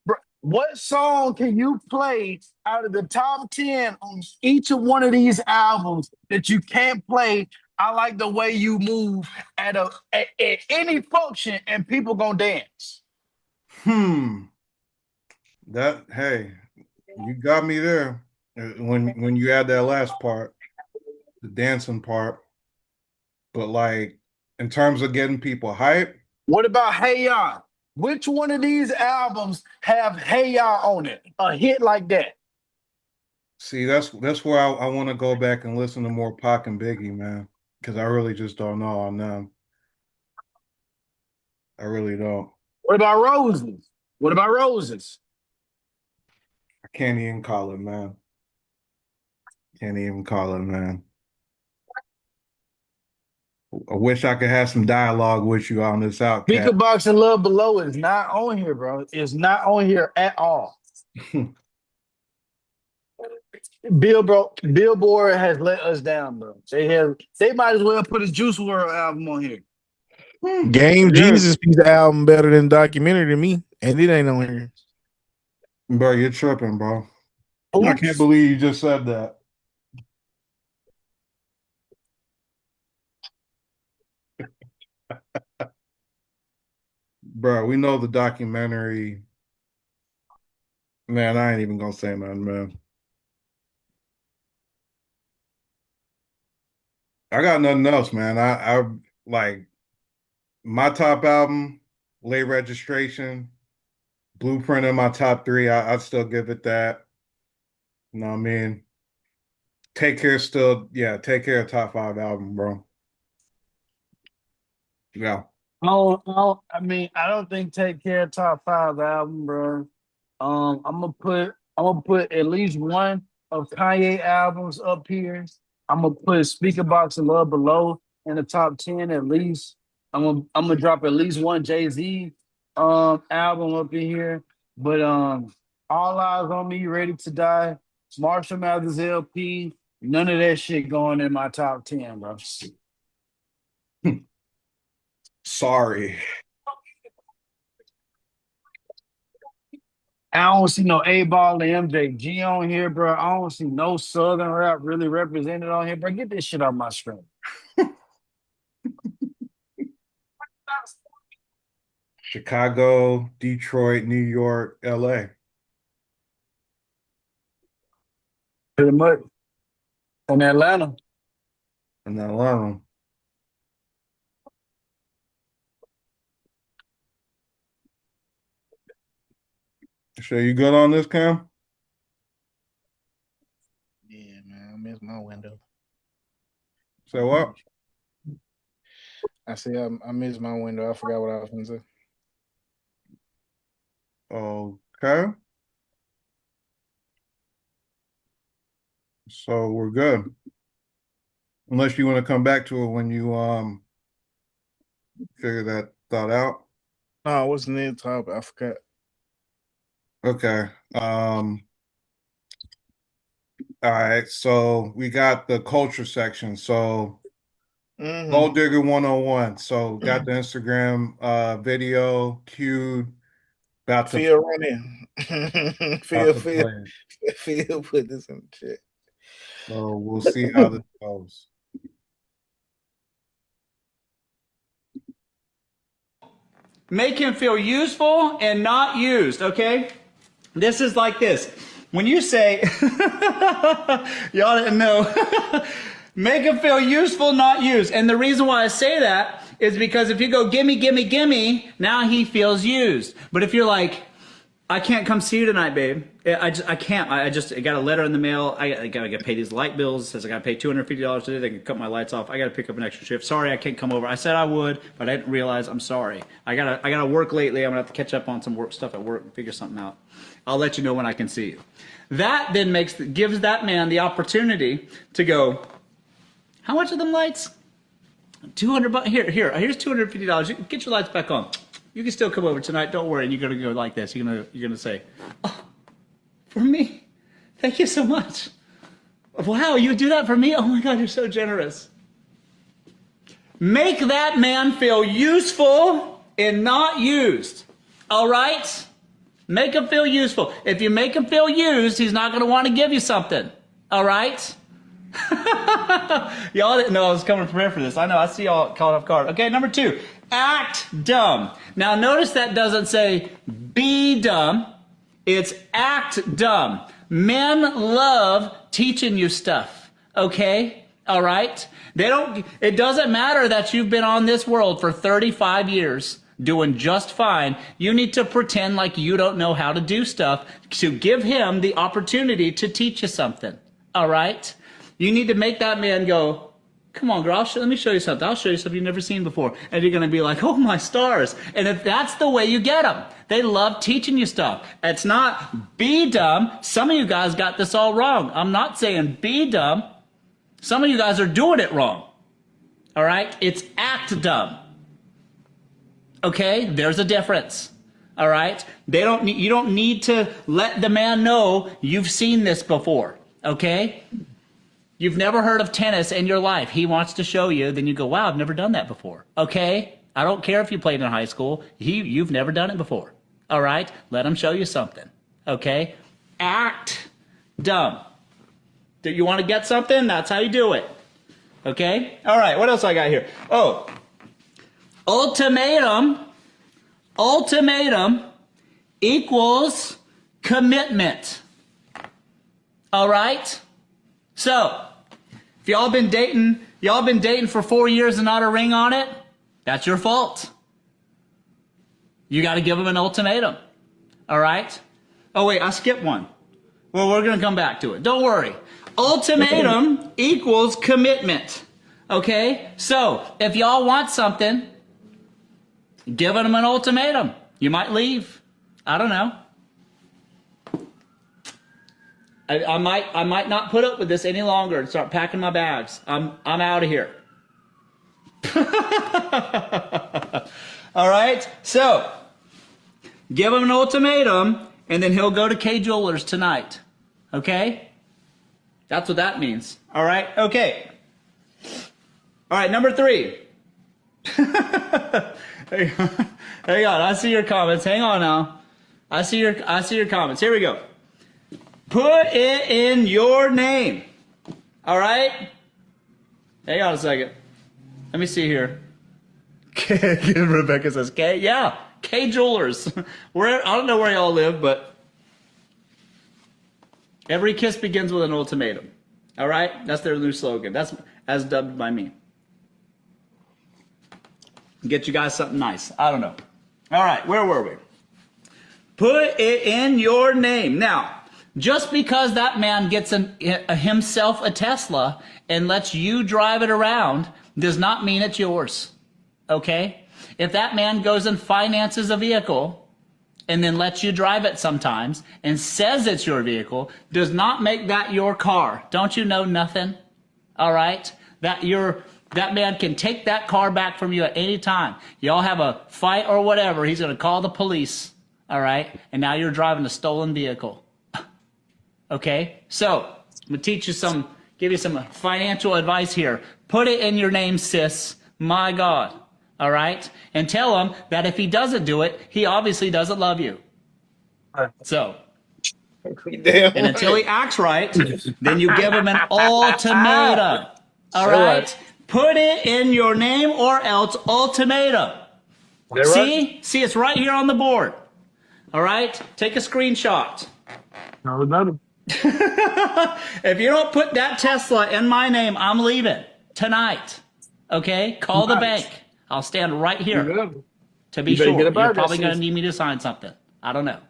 Bro, what song can you play out of the top 10 on each of one of these albums that you can't play? I like the way you move at any function and people gonna dance. hmm. That hey, you got me there. When you add that last part, the dancing part, but like in terms of getting people hype, What about Hey Ya? Which one of these albums have Hey Ya on it? A hit like that. see, that's where I want to go back and listen to more Pac and Biggie, man, because I really just don't know on them. I really don't. What about Roses? What about roses? I can't even call it, man. Can't even call it, man. I wish I could have some dialogue with you on this Speaker outcast. Box and Love Below is not on here, bro. It's not on here at all. Billboard has let us down, bro. They might as well put a Juice WRLD album on here. Game Yeah. Jesus piece album better than documentary to me, and it ain't on here. Bro, you're tripping, bro. Oops. I can't believe you just said that. Bro, we know the documentary. Man, I ain't even gonna say nothing, man. I got nothing else, man. I like my top album, Late Registration, Blueprint in my top three. I'd still give it that. You know what I mean? Take Care still, yeah, Take Care top 5 album, bro. Yeah. I don't think Take Care top 5 album, bro. I'm gonna put at least one of Kanye albums up here. I'm gonna put Speaker Box and Love Below in the top 10 at least. I'm gonna drop at least one Jay-Z album up in here. But All Eyes on Me, Ready to Die, Marshall Mathers LP, none of that shit going in my top 10, bro. Sorry. I don't see no A-Ball and MJG on here, bro. I don't see no Southern rap really represented on here, bro. Get this shit off my screen. Chicago, Detroit, New York, LA. Pretty much. In Atlanta. And Atlanta. So you good on this, Cam? Yeah, man, I missed my window. Say what? I said I missed my window. I forgot what I was going to say. Okay. So we're good. Unless you want to come back to it when you figure that thought out. No, what's the next topic? I forgot. Okay. All right. So we got the culture section. So Gold Digger 101. So got the Instagram video queued. About to Phil run in. Phil put this in the chat. So we'll see how this goes. Make him feel useful and not used, okay? This is like this. When you say, y'all didn't know, make him feel useful, not used. And the reason why I say that is because if you go, gimme, gimme, gimme, now he feels used. But if you're like, I can't come see you tonight, babe. I can't. I got a letter in the mail. I got to pay these light bills. It says I got to pay $250 today. They can cut my lights off. I got to pick up an extra shift. Sorry, I can't come over. I said I would, but I didn't realize. I'm sorry. I gotta work lately. I'm gonna have to catch up on some work stuff at work and figure something out. I'll let you know when I can see you. That then gives that man the opportunity to go, how much are them lights? $200. Here's $250. You can get your lights back on. You can still come over tonight. Don't worry. And you're gonna go like this. You're gonna say, "Oh, for me, thank you so much. Wow, you do that for me? Oh my God, you're so generous." Make that man feel useful and not used. All right? Make him feel useful. If you make him feel used, he's not gonna want to give you something. All right? Y'all didn't know I was coming prepared for this. I know. I see y'all caught off guard. Okay, number 2. Act dumb. Now notice that doesn't say be dumb. It's act dumb. Men love teaching you stuff. Okay? All right? It doesn't matter that you've been on this world for 35 years doing just fine. You need to pretend like you don't know how to do stuff to give him the opportunity to teach you something. All right? You need to make that man go, Come on, girl, let me show you something. I'll show you something you've never seen before. And you're going to be like, oh, my stars. And if that's the way you get them, they love teaching you stuff. It's not be dumb. Some of you guys got this all wrong. I'm not saying be dumb. Some of you guys are doing it wrong. All right? It's act dumb. Okay? There's a difference. All right? You don't need to let the man know you've seen this before. Okay? You've never heard of tennis in your life. He wants to show you. Then you go, wow, I've never done that before. Okay? I don't care if you played in high school. You've never done it before. All right? Let him show you something. Okay? Act dumb. Do you want to get something? That's how you do it. Okay? All right. What else I got here? Oh. Ultimatum equals commitment. All right? So, if y'all been dating for 4 years and not a ring on it, that's your fault. You got to give them an ultimatum. All right? Oh, wait, I skipped one. Well, we're going to come back to it. Don't worry. Ultimatum equals commitment. Okay? So, if y'all want something, give them an ultimatum. You might leave. I don't know. I might not put up with this any longer and start packing my bags. I'm out of here. All right? So, give him an ultimatum, and then he'll go to K Jewelers tonight. Okay? That's what that means. All right? Okay. All right, number 3. Hang on. I see your comments. Hang on now. I see your comments. Here we go. Put it in your name. All right? Hang on a second. Let me see here. Rebecca says, K? Yeah, K Jewelers. I don't know where y'all live, but every kiss begins with an ultimatum. All right? That's their new slogan. That's as dubbed by me. Get you guys something nice. I don't know. All right, where were we? Put it in your name. Now, just because that man gets himself a Tesla and lets you drive it around does not mean it's yours. Okay? If that man goes and finances a vehicle and then lets you drive it sometimes and says it's your vehicle, does not make that your car. Don't you know nothing? All right? That man can take that car back from you at any time. Y'all have a fight or whatever, he's going to call the police. All right? And now you're driving a stolen vehicle. Okay? So, I'm going to give you some financial advice here. Put it in your name, sis. My God. All right? And tell him that if he doesn't do it, he obviously doesn't love you. So, and until he acts right, then you give him an ultimatum. All right? Put it in your name or else ultimatum. See? See, it's right here on the board. All right? Take a screenshot. If you don't put that Tesla in my name, I'm leaving tonight. Okay? Call the bank. I'll stand right here to be sure. You're probably going to need me to sign something. I don't know.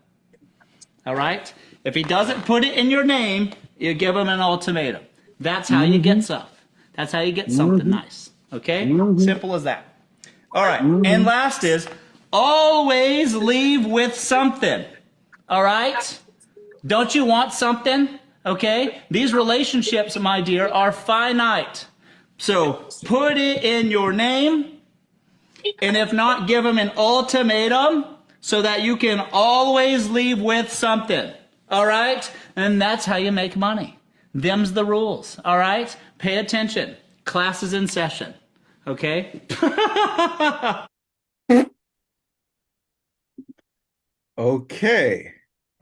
All right? If he doesn't put it in your name, you give him an ultimatum. That's how you get stuff. That's how you get something nice. Okay? Simple as that. All right. And last is always leave with something. All right? Don't you want something? Okay? These relationships, my dear, are finite. So put it in your name. And if not, give them an ultimatum so that you can always leave with something. All right? And that's how you make money. Them's the rules. All right? Pay attention. Class is in session. Okay? Okay.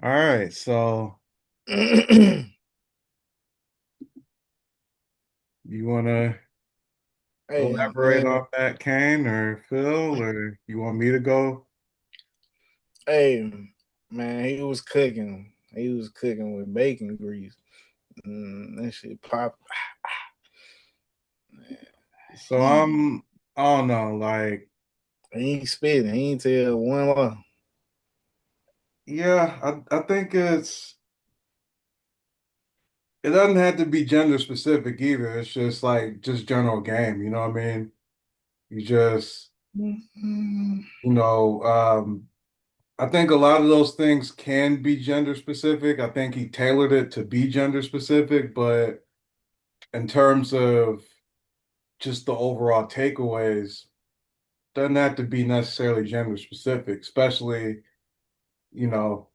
All right. So you want to elaborate on that, Kane or Phil, or you want me to go? Hey, man, he was cooking. He was cooking with bacon grease. That shit pop. So I don't know, like he ain't spitting. He ain't tell one lie. Yeah, I think it's it doesn't have to be gender specific either. It's just like just general game, you know what I mean? You just, I think a lot of those things can be gender specific. I think he tailored it to be gender specific, but in terms of just the overall takeaways, doesn't have to be necessarily gender specific, especially, you know,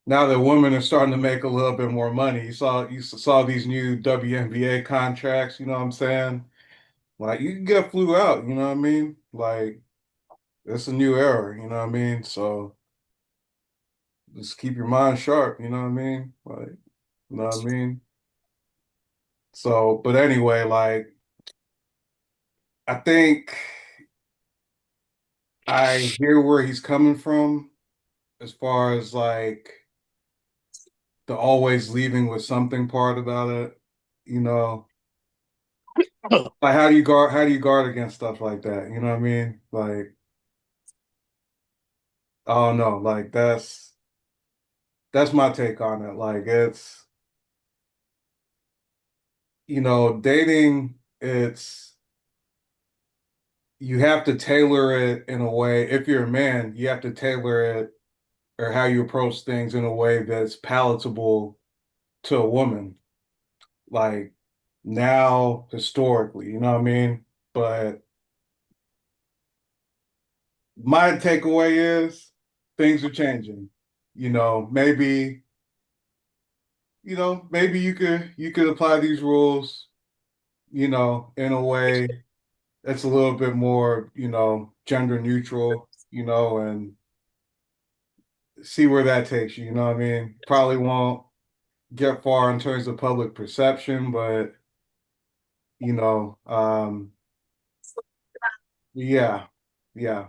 now that women are starting to make a little bit more money. You saw these new WNBA contracts, you know what I'm saying? Like you can get flew out, you know what I mean? Like it's a new era, you know what I mean? So just keep your mind sharp, you know what I mean? Like, you know what I mean? So, but anyway, like I think I hear where he's coming from as far as like the always leaving with something part about it, you know. Like how do you guard against stuff like that? You know what I mean? Like, oh no, like that's my take on it. Like it's, dating, it's you have to tailor it in a way. If you're a man, you have to tailor it or how you approach things in a way that's palatable to a woman. Like now, historically, you know what I mean? But my takeaway is things are changing. Maybe, maybe you could apply these rules, in a way that's a little bit more, gender neutral, and see where that takes you, you know what I mean? Probably won't get far in terms of public perception, but you know, yeah, yeah.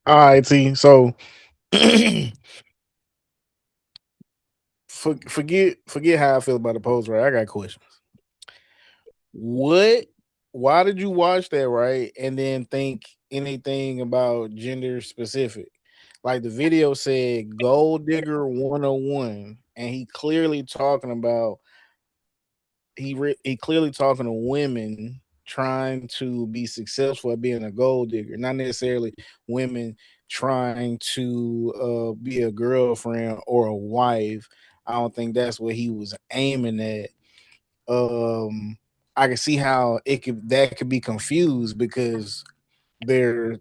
All right, see, so forget how I feel about the post, right? I got questions. What? Why did you watch that, right? And then think anything about gender specific? Like the video said, "Gold Digger 101," and he clearly talking to women trying to be successful at being a gold digger, not necessarily women trying to be a girlfriend or a wife. I don't think that's what he was aiming at. um I can see how that could be confused because they're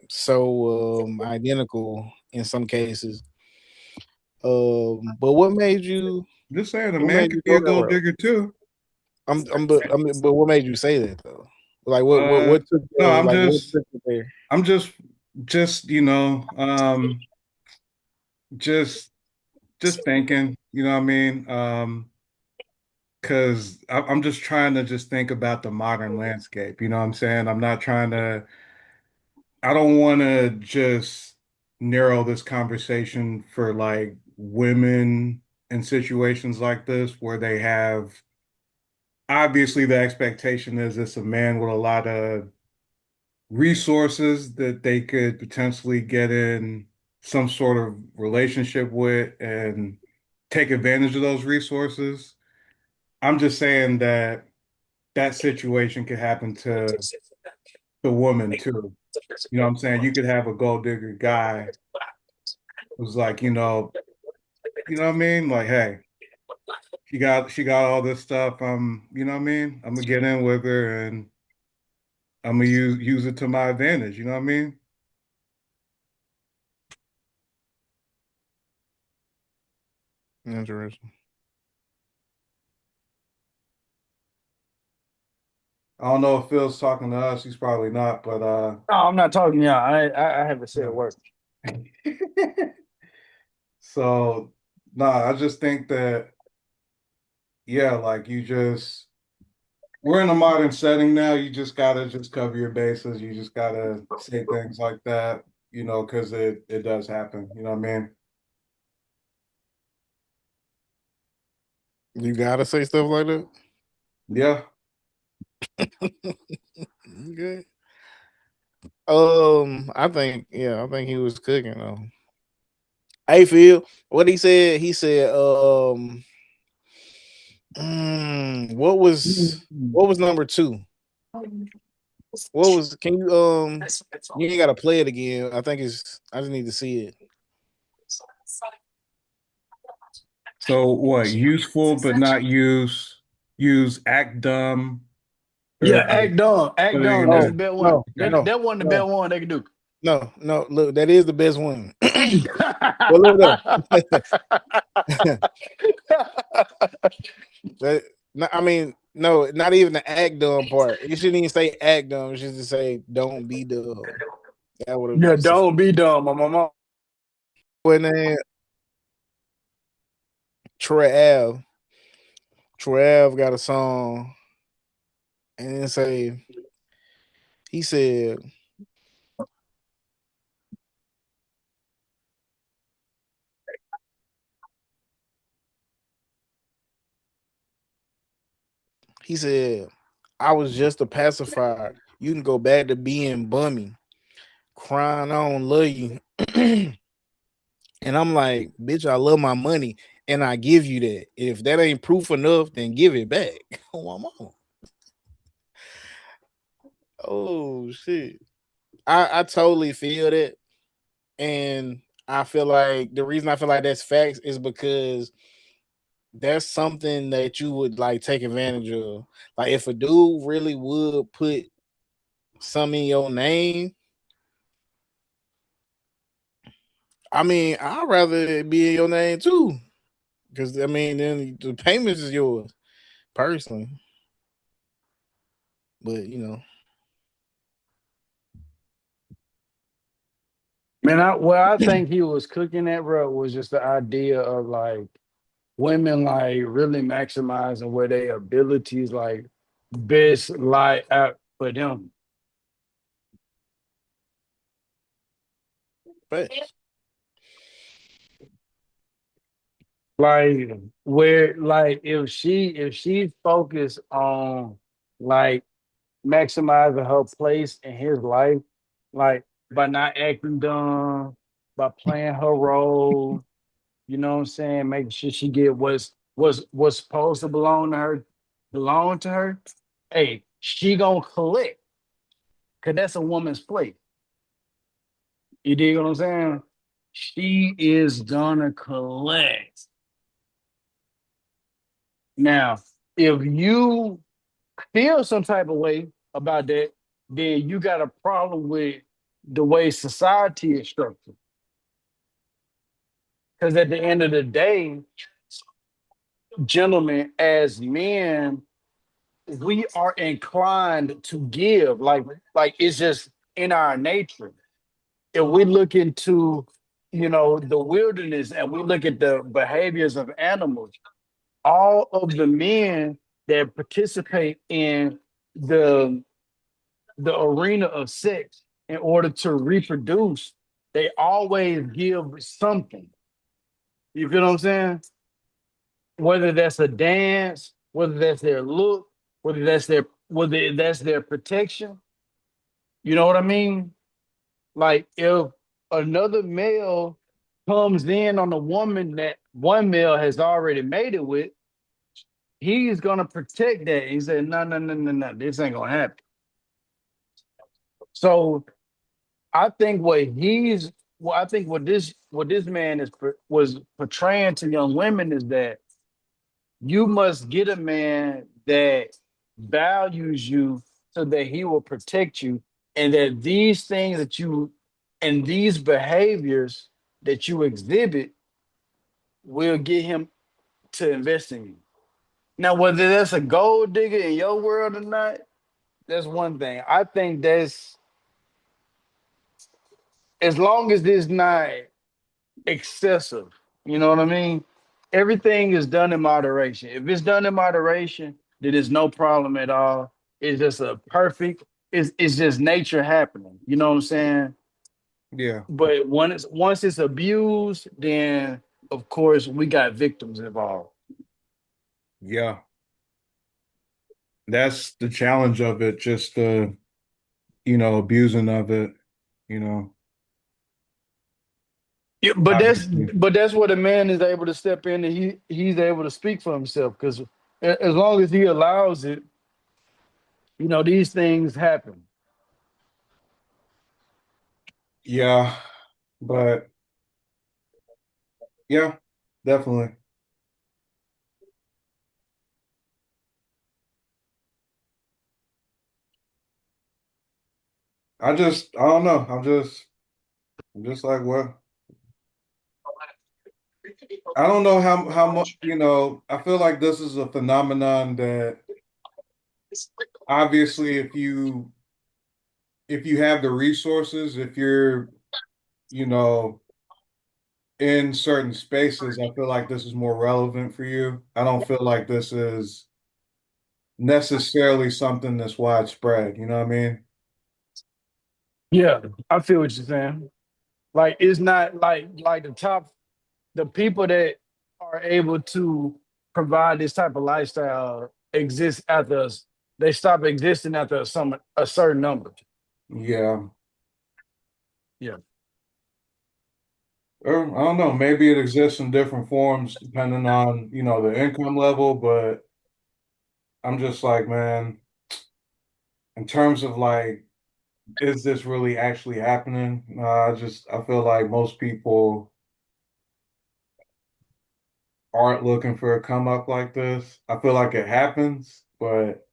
so identical in some cases. But Just saying, a what man made could you be go a that gold route? digger too. But what made you say that though? Like Uh, what took no, I'm what just, took you there? I'm just, just, just thinking, you know what I mean? Because I'm just trying to just think about the modern landscape. You know what I'm saying? I don't want to just narrow this conversation for like women in situations like this where they have, obviously the expectation is it's a man with a lot of resources that they could potentially get in some sort of relationship with and take advantage of those resources. I'm just saying that that situation could happen to the woman too. You know what I'm saying? You could have a gold digger guy who's like, you know what I mean? Like, hey, she got all this stuff. You know what I mean? I'm gonna get in with her and I'm gonna use it to my advantage. You know what I mean? Interesting. I don't know if Phil's talking to us. He's probably not, but No, I'm not talking. Yeah, I haven't said a yeah. word. So, nah, I just think that, yeah, like we're in a modern setting now. You just gotta just cover your bases. You just gotta say things like that, because it does happen. You know what I mean? You gotta say stuff like that. Yeah. Okay. I think he was cooking though. Hey Phil, what he said? He said, What was number 2? What was? Can you You ain't gotta play it again. I think it's. I just need to see it. So what? Useful but not use. Use, act dumb. Yeah, Or act dumb. Act putting dumb. in That's there. the best one. No, no, That one the best no, one they can do. no. Look, that is the best one. Well, look it up. I mean, no, not even the act dumb part. You shouldn't even say act dumb. You should just say don't be dumb. That would Yeah, have. don't be dumb, my mama. When Troy Ave got a song and it say he said I was just a pacifier. You can go back to being bummy, crying I don't love you. And I'm like, bitch, I love my money and I give you that. If that ain't proof enough, then give it back. Oh, my mom. Oh shit. I totally feel that. And I feel like the reason I feel like that's facts is because that's something that you would like take advantage of. Like if a dude really would put some in your name, I mean, I'd rather it be in your name too. Because I mean, then the payments is yours personally. But you know, Man, I think he was cooking at, bro, was just the idea of like women like really maximizing where their abilities like best lie out for them. but Like where like if she focused on like maximizing her place in his life, like by not acting dumb, by playing her role, you know what I'm saying, making sure she get what's supposed to belong to her. Hey, she gonna collect because that's a woman's place. You dig what I'm saying? She is gonna collect. Now, if you feel some type of way about that, then you got a problem with the way society is structured. Because at the end of the day, gentlemen, as men, we are inclined to give. Like it's just in our nature. If we look into, the wilderness and we look at the behaviors of animals, all of the men that participate in the the arena of sex in order to reproduce, they always give something. You feel what I'm saying? Whether that's a dance, whether that's their look, whether that's their protection. You know what I mean? Like if another male comes in on a woman that one male has already made it with, he's gonna protect that. He said, no, no, no, no, no, this ain't gonna happen. So I think what this man was portraying to young women is that you must get a man that values you so that he will protect you, and that these things that you and these behaviors that you exhibit will get him to invest in you. Now, whether that's a gold digger in your world or not, that's one thing. I think that's as long as it's not excessive. You know what I mean? Everything is done in moderation. If it's done in moderation, then there's no problem at all. It's just a perfect, it's just nature happening. You know what I'm saying? Yeah. But once it's abused, then of course we got victims involved. Yeah. That's the challenge of it, just the, abusing of it, you know. Yeah, but that's Obviously. but that's what a man is able to step in and he's able to speak for himself because As long as he allows it, these things happen. Yeah, but yeah, definitely. I don't know. I'm just like, what? I don't know how much, I feel like this is a phenomenon that obviously if you have the resources, if you're, you know, in certain spaces, I feel like this is more relevant for you. I don't feel like this is necessarily something that's widespread, you know what I mean? Yeah, I feel what you're saying. Like it's not like the people that are able to provide this type of lifestyle exist after us. They stop existing after a certain number. Yeah. Yeah. Or I don't know, maybe it exists in different forms depending on, the income level, but I'm just like, man, in terms of like, is this really actually happening? I feel like most people aren't looking for a come up like this. I feel like it happens, but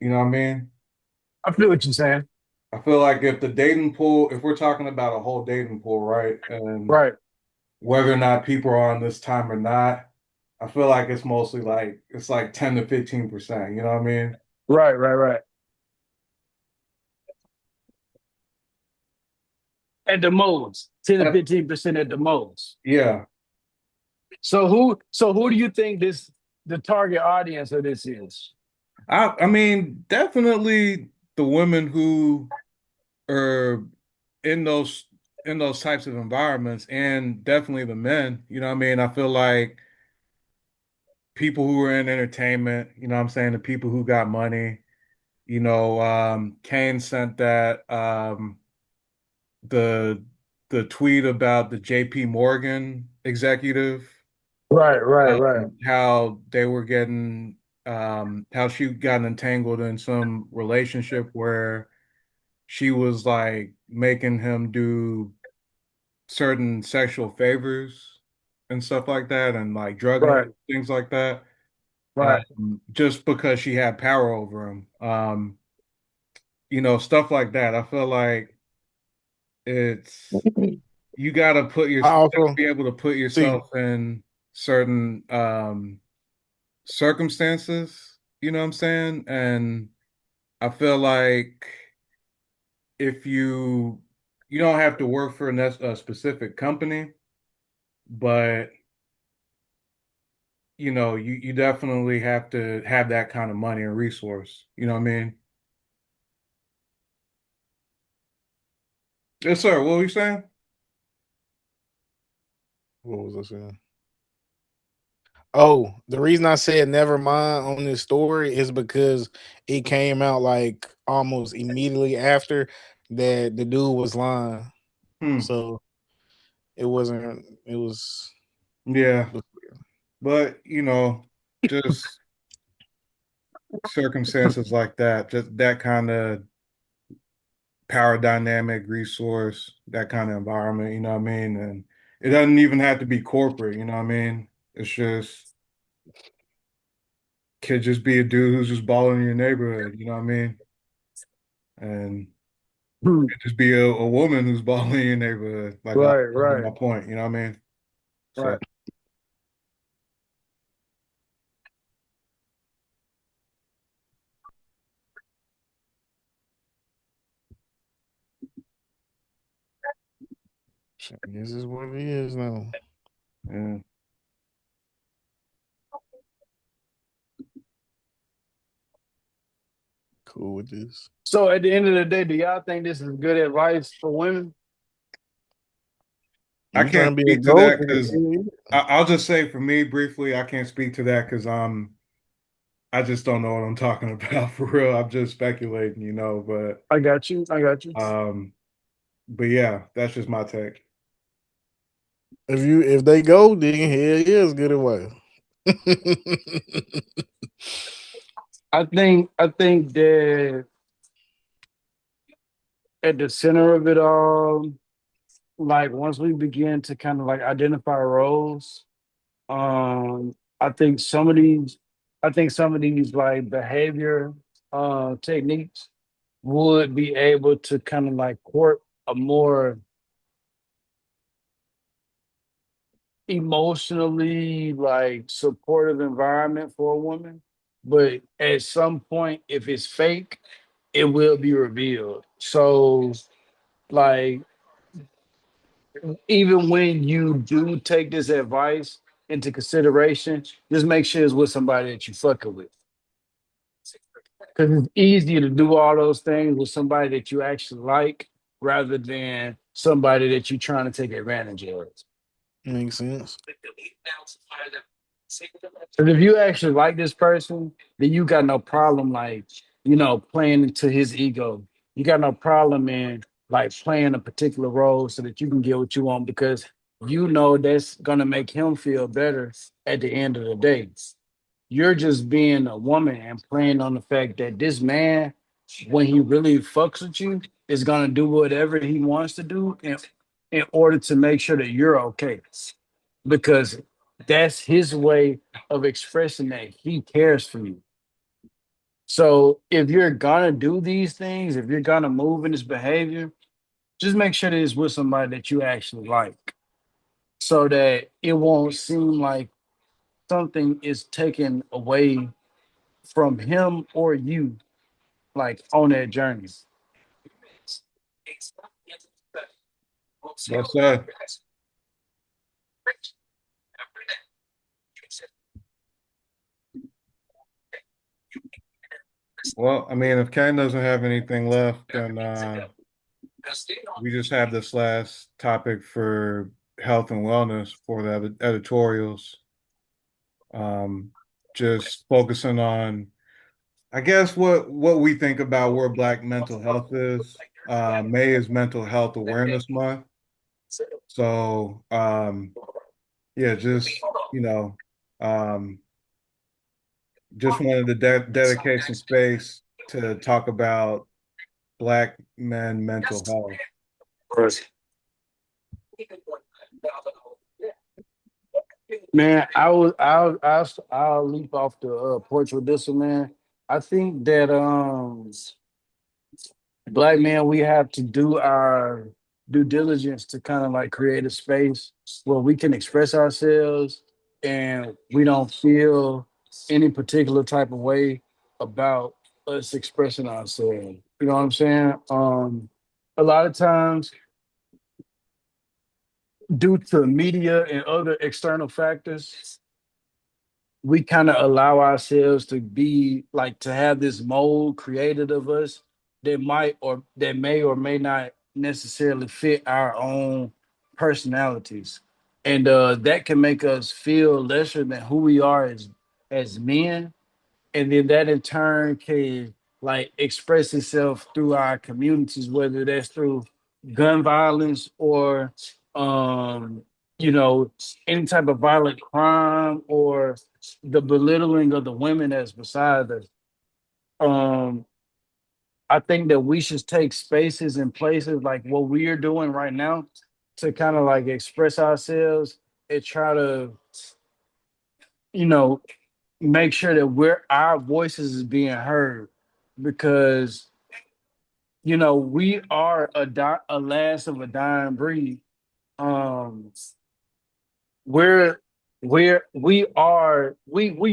you know what I mean? I feel what you're saying. I feel like if the dating pool, if we're talking about a whole dating pool, right? And Right. whether or not people are on this time or not, I feel like it's mostly like it's like 10 to 15%, you know what I mean? Right. At the most, 10 to 15% at the most. Yeah. So who do you think the target audience of this is? I mean, definitely the women who are in those in those types of environments and definitely the men, you know what I mean? I feel like people who are in entertainment, you know what I'm saying, the people who got money, Kane sent that the the tweet about the JP Morgan executive, Right. how they were getting how she got entangled in some relationship where she was like making him do certain sexual favors and stuff like that and like drugging him, Right. things like that. Right. Just because she had power over him. Stuff like that. I feel like it's you gotta I be also able to put see. yourself in certain circumstances, you know what I'm saying? And I feel like if you don't have to work for a specific company, but you definitely have to have that kind of money and resource. You know what I mean? Yes, sir. What were you saying? What was I saying? Oh, the reason I said never mind on this story is because it came out like almost immediately after that the dude was lying. Hmm. So it wasn't. It was. Yeah. But, just circumstances like that, just that kind of power dynamic resource, that kind of environment, you know what I mean? And it doesn't even have to be corporate, you know what I mean? It's just could just be a dude who's just balling in your neighborhood, you know what I mean? And Hmm. it just be a woman who's balling in your neighborhood, like Right. my point, you know what I mean? Right. So This is what it is now. yeah. Cool with this. So at the end of the day, do y'all think this is good advice for women? I You can't trying to be a speak to goat? that because I'll just say for me briefly, I can't speak to that because I just don't know what I'm talking about for real. I'm just speculating, but I got you. um, but yeah, that's just my take. If they go, then hell yeah, it's good advice. I think that at the center of it all, like once we begin to kind of like identify roles, I think some of these, I think some of these like behavior techniques would be able to kind of like court a more emotionally like supportive environment for a woman. But at some point, if it's fake, it will be revealed. So like even when you do take this advice into consideration, just make sure it's with somebody that you fucking with. Because it's easier to do all those things with somebody that you actually like rather than somebody that you're trying to take advantage of. Makes sense. Because if you actually like this person, then you got no problem like, playing into his ego. You got no problem in like playing a particular role so that you can get what you want because you know that's gonna make him feel better at the end of the day. You're just being a woman and playing on the fact that this man, when he really fucks with you, is gonna do whatever he wants to do in order to make sure that you're okay. Because that's his way of expressing that he cares for you. So if you're gonna do these things, if you're gonna move in this behavior, just make sure that it's with somebody that you actually like, so that it won't seem like something is taken away from him or you, like on that journey. Well said. Well, I mean, if Ken doesn't have anything left, then we just have this last topic for health and wellness for the editorials. Just focusing on, I guess, what we think about where Black mental health is. May is Mental Health Awareness Month, so yeah, um, just wanted to dedicate some space to talk about Black men mental health. Man, I'll leap off the porch with this one, man. I think that Black men, we have to do our due diligence to kind of like create a space where we can express ourselves and we don't feel any particular type of way about us expressing ourselves. You know what I'm saying? A lot of times, due to media and other external factors, we kind of allow ourselves to be like to have this mold created of us that may or may not necessarily fit our own personalities, and that can make us feel lesser than who we are as men, and then that in turn can like express itself through our communities, whether that's through gun violence or um you know any type of violent crime or the belittling of the women that's beside us. um I think that we should take spaces and places like what we are doing right now to kind of like express ourselves and try to you know make sure that our voices is being heard, because we are a last of a dying breed. um we're we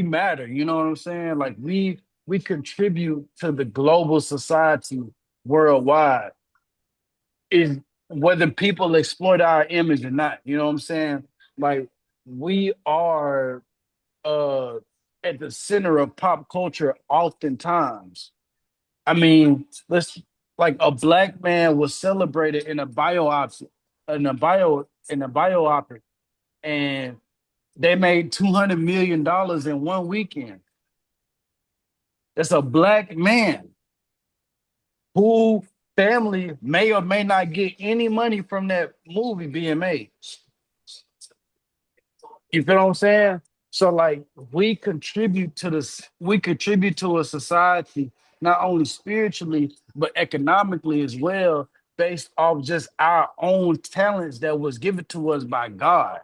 matter, you know what I'm saying? Like we contribute to the global society worldwide, is whether people exploit our image or not, you know what I'm saying? Like we are uh at the center of pop culture oftentimes. I mean, let's like a Black man was celebrated in a biopic, in a biopic, and they made $200 million in one weekend. That's a Black man who family may or may not get any money from that movie being made. You feel what I'm saying? So like we contribute to a society not only spiritually but economically as well, based off just our own talents that was given to us by God.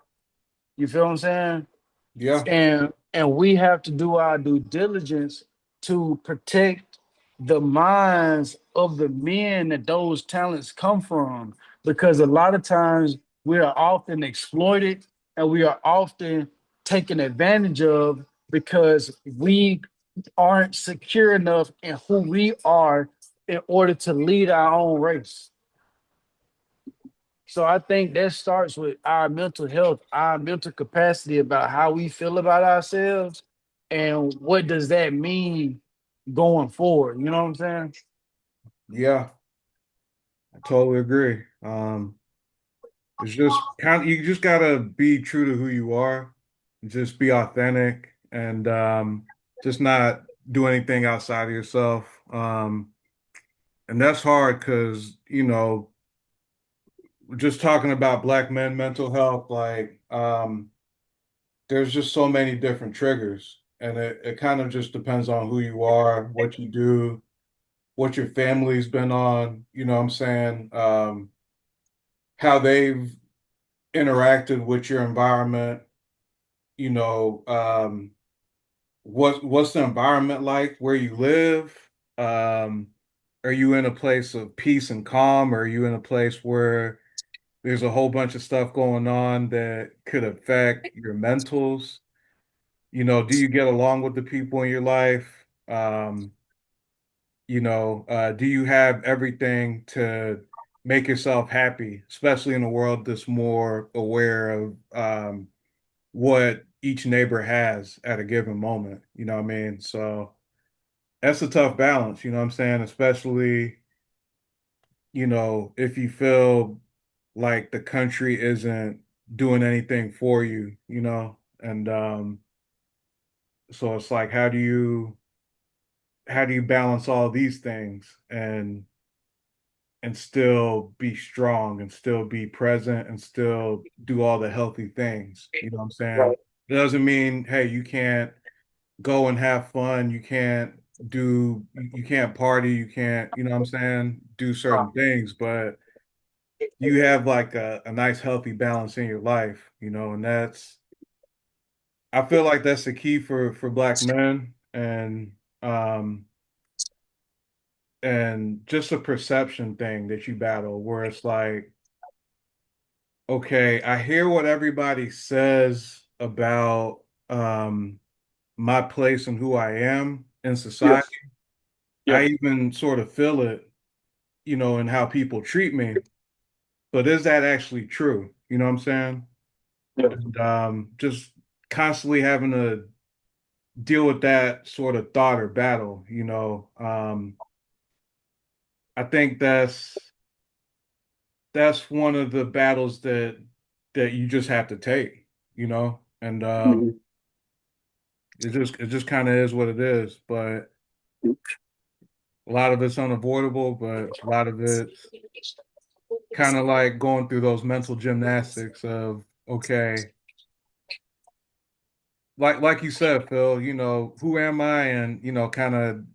You feel what I'm saying? Yeah. And we have to do our due diligence to protect the minds of the men that those talents come from, because a lot of times we are often exploited and we are often taken advantage of because we aren't secure enough in who we are in order to lead our own race. So I think that starts with our mental health, our mental capacity about how we feel about ourselves, and what does that mean going forward. You know what I'm saying? Yeah, I totally agree. It's just kind of, you just gotta be true to who you are, just be authentic, and just not do anything outside of yourself. And that's hard because, just talking about black men mental health, like there's just so many different triggers, and it kind of just depends on who you are, what you do, what your family's been on, you know what I'm saying? How they've interacted with your environment, you know, what's the environment like where you live? Um, are you in a place of peace and calm? Or are you in a place where there's a whole bunch of stuff going on that could affect your mentals? Do you get along with the people in your life? Do you have everything to make yourself happy, especially in a world that's more aware of what each neighbor has at a given moment? You know what I mean? So that's a tough balance, you know what I'm saying? Especially, if you feel like the country isn't doing anything for you, and so it's like how do you balance all these things and still be strong and still be present and still do all the healthy things. You know what I'm saying? Right. It doesn't mean, hey, you can't go and have fun, you can't party, you can't, you know what I'm saying, do certain things, but you have like a nice healthy balance in your life, and I feel like that's the key for black men, um and just a perception thing that you battle where it's like, okay, I hear what everybody says about my place and who I am in society. Yes. I Yeah. even sort of feel it, in how people treat me. But is that actually true? You know what I'm saying? Yeah. And just constantly having to deal with that sort of thought or battle, I think that's one of the battles that you just have to take, and Mhm. it just kind of is what it is. But a lot of it's unavoidable, but a lot of it's kind of like going through those mental gymnastics of, okay, like you said, Phil, who am I? And, kind of,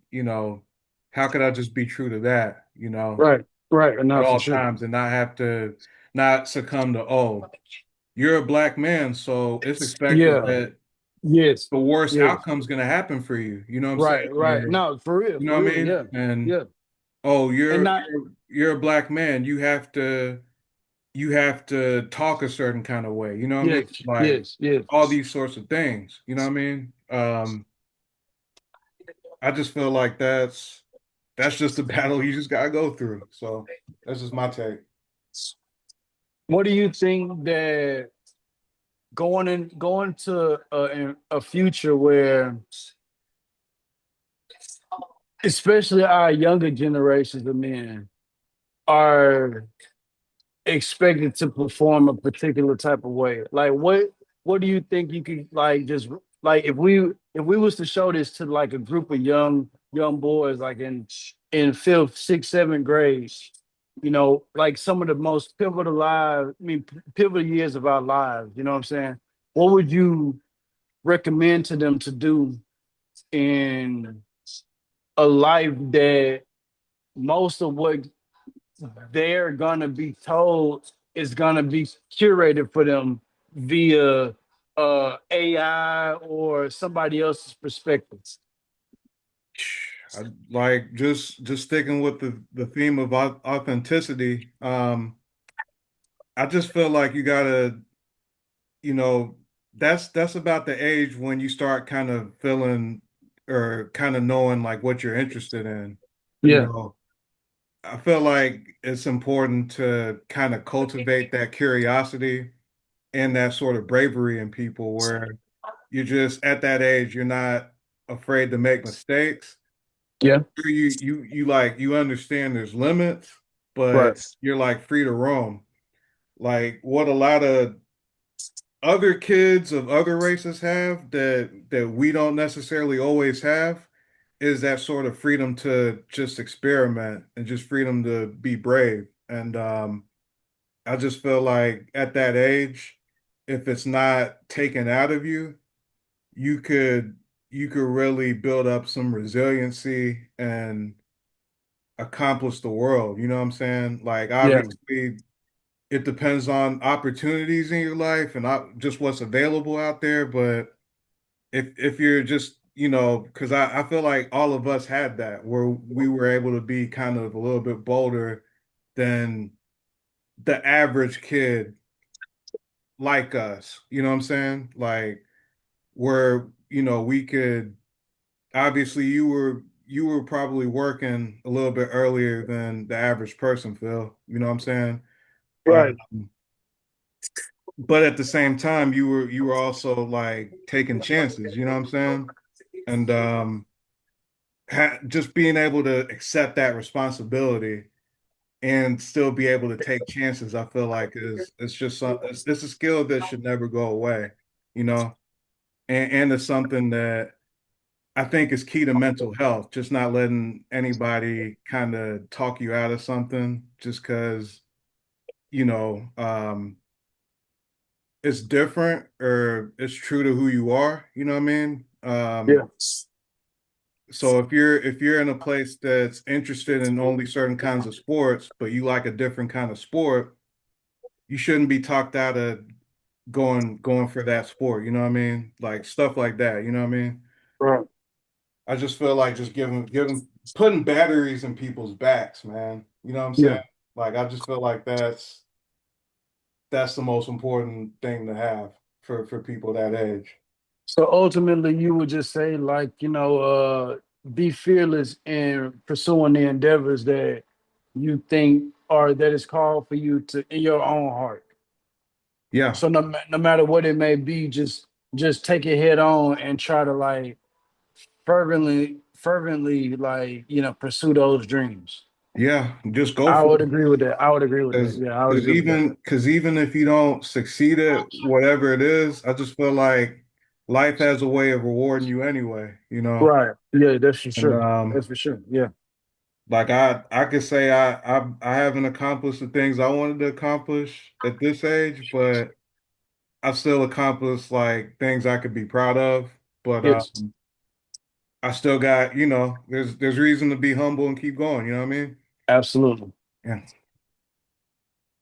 how could I just be true to that, Right. Right. at Enough for all sure. times and not succumb to, oh, you're a black man, so it's expected Yeah. that Yes. the worst Yes. outcome's going to happen for you. You know what I'm saying? Right. Right. Or, No, for real. you know For what I real. mean? Yeah. And, Yeah. oh, And you're not. you're you're a black man. You have to talk a certain kind of way. You know what I mean? Yes. Like Yes. Yes. all these sorts of things. You know what I mean? I just feel like that's just a battle you just gotta go through. So that's just my take. What do you think that going to a future where, especially our younger generations of men, are expected to perform a particular type of way? Like what do you think you could like just like if we was to show this to like a group of young boys like in fifth, sixth, seventh grade, like some of the most pivotal years of our lives, you know what I'm saying? What would you recommend to them to do in a life that most of what they're gonna be told is gonna be curated for them via AI or somebody else's perspectives. Like just sticking with the theme of authenticity. I just feel like you gotta, you know, that's about the age when you start kind of feeling or kind of knowing like what you're interested in. You Yeah, know, I feel like it's important to kind of cultivate that curiosity and that sort of bravery in people where you're just at that age, you're not afraid to make mistakes. yeah, You like you understand there's limits, but right. you're like free to roam. Like what a lot of other kids of other races have that we don't necessarily always have is that sort of freedom to just experiment and just freedom to be brave. And I just feel like at that age, if it's not taken out of you, you could you could really build up some resiliency and accomplish the world. You know what I'm saying? Like Yeah, obviously it depends on opportunities in your life and just what's available out there. But if you're just, because I feel like all of us had that where we were able to be kind of a little bit bolder than the average kid like us. You know what I'm saying? Like where, we could obviously you were probably working a little bit earlier than the average person, Phil. You know what I'm saying? right. But at the same time, you were also like taking chances, you know what I'm saying? And just being able to accept that responsibility and still be able to take chances, I feel like is it's just it's a skill that should never go away, you know? And it's something that I think is key to mental health, just not letting anybody kind of talk you out of something just because, you know, it's different or it's true to who you are, you know what I mean? Yeah, So if you're in a place that's interested in only certain kinds of sports, but you like a different kind of sport, you shouldn't be talked out of going for that sport, you know what I mean? Like stuff like that, you know what I mean? right. I just feel like just giving putting batteries in people's backs, man. You know what I'm saying? Yeah. Like I just feel like that's the most important thing to have for people that age. So ultimately, you would just say, like, be fearless in pursuing the endeavors that you think or that is called for you to in your own heart. Yeah. So no matter what it may be, just take it head on and try to like fervently like pursue those dreams. Yeah, just go I for would it. agree with that. I would agree with that. Because Yeah, I would because agree with that. even if you don't succeed at whatever it is, I just feel like life has a way of rewarding you anyway, you know. Right. Yeah, that's for And sure. That's for sure. Yeah. like I could say I haven't accomplished the things I wanted to accomplish at this age, but I still accomplished like things I could be proud of. But Yes. I still got, there's reason to be humble and keep going, you know what I mean? Absolutely. Yeah.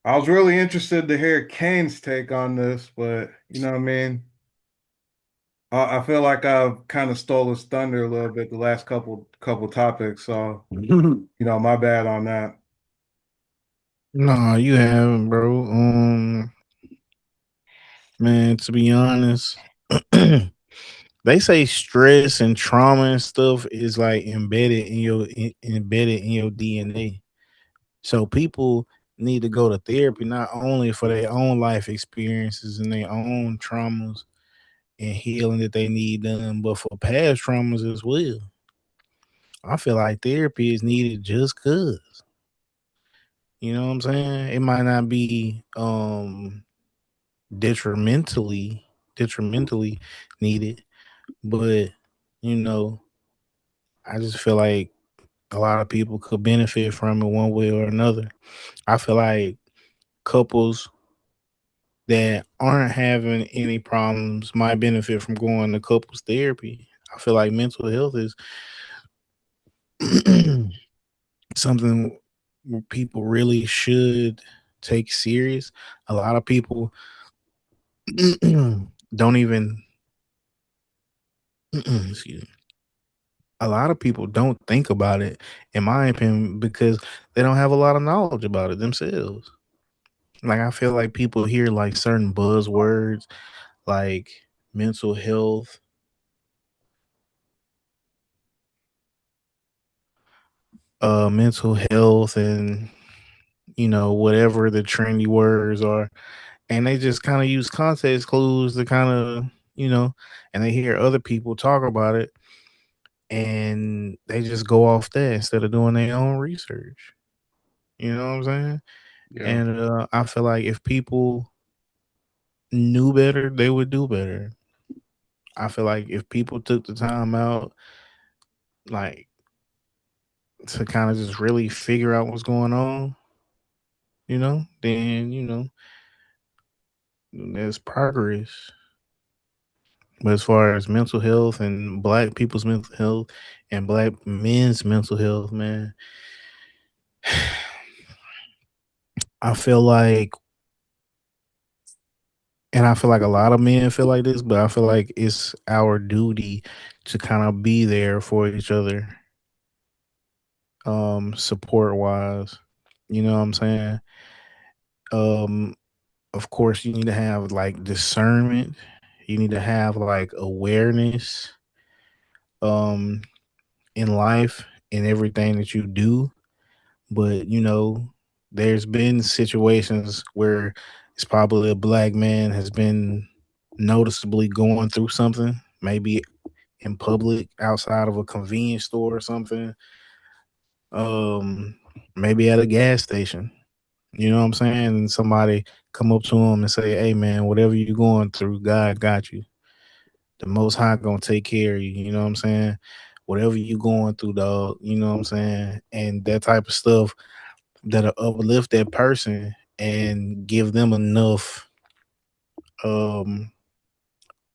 I was really interested to hear Kane's take on this, but you know what I mean? I feel like I've kind of stole his thunder a little bit the last couple topics, so my bad on that. No, you haven't, bro. Man, to be honest, they say stress and trauma and stuff is like embedded in your DNA. So people need to go to therapy not only for their own life experiences and their own traumas and healing that they need done, but for past traumas as well. I feel like therapy is needed just cause. You know what I'm saying? It might not be detrimentally detrimentally needed, but you know, I just feel like a lot of people could benefit from it one way or another. I feel like couples that aren't having any problems might benefit from going to couples therapy. I feel like mental health is something where people really should take serious. A lot of people don't even excuse me. A lot of people don't think about it, in my opinion, because they don't have a lot of knowledge about it themselves. Like I feel like people hear like certain buzzwords like mental health, mental health and whatever the trendy words are, and they just kind of use context clues to kind of, and they hear other people talk about it and they just go off that instead of doing their own research. You know what I'm saying? Yeah. And I feel like if people knew better, they would do better. I feel like if people took the time out, like, to kind of just really figure out what's going on, then there's progress. But as far as mental health and black people's mental health and black men's mental health, man, I feel like, and I feel like a lot of men feel like this, but I feel like it's our duty to kind of be there for each other, support wise. You know what I'm saying? Um, of course, you need to have like discernment. You need to have like awareness, um, in life in everything that you do. But there's been situations where it's probably a black man has been noticeably going through something, maybe in public outside of a convenience store or something, um, maybe at a gas station. You know what I'm saying? And somebody come up to him and say, "Hey, man, whatever you're going through, God got you. The Most High gonna take care of you." You know what I'm saying? Whatever you going through, dog. You know what I'm saying? And that type of stuff that'll uplift that person and give them enough um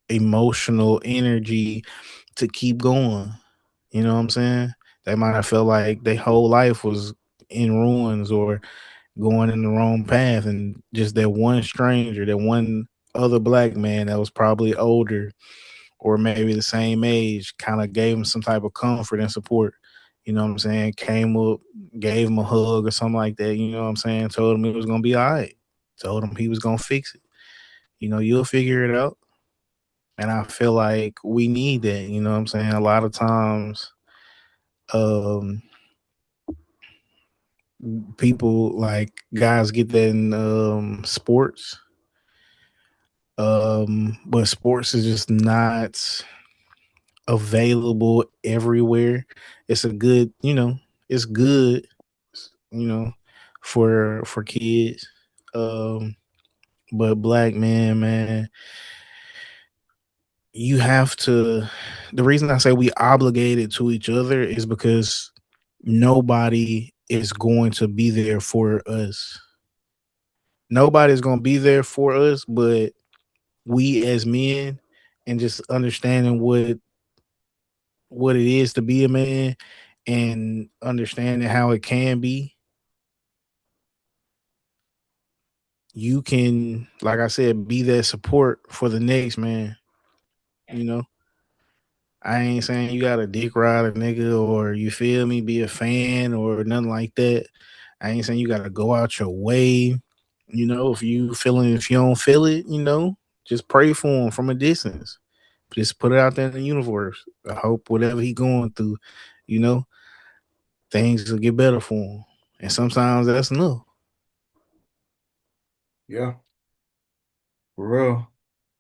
emotional energy to keep going. You know what I'm saying? They might have felt like their whole life was in ruins or going in the wrong path, and just that one stranger, that one other black man that was probably older or maybe the same age kind of gave him some type of comfort and support. You know what I'm saying? Came up, gave him a hug or something like that. You know what I'm saying? Told him it was gonna be all right. Told him he was gonna fix it. You'll figure it out. And I feel like we need that. You know what I'm saying? A lot of times, um, people like guys get that in sports. But sports is just not available everywhere. It's a good, it's good, you know, for kids. Um, but black men, man, you have to. The reason I say we obligated to each other is because nobody is going to be there for us. Nobody's going to be there for us, but we as men, and just understanding what it is to be a man and understanding how it can be, you can, like I said, be that support for the next man. You know, I ain't saying you got to dick ride a nigga or you feel me, be a fan or nothing like that. I ain't saying you got to go out your way. If you don't feel it, just pray for him from a distance. Just put it out there in the universe. I hope whatever he going through, you know, things will get better for him. And sometimes that's enough. Yeah, for real.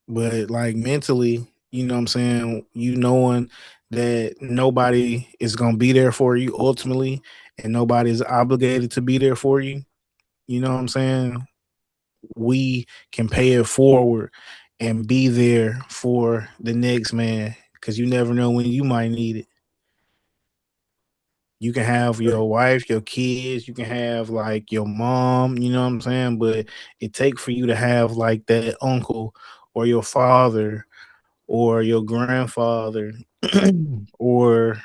But like mentally, you know what I'm saying, knowing that nobody is gonna be there for you ultimately and nobody's obligated to be there for you, you know what I'm saying? We can pay it forward and be there for the next man because you never know when you might need it. You can have your wife, your kids, you can have like your mom, you know what I'm saying? But it take for you to have like that uncle or your father or your grandfather or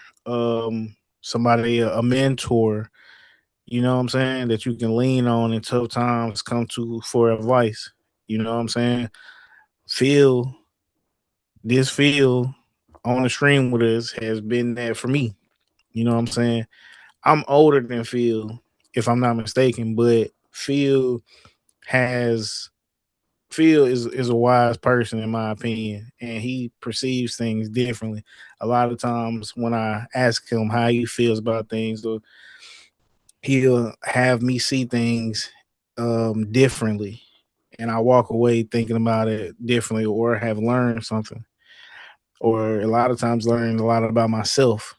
somebody, a mentor, you know what I'm saying, that you can lean on in tough times, come to for advice. You know what I'm saying? Phil, this Phil on the stream with us has been there for me. You know what I'm saying? I'm older than Phil, if I'm not mistaken, but has Phil is a wise person in my opinion, and he perceives things differently. A lot of times when I ask him how he feels about things, or he'll have me see things differently, and I walk away thinking about it differently, or have learned something, or a lot of times learned a lot about myself.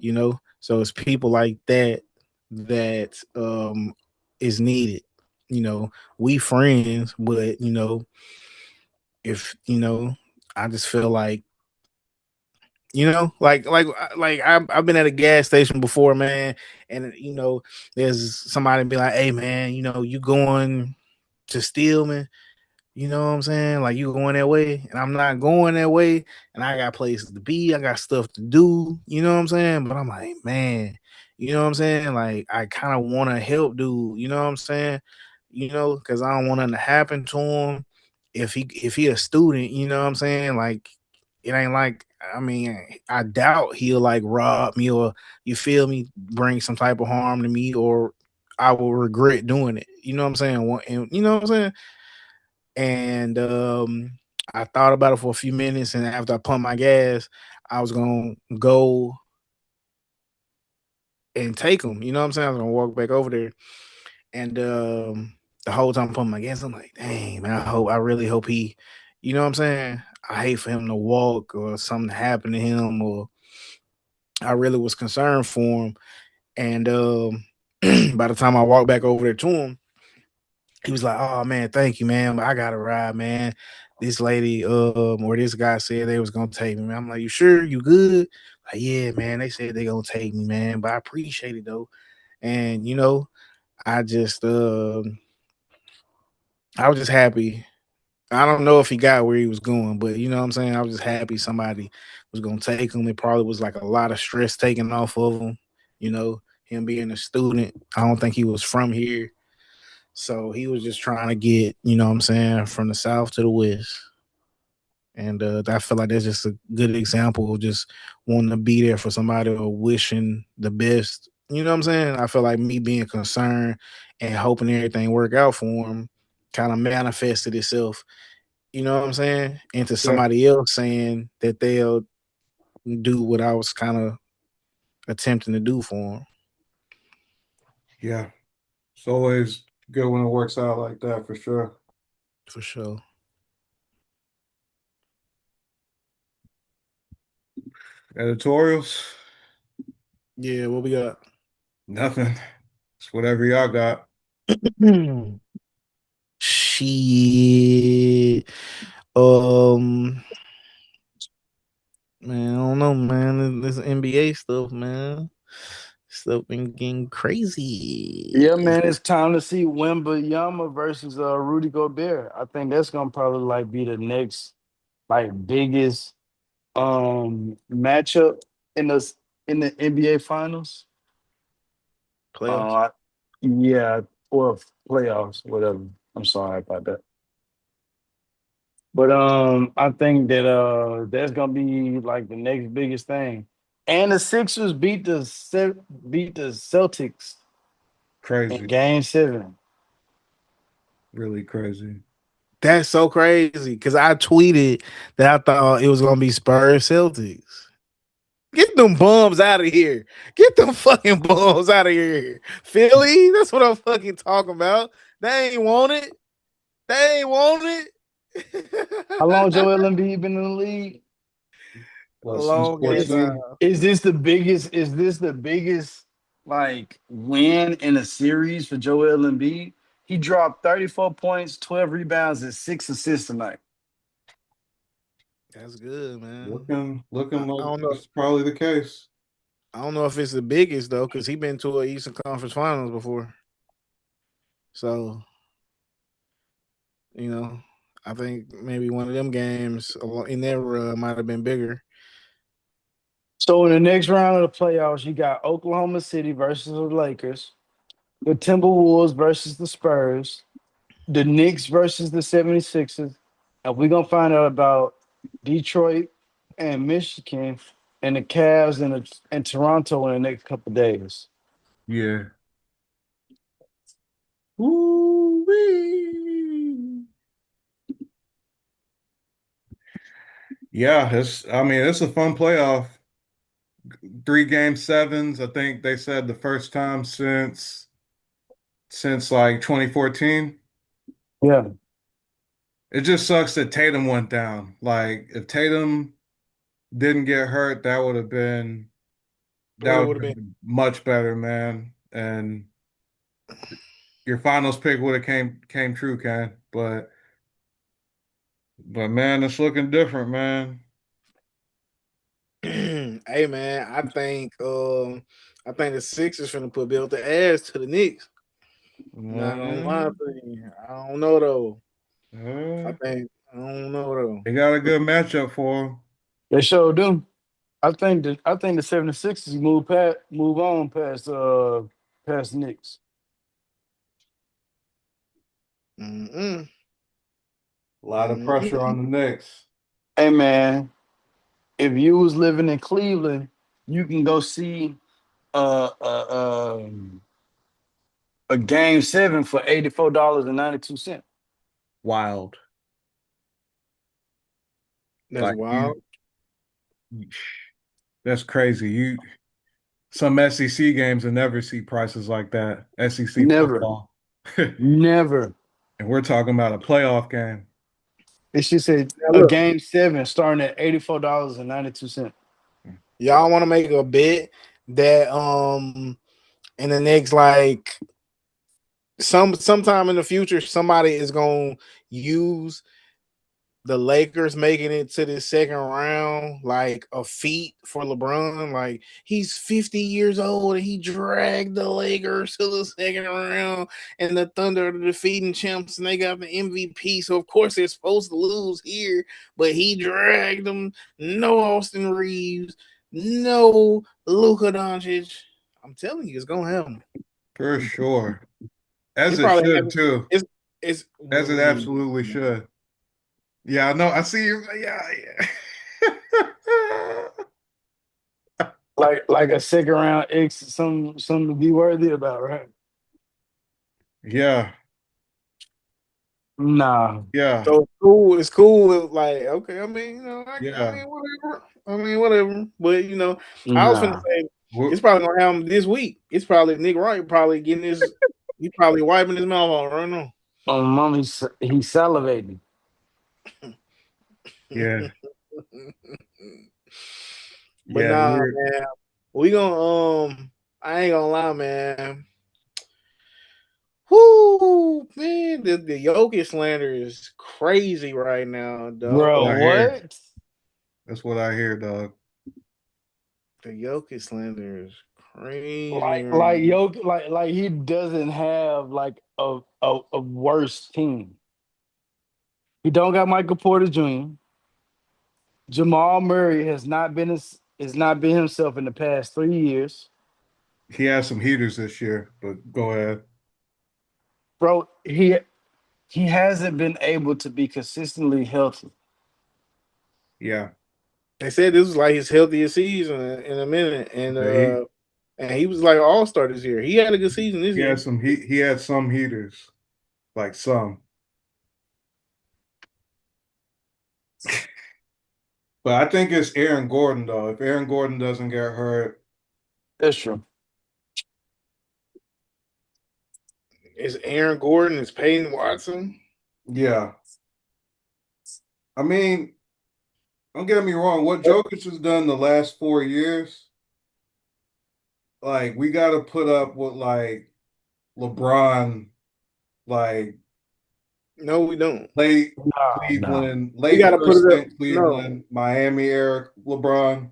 You know, so it's people like that that is needed. You know, we friends, but if I just feel like I've been at a gas station before, man, and there's somebody be like, hey man, you going to Stillman, you know what I'm saying? Like, you going that way, and I'm not going that way, and I got places to be, I got stuff to do, you know what I'm saying? But I'm like, man, you know what I'm saying? Like, I kind of want to help dude, you know what I'm saying? Because I don't want nothing to happen to him if he a student, you know what I'm saying? Like, it ain't like, I mean, I doubt he'll like rob me, or you feel me, bring some type of harm to me, or I will regret doing it. You know what I'm saying? And you know what I'm saying? And I thought about it for a few minutes, and after I pumped my gas, I was gonna go and take him. You know what I'm saying? I was gonna walk back over there, and the whole time I'm pumping my gas, I'm like, dang man, I really hope he, you know what I'm saying? I hate for him to walk or something to happen to him, or I really was concerned for him. And by the time I walked back over there to him, he was like, "Oh man, thank you, man. But I got to ride, man. This lady, or this guy said they was gonna take me, man." I'm like, "You sure? You good?" Like, "Yeah, man. They said they gonna take me, man. But I appreciate it though." And I just, I was just happy. I don't know if he got where he was going, but you know what I'm saying. I was just happy somebody was gonna take him. It probably was like a lot of stress taken off of him. Him being a student. I don't think he was from here. So he was just trying to get, you know what I'm saying, from the south to the west. And I feel like that's just a good example of just wanting to be there for somebody or wishing the best. You know what I'm saying? I feel like me being concerned and hoping everything work out for him kind of manifested itself, you know what I'm saying, into Yeah. somebody else saying that they'll do what I was kind of attempting to do for him. Yeah. It's always good when it works out like that for sure. For sure. Editorials? Yeah, what we got? Nothing. It's whatever y'all got. Shit. Man, I don't know, man. This NBA stuff, man. Stuff been getting Yeah, crazy. man, it's time to see Wemba versus Rudy Gobert. I think that's gonna probably like be the next like biggest matchup in the NBA finals. Playoffs. Uh yeah, or playoffs, whatever. I'm sorry about that. But I think that that's gonna be like the next biggest thing. And the Sixers beat the Celtics in Crazy. game 7. Really crazy. That's so crazy because I tweeted that I thought it was gonna be Spurs Celtics. Get them bums out of here. Get them fucking bums out of here. Philly, that's what I'm fucking talking about. They ain't want it. They ain't want How long it. Joel Embiid been in the league? A What, since long ass Is 14? time. is this the biggest like win in a series for Joel Embiid? He dropped 34 points, 12 rebounds, and 6 assists tonight. That's good, man. Looking I like don't know. it's probably the case. I don't know if it's the biggest though, because he been to an Eastern Conference Finals before. So, you know, I think maybe one of them games in their might have been bigger. So in the next round of the playoffs, you got Oklahoma City versus the Lakers, the Timberwolves versus the Spurs, the Knicks versus the 76ers, and we're gonna find out about Detroit and Michigan and the Cavs and Toronto in the next couple days. Yeah. Ooh-wee. Yeah, it's a fun playoff. 3 game sevens. I think they said the first time since like 2014. Yeah, It just sucks that Tatum went down. Like if Tatum didn't get hurt, that What it would would have have been. been much better, man. And your finals pick would have came true, Ken. But man, it's looking different, man. Hey man, I think the Sixers finna put built the ass to the Knicks. Not gonna lie Man, to you. I don't know though. uh, I don't know though. they got a good matchup for them. they sure do. I think the 76ers move on past Knicks. Mm-mm. A lot of pressure on the Knicks. Hey man, if you was living in Cleveland, you can go see uh, uh, um, a game 7 for $84.92. Wild. That's Like wild. that's crazy. Some SEC games will never see prices like that. SEC Never, football. never. And we're talking about a playoff game. It should say Now a look, game 7 starting at $84.92. y'all want to make a bet that in the next like sometime in the future somebody is gonna use the Lakers making it to the second round like a feat for LeBron. Like he's 50 years old and he dragged the Lakers to the second round, and the Thunder are the defeating champs and they got the MVP. So of course they're supposed to lose here, but he dragged them. No Austin Reeves, no Luka Doncic. I'm telling you, it's gonna happen. For sure. It As it probably should happens. too. It's As it absolutely should. Yeah, I know. I see you. Yeah, yeah. Like a second round X, something to be worthy about, right? Yeah, Nah. yeah, So it's cool. It's cool. Like, okay, I mean, I yeah. mean, whatever. I mean, whatever. But I was gonna Nah. say We're, it's probably gonna happen this week. It's probably Nick Wright probably getting his. He's probably wiping his mouth out right now. Oh, mom, he's salivating. yeah, But yeah. nah, We're man, we gonna I ain't gonna lie, man. Whoo, man, the Jokic slander is crazy right now, what Bro, I dog. hear. what? That's what I hear, dog. The Jokic slander is crazy Like right like now. Yoke, like he doesn't have like a worse team. He don't got Michael Porter Jr. Jamal Murray has not been himself in the past 3 years. He has some heaters this year, but go ahead. Bro, he hasn't been able to be consistently healthy. Yeah, They said this was like his healthiest season in a minute, but he and he was like all star this year. He had a good season this he had year. he had some heaters, like some. But I think it's Aaron Gordon though. If Aaron Gordon doesn't get hurt, That's true. It's Aaron Gordon, it's Peyton Watson. yeah. I mean, don't get me wrong. What Jokic has done the last 4 years, like we got to put up with like LeBron, like No, we don't. No, no. We Late got to put first it up. stint No, Cleveland, Miami era LeBron.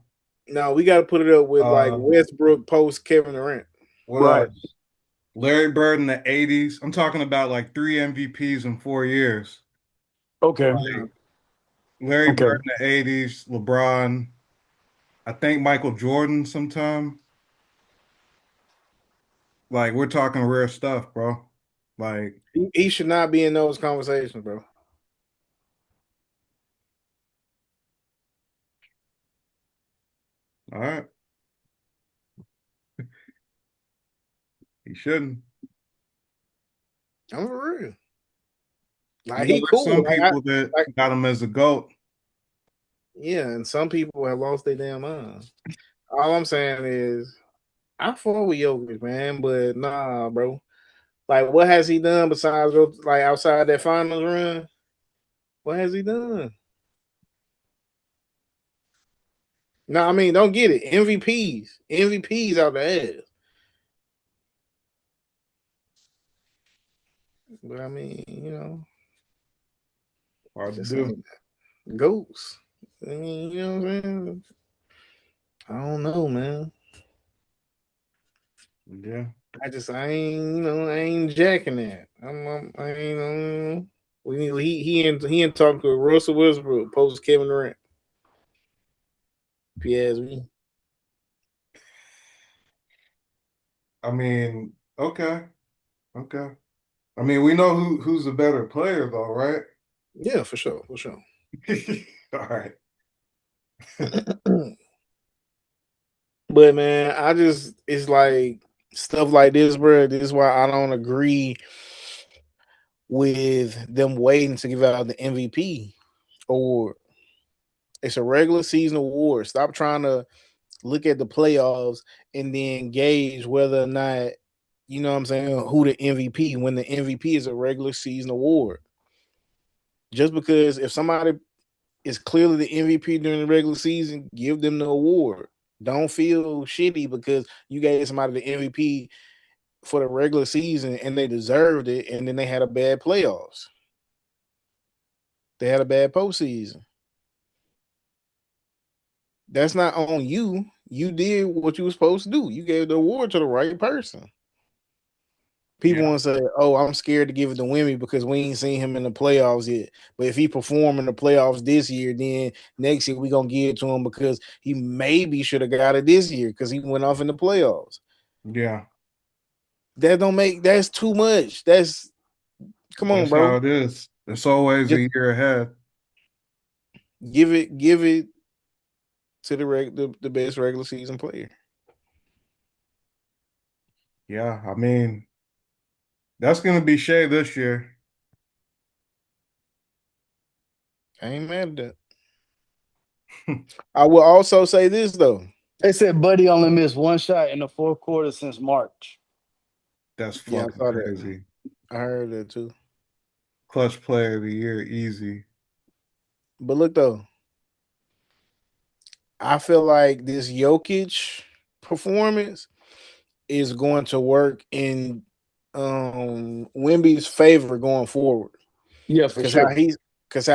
No, we got to put it up with like Um, Westbrook post Kevin Durant. what Right. else? Larry Bird in the 80s. I'm talking about like 3 MVPs in 4 years. Okay. Wow. Larry Okay. Bird in the 80s, LeBron, I think Michael Jordan sometime. Like we're talking rare stuff, bro. Like, He should not be in those conversations, bro. all right, he shouldn't. I'm for real. You Like know, he there's cool. some people that Like got him as a GOAT. yeah, and some people have lost their damn mind. All I'm saying is I fought with Jokic, man, but nah, bro. Like, what has he done besides like outside that finals run? What has he done? No, I mean, don't get it. MVPs out the ass. But I mean, Hard to just do. ain't goats. I mean, you know what I'm saying? I don't know, man. Yeah. I ain't jacking that. I ain't. We need he ain't talking to Russell Westbrook post Kevin Durant. If you ask me. I mean, okay, okay. I mean, we know who's the better player, though, right? Yeah, for sure, for sure. All right. But man, it's like stuff like this, bro. This is why I don't agree with them waiting to give out the MVP award. It's a regular season award. Stop trying to look at the playoffs and then gauge whether or not you know what I'm saying who the MVP when the MVP is a regular season award. Just because if somebody is clearly the MVP during the regular season, give them the award. Don't feel shitty because you gave somebody the MVP for the regular season and they deserved it, and then they had a bad playoffs. They had a bad postseason. That's not on you. You did what you were supposed to do. You gave the award to the right person. People Yeah. want to say, "Oh, I'm scared to give it to Wimmy because we ain't seen him in the playoffs yet." But if he perform in the playoffs this year, then next year we gonna give it to him because he maybe should have got it this year because he went off in the playoffs. Yeah. That don't make that's too much. That's come on, That's how bro. it is. It's always Just a year ahead. give it to the best regular season player. Yeah. I mean, that's gonna be Shea this year. I ain't mad at that. I will also say this though. They said Buddy only missed one shot in the fourth quarter since March. That's Yeah, I fucking saw that. crazy. I heard that too. Clutch player of the year, easy. But look though, I feel like this Jokic performance is going to work in Wemby's favor going forward. Yeah, for Cause how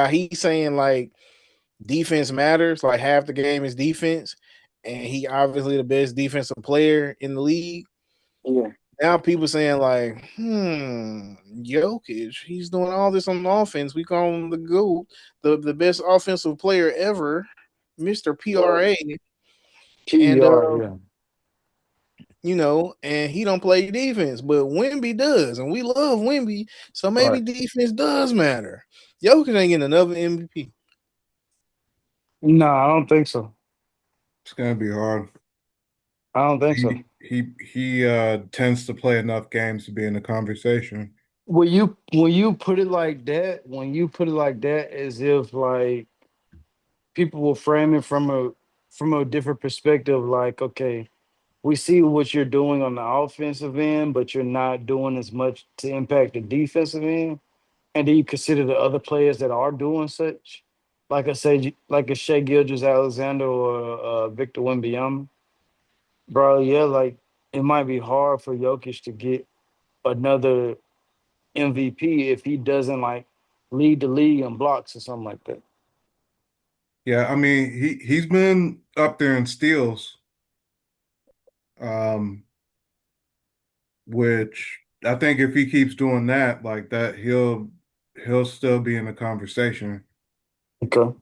sure. he's saying like defense matters, like half the game is defense, and he obviously the best defensive player in the league. Yeah. Now people saying like, Jokic, he's doing all this on offense. We call him the GOAT, the best offensive player ever, Mr. PRA. And PER, yeah. and he don't play defense, but Wemby does, and we love Wemby, so maybe Right. defense does matter. Jokic ain't getting another MVP. No, I don't think so. It's gonna be hard. I don't think so. He tends to play enough games to be in the conversation. When you put it like that, as if like people will frame it from a different perspective, like, okay, we see what you're doing on the offensive end, but you're not doing as much to impact the defensive end. And then you consider the other players that are doing such, like I said, like a Shea Gilgeous Alexander or Victor Wembanyama, bro. Yeah, like it might be hard for Jokic to get another MVP if he doesn't like lead the league in blocks or something like that. Yeah, I mean he's been up there in steals, um, which I think if he keeps doing that like that, he'll still be in the conversation. Okay.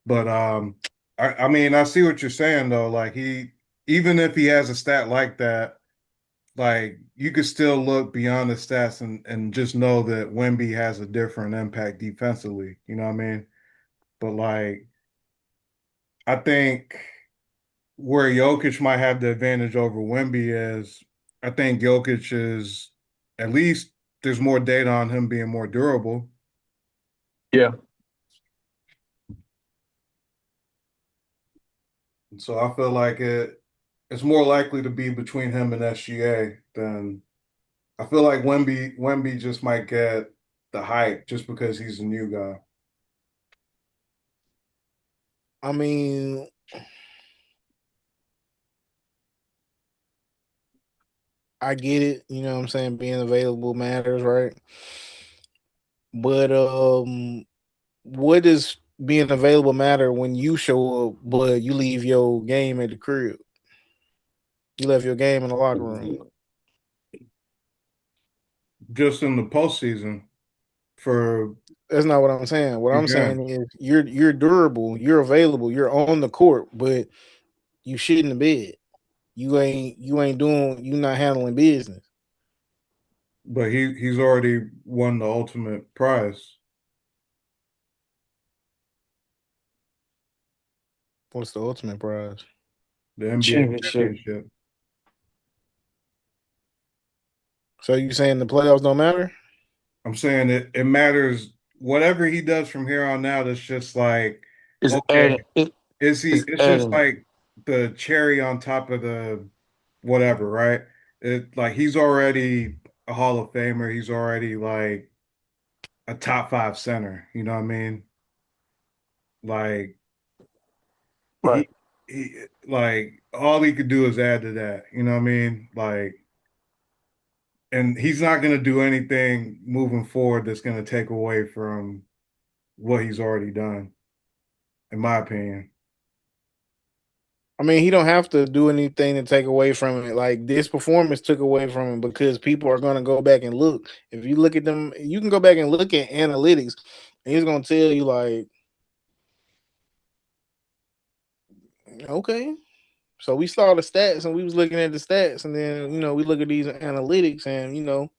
But I mean I see what you're saying though. Like even if he has a stat like that, like you could still look beyond the stats and just know that Wemby has a different impact defensively. You know what I mean? But like I think where Jokic might have the advantage over Wemby is I think Jokic is at least there's more data on him being more durable. Yeah. And so I feel like it's more likely to be between him and SGA than I feel like Wemby just might get the hype just because he's a new guy. I mean, I get it. You know what I'm saying? Being available matters, right? But what does being available matter when you show up, but you leave your game at the crib? You left your game in the locker room. Just in the postseason for That's not what I'm saying. What I'm again. saying is you're durable, you're available, you're on the court, but you shit in the bed. You ain't doing you not handling business. But he's already won the ultimate prize, What's the ultimate prize? the NBA Championship. championship. So you saying the playoffs don't matter? I'm saying it matters whatever he does from here on out, it's just like, Is okay, adding it is he is it's just adding. like the cherry on top of the whatever, right? It like he's already a Hall of Famer, he's already like a top five center, you know what I mean? Like Right. he like all he could do is add to that, you know what I mean? Like and he's not going to do anything moving forward that's going to take away from what he's already done, in my opinion. I mean, he don't have to do anything to take away from it. Like this performance took away from him because people are going to go back and look. If you look at them, you can go back and look at analytics, and he's going to tell you like, okay. So we saw the stats, and we was looking at the stats, and then we look at these analytics, and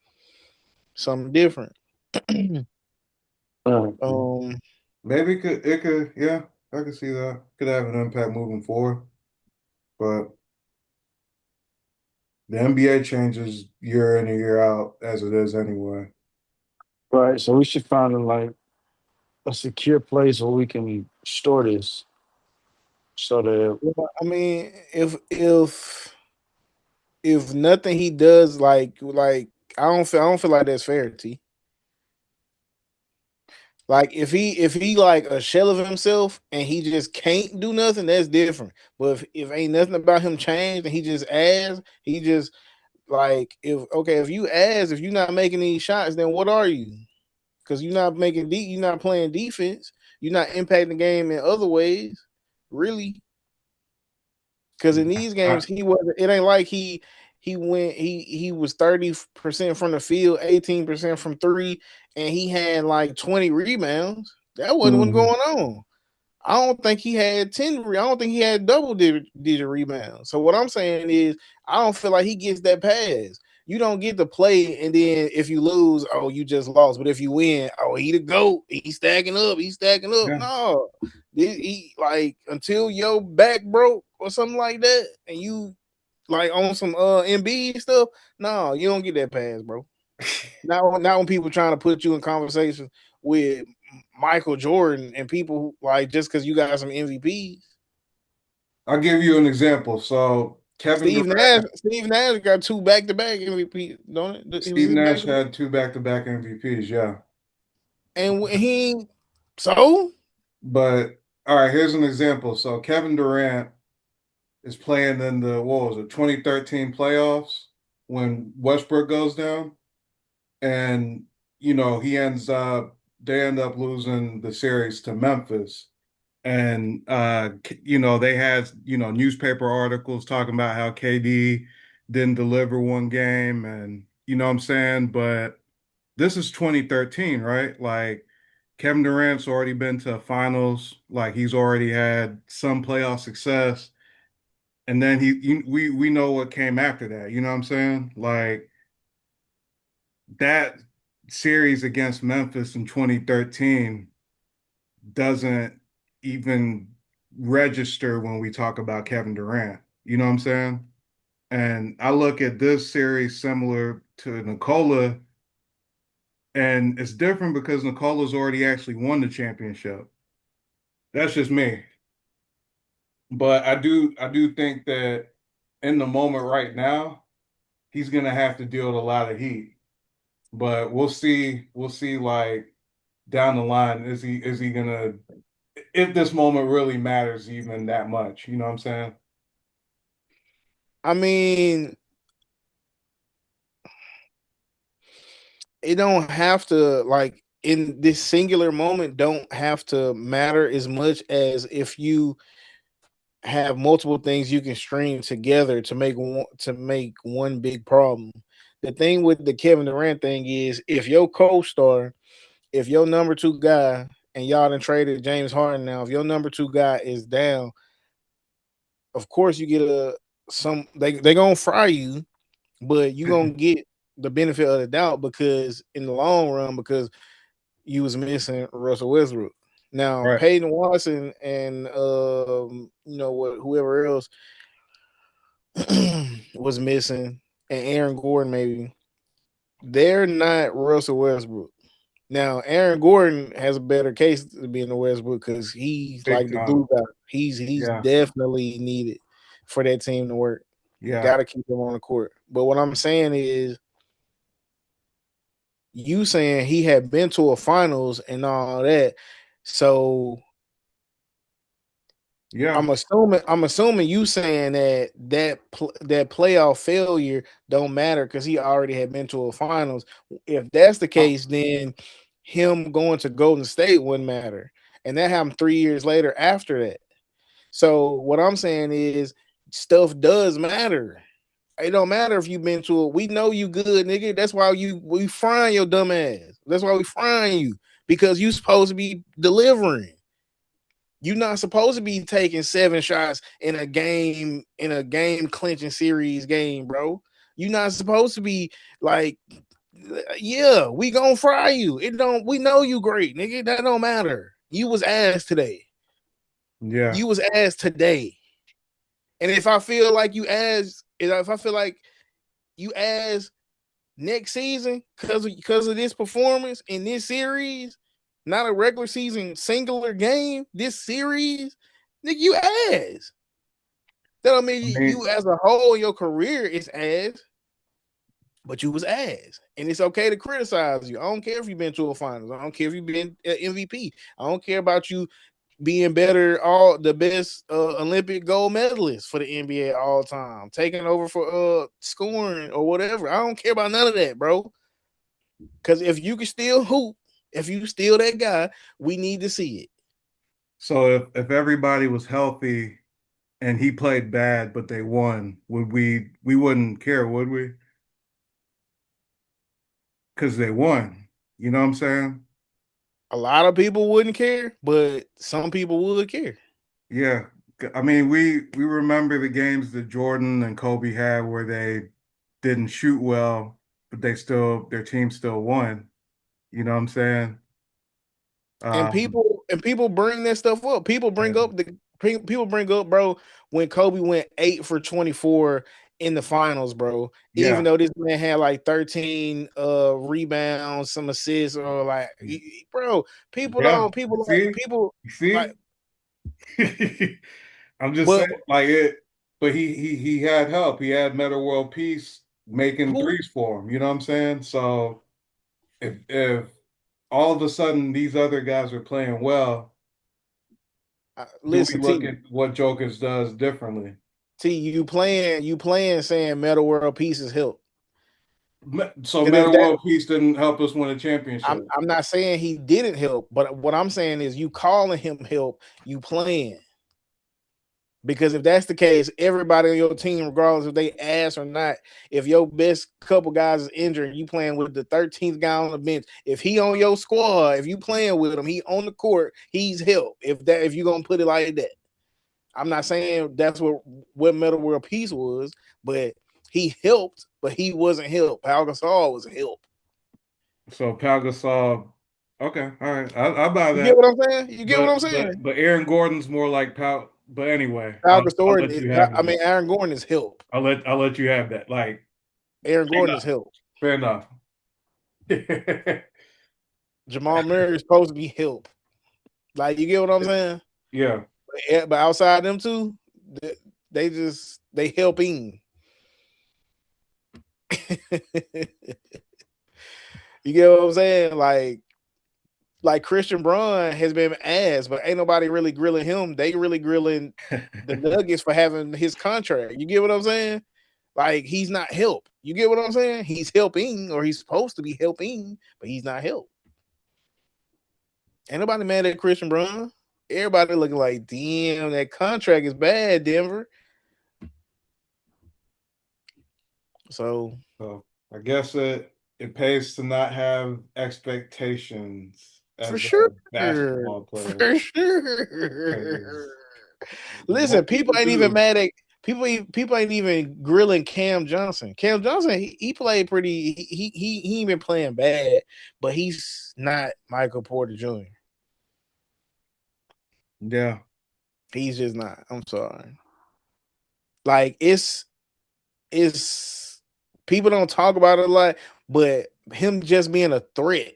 something different. um, Maybe it could, yeah, I could see that. Could have an impact moving forward. But the NBA changes year in and year out as it is anyway. Right. So we should find a secure place where we can store this so that well, I mean, if nothing he does like I don't feel like that's fair, T. Like if he like a shell of himself and he just can't do nothing, that's different. But if ain't nothing about him changed and he just ass, he just like if you ass, if you're not making any shots, then what are you? Because you're not you're not playing defense, you're not impacting the game in other ways, really. Because in these I, games, he was. It ain't like he was 30% from the field, 18% from three, and he had like 20 rebounds. That wasn't what's Mhm. going on. I don't think he had 10. I don't think he had double digit rebounds. So what I'm saying is, I don't feel like he gets that pass. You don't get to play, and then if you lose, oh, you just lost. But if you win, oh, he the goat. He's stacking up. He's stacking up. yeah. No, he like until your back broke or something like that, and you like on some MB stuff. No, you don't get that pass, bro. Not when people trying to put you in conversation with Michael Jordan and people like just because you got some MVPs. I'll give you an example. So Kevin Durant, Steve Nash got two back to back MVP, don't it? It was Steve his back Nash to back, had two back-to-back MVPs, yeah. and he so But all right, here's an example. So Kevin Durant is playing in the what was it, 2013 playoffs when Westbrook goes down, and he ends up they end up losing the series to Memphis, And they had, newspaper articles talking about how KD didn't deliver one game, and you know what I'm saying? But this is 2013, right? Like Kevin Durant's already been to finals, like he's already had some playoff success. And then we know what came after that. You know what I'm saying? Like that series against Memphis in 2013 doesn't even register when we talk about Kevin Durant. You know what I'm saying? And I look at this series similar to Nikola, and it's different because Nikola's already actually won the championship. That's just me. But I do think that in the moment right now, he's gonna have to deal with a lot of heat. But we'll see like down the line, is he gonna, if this moment really matters even that much, you know what I'm saying? I mean, it don't have to, like, in this singular moment don't have to matter as much as if you have multiple things you can string together to make one big problem. The thing with the Kevin Durant thing is if your co-star, if your number two guy, and y'all done traded James Harden now, if your number two guy is down, of course you get they gonna fry you, but you gonna get the benefit of the doubt because in the long run, because you was missing Russell Westbrook. Now Right. Peyton Watson and whoever else was missing, and Aaron Gordon maybe, they're not Russell Westbrook. Now Aaron Gordon has a better case to be in the Westbrook because he's Big like the time. glue guy. He's Yeah. definitely needed for that team to work. Yeah. Got to keep him on the court. But what I'm saying is, you saying he had been to a finals and all that, so Yeah. I'm assuming you saying that playoff failure don't matter because he already had been to a finals. If that's the case, then him going to Golden State wouldn't matter, and that happened 3 years later after that. So what I'm saying is, stuff does matter. It don't matter if you've been to it. We know you good, nigga. That's why we frying your dumb ass. That's why we frying you, because you supposed to be delivering. You're not supposed to be taking 7 shots in a game clinching series game, bro. You're not supposed to be like, yeah, we gonna fry you. It don't. We know you great, nigga. That don't matter. You was ass today. Yeah. You was ass today. And if I feel like if I feel like you ass next season because of this performance in this series, not a regular season singular game, this series, nigga, you ass. That don't mean I mean, you as a whole in your career is ass, but you was ass. And it's okay to criticize you. I don't care if you've been to a finals. I don't care if you've been MVP. I don't care about you being better, all the best Olympic gold medalist for the NBA all time, taking over for scoring or whatever. I don't care about none of that, bro. Because if you can still hoop, if you still that guy, we need to see it. so if everybody was healthy and he played bad but they won, would we wouldn't care, would we? Because they won. You know what I'm saying? A lot of people wouldn't care, but some people would care. Yeah. I mean, we remember the games that Jordan and Kobe had where they didn't shoot well, but their team still won. You know what I'm saying? And Um, people bring that stuff up. People bring up, bro, when Kobe went 8 for 24 in the finals, bro. Even yeah, though this man had like 13 rebounds, some assists, or like, bro, people yeah. don't people like See, people you like, see, I'm just but saying, like it. But he had help. He had Meta World Peace making who threes for him. You know what I'm saying? So if all of a sudden these other guys are playing well, do we listen, look T at what Jokers does differently? T you playing saying Metal World Pieces help. So And if Meta that, World Peace didn't help us win a championship. I'm not saying he didn't help, but what I'm saying is you calling him help, you playing. Because if that's the case, everybody on your team, regardless if they ass or not, if your best couple guys is injured, you playing with the 13th guy on the bench. If he on your squad, if you playing with him, he on the court, he's help. If you're gonna put it like that. I'm not saying that's what Metal World Peace was, but he helped, but he wasn't help. Pau Gasol was help. So Pau Gasol, okay, all right, I buy You get that. what I'm saying? You get what I'm saying? But Aaron Gordon's more like Pau. But anyway, Pau I'll Gasol, let you have I that. mean, Aaron Gordon is help. I'll let you have that. Like Aaron fair Gordon is enough. help. Fair enough. Jamal Murray is supposed to be help. Like, you get what I'm saying? Yeah. But outside them two, they helping. You get what I'm saying? Like Christian Braun has been ass, but ain't nobody really grilling him. They really grilling the Nuggets for having his contract. You get what I'm saying? Like, he's not help. You get what I'm saying? He's helping, or he's supposed to be helping, but he's not help. Ain't nobody mad at Christian Braun. Everybody looking like, damn, that contract is bad, Denver. So I guess it pays to not have expectations for as a sure, basketball player. for sure. Listen, What people you ain't even do? mad at people ain't even grilling Cam Johnson. Cam Johnson, he played pretty. He ain't been playing bad, but he's not Michael Porter Jr. Yeah. He's just not. I'm sorry. Like, it's people don't talk about it a lot, but him just being a threat.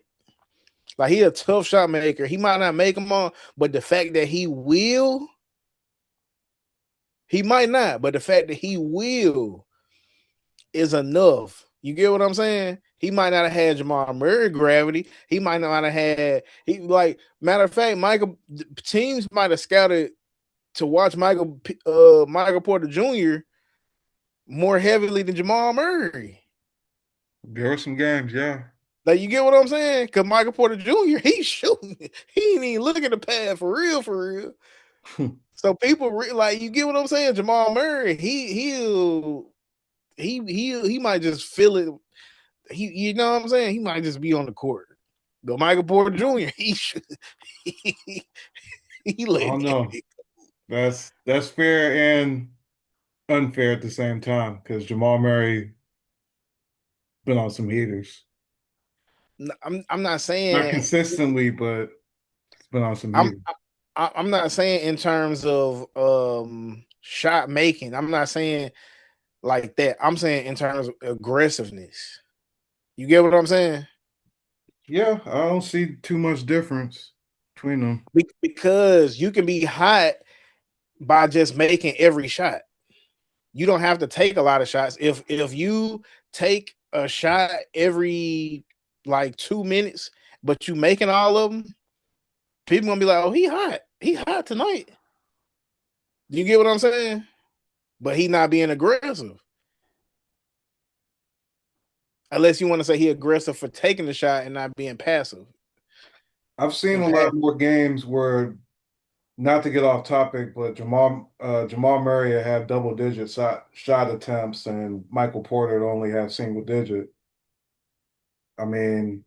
Like, he a tough shot maker. He might not make them all, but the fact that he will, he might not, but the fact that he will is enough. You get what I'm saying? He might not have had Jamal Murray gravity. He might not have had matter of fact, teams might have scouted to watch Michael Porter Jr. more heavily than Jamal Murray. There were some games, yeah. Like, you get what I'm saying? Because Michael Porter Jr., he's shooting. He ain't even looking at the pad for real, for real. So people like, you get what I'm saying? Jamal Murray, he might just feel it. You know what I'm saying? He might just be on the court. But Michael Porter Jr., he should he I don't know. That's fair and unfair at the same time because Jamal Murray been on some heaters. I'm not Not saying consistently, but it's been on some I'm heaters. I'm not saying in terms of shot making. I'm not saying like that. I'm saying in terms of aggressiveness. You get what I'm saying? Yeah, I don't see too much difference between them. Because you can be hot by just making every shot. You don't have to take a lot of shots. If you take a shot every like 2 minutes, but you making all of them, people gonna be like, "Oh, he hot. He hot tonight." You get what I'm saying? But he not being aggressive. Unless you want to say he aggressive for taking the shot and not being passive. I've seen a lot more games where, not to get off topic, but Jamal Murray had double digit shot attempts and Michael Porter only had single digit. I mean,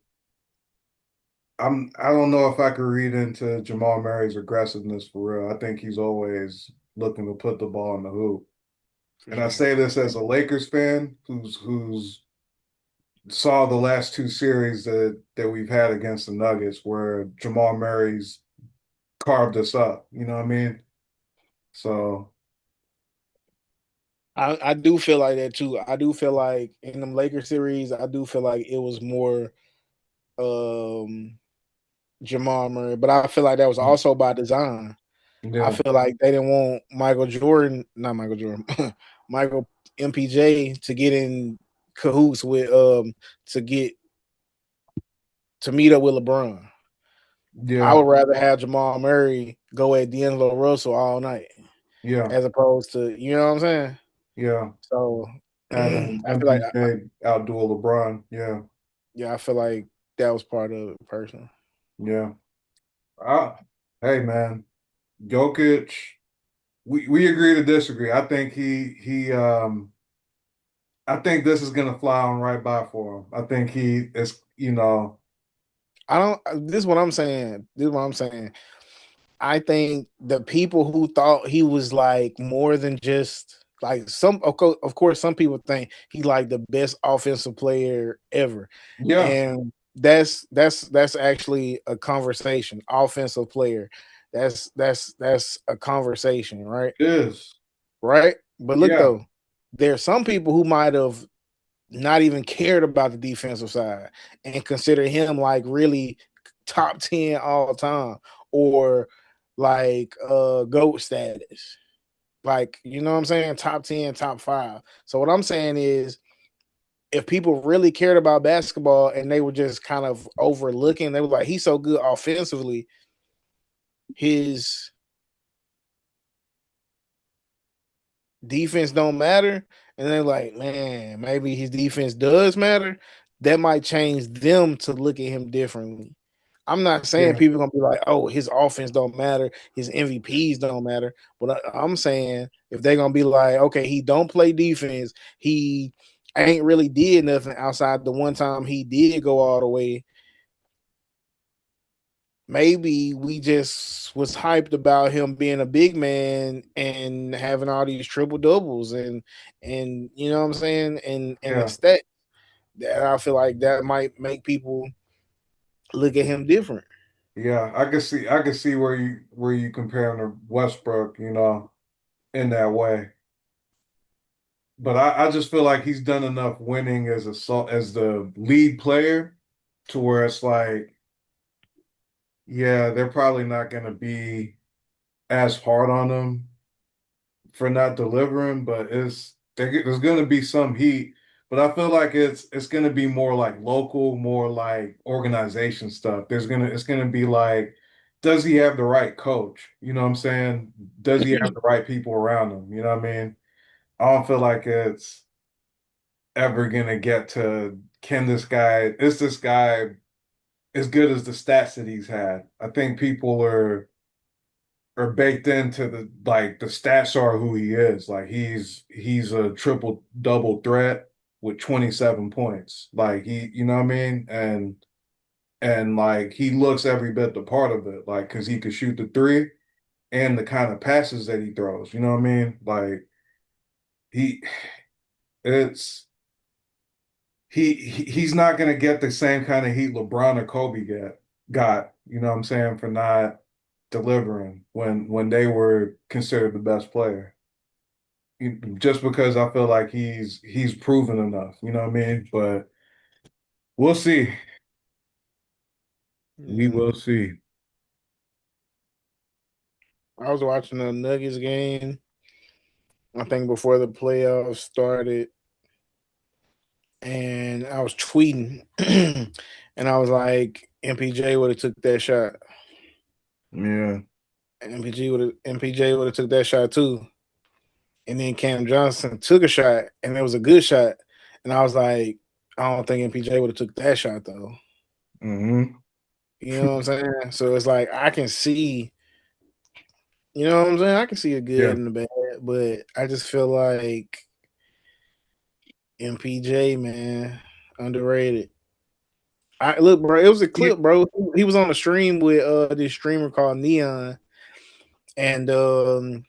I don't know if I could read into Jamal Murray's aggressiveness for real. I think he's always looking to put the ball in the hoop. And I say this as a Lakers fan who's saw the last two series that we've had against the Nuggets where Jamal Murray's carved us up. You know what I mean? So I do feel like that too. I do feel like in them Lakers series, I do feel like it was more Jamal Murray, but I feel like that was also by design. I yeah, feel like they didn't want Michael MPJ to get in cahoots with to meet up with LeBron. I yeah, would rather have Jamal Murray go at D'Angelo Russell all night yeah, as opposed to, you know what I'm saying? yeah. So having I feel like MPJ outduel LeBron. Yeah, I feel like that was part of it personally. yeah. Uh, hey man, Jokic. We agree to disagree. I think I think this is gonna fly on right by for him. I think he is, I don't. This is what I'm saying. I think the people who thought he was like more than just like some. Of course, some people think he's like the best offensive player ever, yeah, and that's actually a conversation. Offensive player, that's a conversation, right? it is. Right. But look Yeah, though, there are some people who might have not even cared about the defensive side and consider him like really top 10 all time or like GOAT status. Like, you know what I'm saying? Top 10, top 5. So what I'm saying is if people really cared about basketball and they were just kind of overlooking, they were like, he's so good offensively, his defense don't matter, and they're like, man, maybe his defense does matter. That might change them to look at him differently. I'm not saying yeah, people are gonna be like, oh, his offense don't matter, his MVPs don't matter. But I'm saying if they're gonna be like, okay, he don't play defense, he ain't really did nothing outside the one time he did go all the way. Maybe we just was hyped about him being a big man and having all these triple doubles and you know what I'm saying and the yeah, stat that I feel like that might make people look at him different. yeah. I can see where you compare him to Westbrook, in that way. But I just feel like he's done enough winning as the lead player to where it's like, yeah, they're probably not going to be as hard on him for not delivering, but there's going to be some heat. But I feel like it's going to be more like local, more like organization stuff. It's going to be like, does he have the right coach? You know what I'm saying? Does he have the right people around him? You know what I mean? I don't feel like it's ever gonna get to is this guy as good as the stats that he's had? I think people are baked into the stats are who he is. Like he's a triple double threat with 27 points. Like you know what I mean? And like he looks every bit the part of it, like because he could shoot the three and the kind of passes that he throws. You know what I mean? Like he it's he's not going to get the same kind of heat LeBron or Kobe got, you know what I'm saying, for not delivering when they were considered the best player. Just because I feel like he's proven enough, you know what I mean? But we'll see. We Yeah. will see. I was watching the Nuggets game, I think before the playoffs started, and I was tweeting and I was like, MPJ would have took that shot. Yeah. MPJ would have took that shot too. And then Cam Johnson took a shot, and it was a good shot. And I was like, I don't think MPJ would have took that shot though. Hmm. You know what I'm saying? So it's like I can see, you know what I'm saying? I can see a Yeah. good and a bad, but I just feel like MPJ, man, underrated. I look, bro. It was a Yeah. clip, bro. He was on a stream with this streamer called Neon, and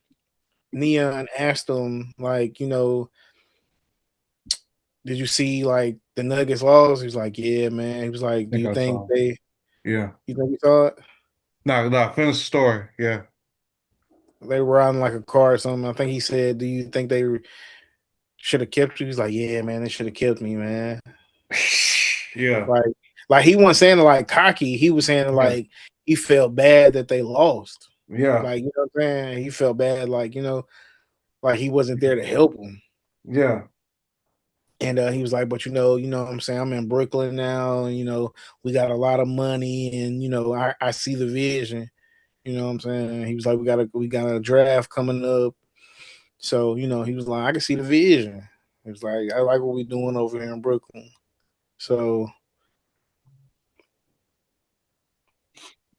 Neon asked him, like, did you see like the Nuggets loss? He was like, yeah, man. He was like, I think I saw. Yeah. you think you saw it? No, finish the story. Yeah. They were riding like a car or something. I think he said, do you think they should have kept you? He's like, yeah, man, they should have kept me, man. Yeah. Like, he wasn't saying it like cocky. He was saying it Yeah. like he felt bad that they lost. Yeah. Like, you know what I'm saying? He felt bad, like, like he wasn't there to help him. Yeah. And he was like, but you know what I'm saying? I'm in Brooklyn now, and we got a lot of money, and I see the vision. You know what I'm saying? He was like, we got a draft coming up. So, he was like, I can see the vision. It's like I like what we doing over here in Brooklyn. So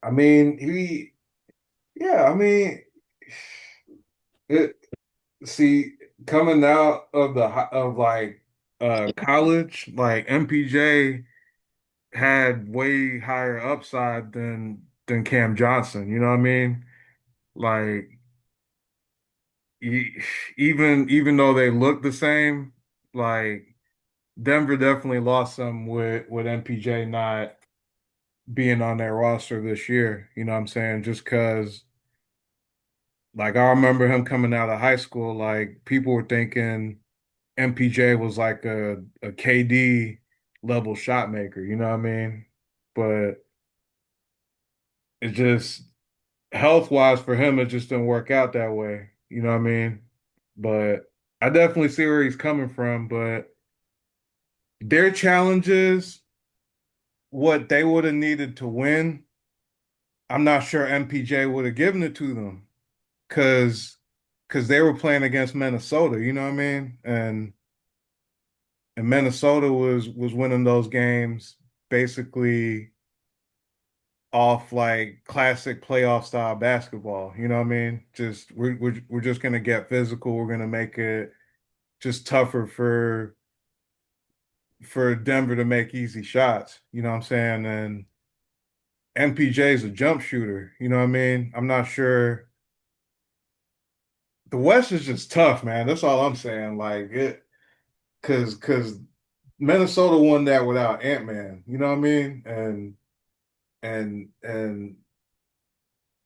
I mean, I mean, it. See, coming out of like college, like MPJ had way higher upside than Cam Johnson. You know what I mean? Like even though they look the same, like Denver definitely lost some with MPJ not being on their roster this year. You know what I'm saying? Just because, like, I remember him coming out of high school, like people were thinking MPJ was like a KD level shot maker. You know what I mean? But it just health wise for him, it just didn't work out that way. You know what I mean? But I definitely see where he's coming from. But their challenges, what they would have needed to win, I'm not sure MPJ would have given it to them because they were playing against Minnesota. You know what I mean? And Minnesota was winning those games basically off like classic playoff style basketball. You know what I mean? Just we're just gonna get physical. We're gonna make it just tougher for Denver to make easy shots. You know what I'm saying? And MPJ is a jump shooter. You know what I mean? I'm not sure. The West is just tough, man. That's all I'm saying. Like it, because Minnesota won that without Ant-Man. You know what I mean? And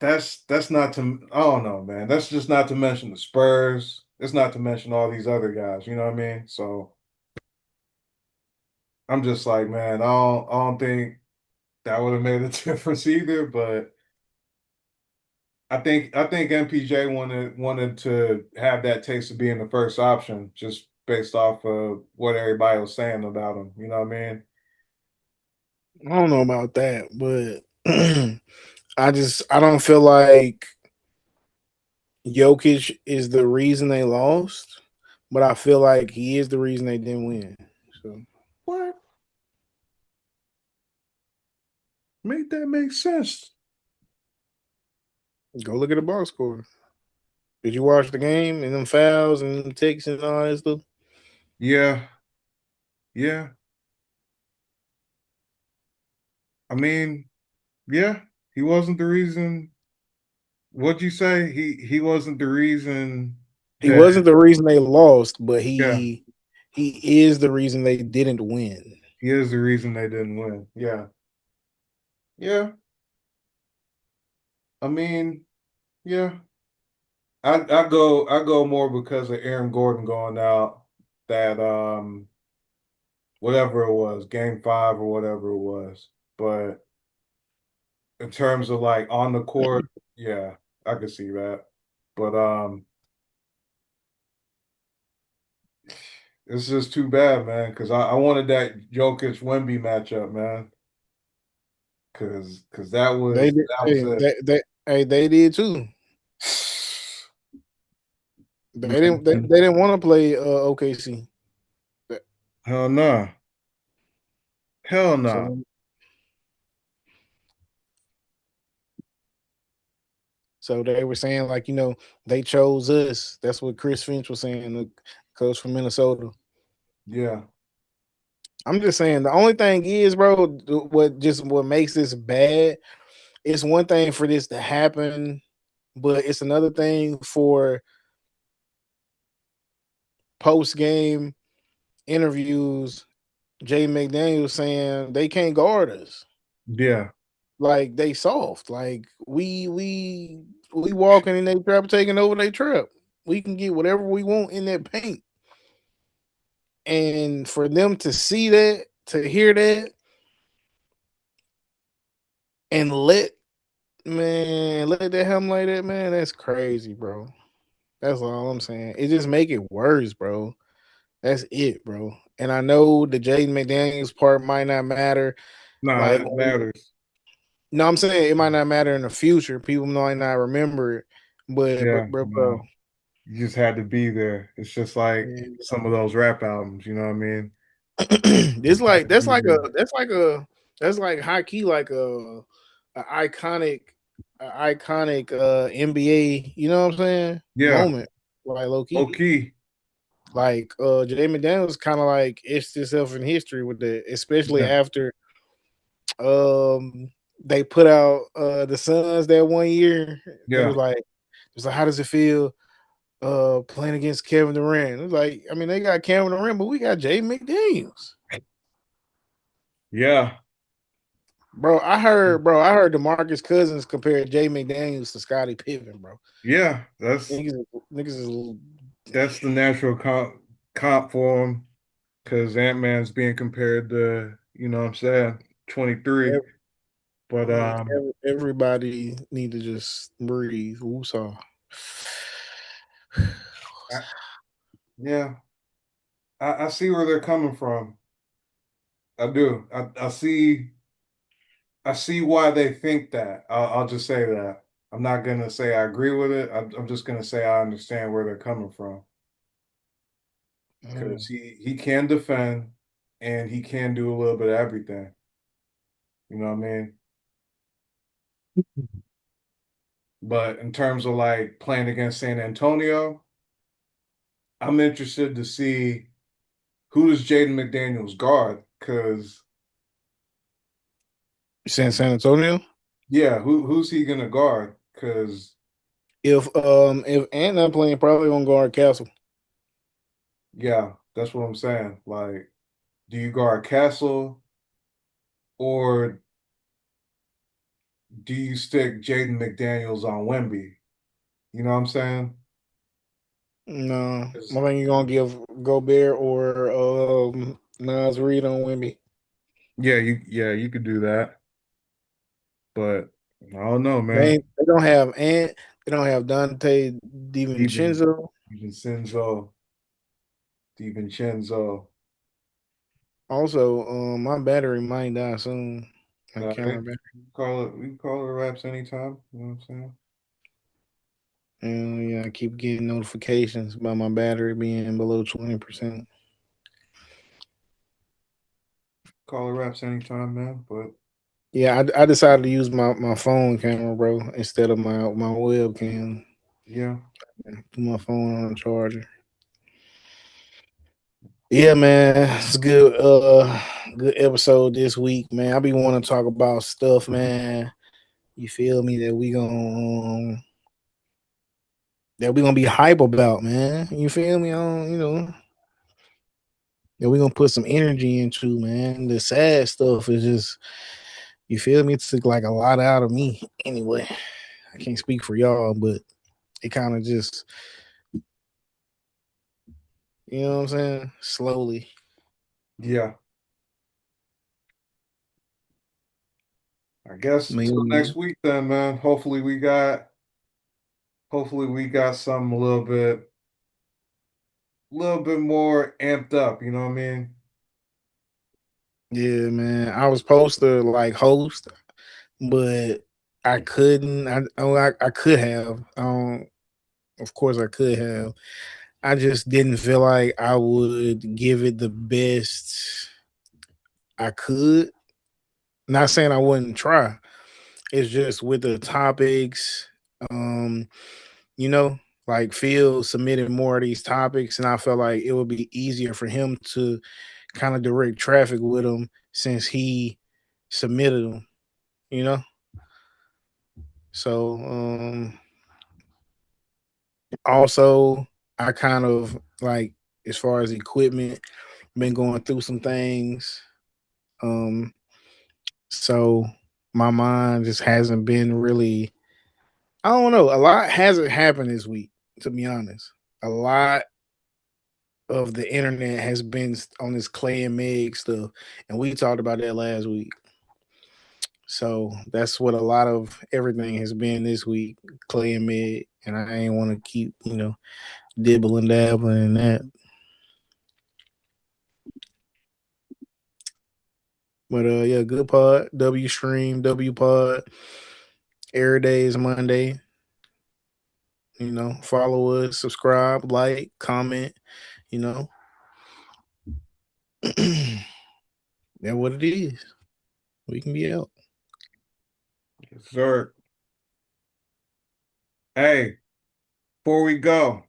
that's not to I don't know, man. That's just not to mention the Spurs. It's not to mention all these other guys. You know what I mean? So I'm just like, man, I don't think that would have made a difference either. But I think MPJ wanted to have that taste of being the first option, just based off of what everybody was saying about him. You know what I mean? I don't know about that, but I don't feel like Jokic is the reason they lost, but I feel like he is the reason they didn't win. So What? Make that make sense? go look at the box score. Did you watch the game and them fouls and them ticks and all that stuff? Yeah, yeah. I mean, yeah. He wasn't the reason. What'd you say? He wasn't the reason He that. wasn't the reason they lost, but Yeah, he is the reason they didn't win. he is the reason they didn't win. Yeah, yeah. I mean, yeah. I go more because of Aaron Gordon going out that whatever it was, game five or whatever it was. But in terms of like on the court, yeah, I could see that. But it's just too bad, man, because I wanted that Jokic Wemby matchup, man. Cause that They was did. that was it. They did too. Man, They didn't want to play OKC. hell no. Hell no. So so they were saying like they chose us. That's what Chris Finch was saying, the coach from Minnesota. Yeah. I'm just saying the only thing is, bro, what makes this bad. It's one thing for this to happen, but it's another thing for post game interviews. Jay McDaniel saying they can't guard us. Yeah. Like they soft. Like we walking in their trap, taking over their trap. We can get whatever we want in that paint. And for them to see that, to hear that, and let that happen like that, man, that's crazy, bro. That's all I'm saying. It just make it worse, bro. That's it, bro. And I know the Jaden McDaniels part might not matter. Nah, Like, it matters. no, I'm saying it might not matter in the future. People might not remember it. But, Yeah. bro, No. You just had to be there. It's just like Yeah. some of those rap albums, you know what I mean? It's Had like to be there. that's like high key like a iconic NBA, you know what I'm saying? Yeah, Moment. Like low low key. key. Like Jay McDaniels kind of like etched himself in history with that, especially Yeah, after they put out the Suns that one year. They yeah, was like, how does it feel playing against Kevin Durant? It was like, I mean, they got Kevin Durant, but we got Jay McDaniels. yeah, I heard DeMarcus Cousins compare Jay McDaniels to Scottie Pippen, bro. yeah. Niggas is That's the natural comp for him because Ant-Man's being compared to, you know what I'm saying, 23. But everybody need to just breathe. Woosah. I, yeah, I see where they're coming from. I do. I see why they think that. I'll just say that. I'm not gonna say I agree with it. I'm just gonna say I understand where they're coming from because he can defend and he can do a little bit of everything. You know what I mean? But in terms of like playing against San Antonio, I'm interested to see who does Jaden McDaniels guard? Because San Antonio. yeah, who's he gonna guard? Because If Ant not playing, probably gonna guard Castle. yeah, that's what I'm saying. Like, do you guard Castle or do you stick Jaden McDaniels on Wemby? You know what I'm saying? No, I 'Cause- think you're gonna give Gobert or Nas Reed on Wimby. yeah, you could do that. But I don't know, man. They don't have Ant. They don't have Dante Even DiVincenzo. Vincenzo, DiVincenzo. Also, my battery might die soon. My All right. camera battery. We can call it raps anytime. You know what I'm saying? And yeah, I keep getting notifications about my battery being below 20%. Call it raps anytime, man. But Yeah, I decided to use my phone camera, bro, instead of my webcam. yeah, Put my phone on a charger. Yeah, man, it's a good episode this week, man. I be want to talk about stuff, man. You feel me? That we gonna be hype about, man. You feel me? That we gonna put some energy into, man. The sad stuff is just, you feel me? It took like a lot out of me. Anyway, I can't speak for y'all, but it kind of just, you know what I'm saying? Slowly. yeah. I guess until Maybe. next week then, man. Hopefully we got something a little bit more amped up, you know what I mean? Yeah, man. I was supposed to like host, but I couldn't. I could have. Of course, I could have. I just didn't feel like I would give it the best I could. Not saying I wouldn't try. It's just with the topics, um, you know, like Phil submitted more of these topics, and I felt like it would be easier for him to kind of direct traffic with them since he submitted them, you know. So also I kind of like, as far as equipment, been going through some things. Um so my mind just hasn't been really, I don't know, a lot hasn't happened this week, to be honest. A lot of the internet has been on this Clay and Meg stuff, and we talked about that last week. So that's what a lot of everything has been this week, Clay and Meg, and I ain't want to keep, dibbling dabbling in that. But yeah, good pod. W stream, W pod. Air day is Monday. follow us, subscribe, like, comment, That's what it is. We can be out. Yes, sir. Hey, before we go,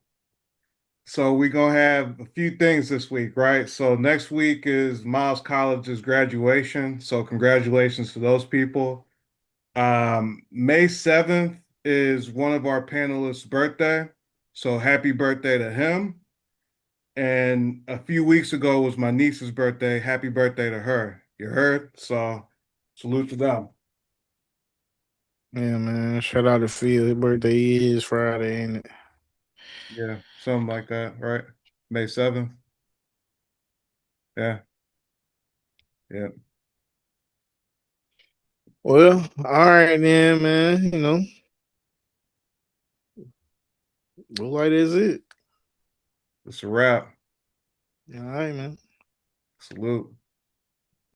so we're gonna have a few things this week, right? So next week is Miles College's graduation. So congratulations to those people. May 7th is one of our panelists' birthday. So happy birthday to him. And a few weeks ago was my niece's birthday. Happy birthday to her. You heard? So salute to them. Yeah, man. Shout out to Phil. His birthday is Friday, ain't it? Yeah, something like that, right? May 7th. Yeah. Yeah. Well, all right then, man. Look like that's it. It's a wrap. All right, man. Salute.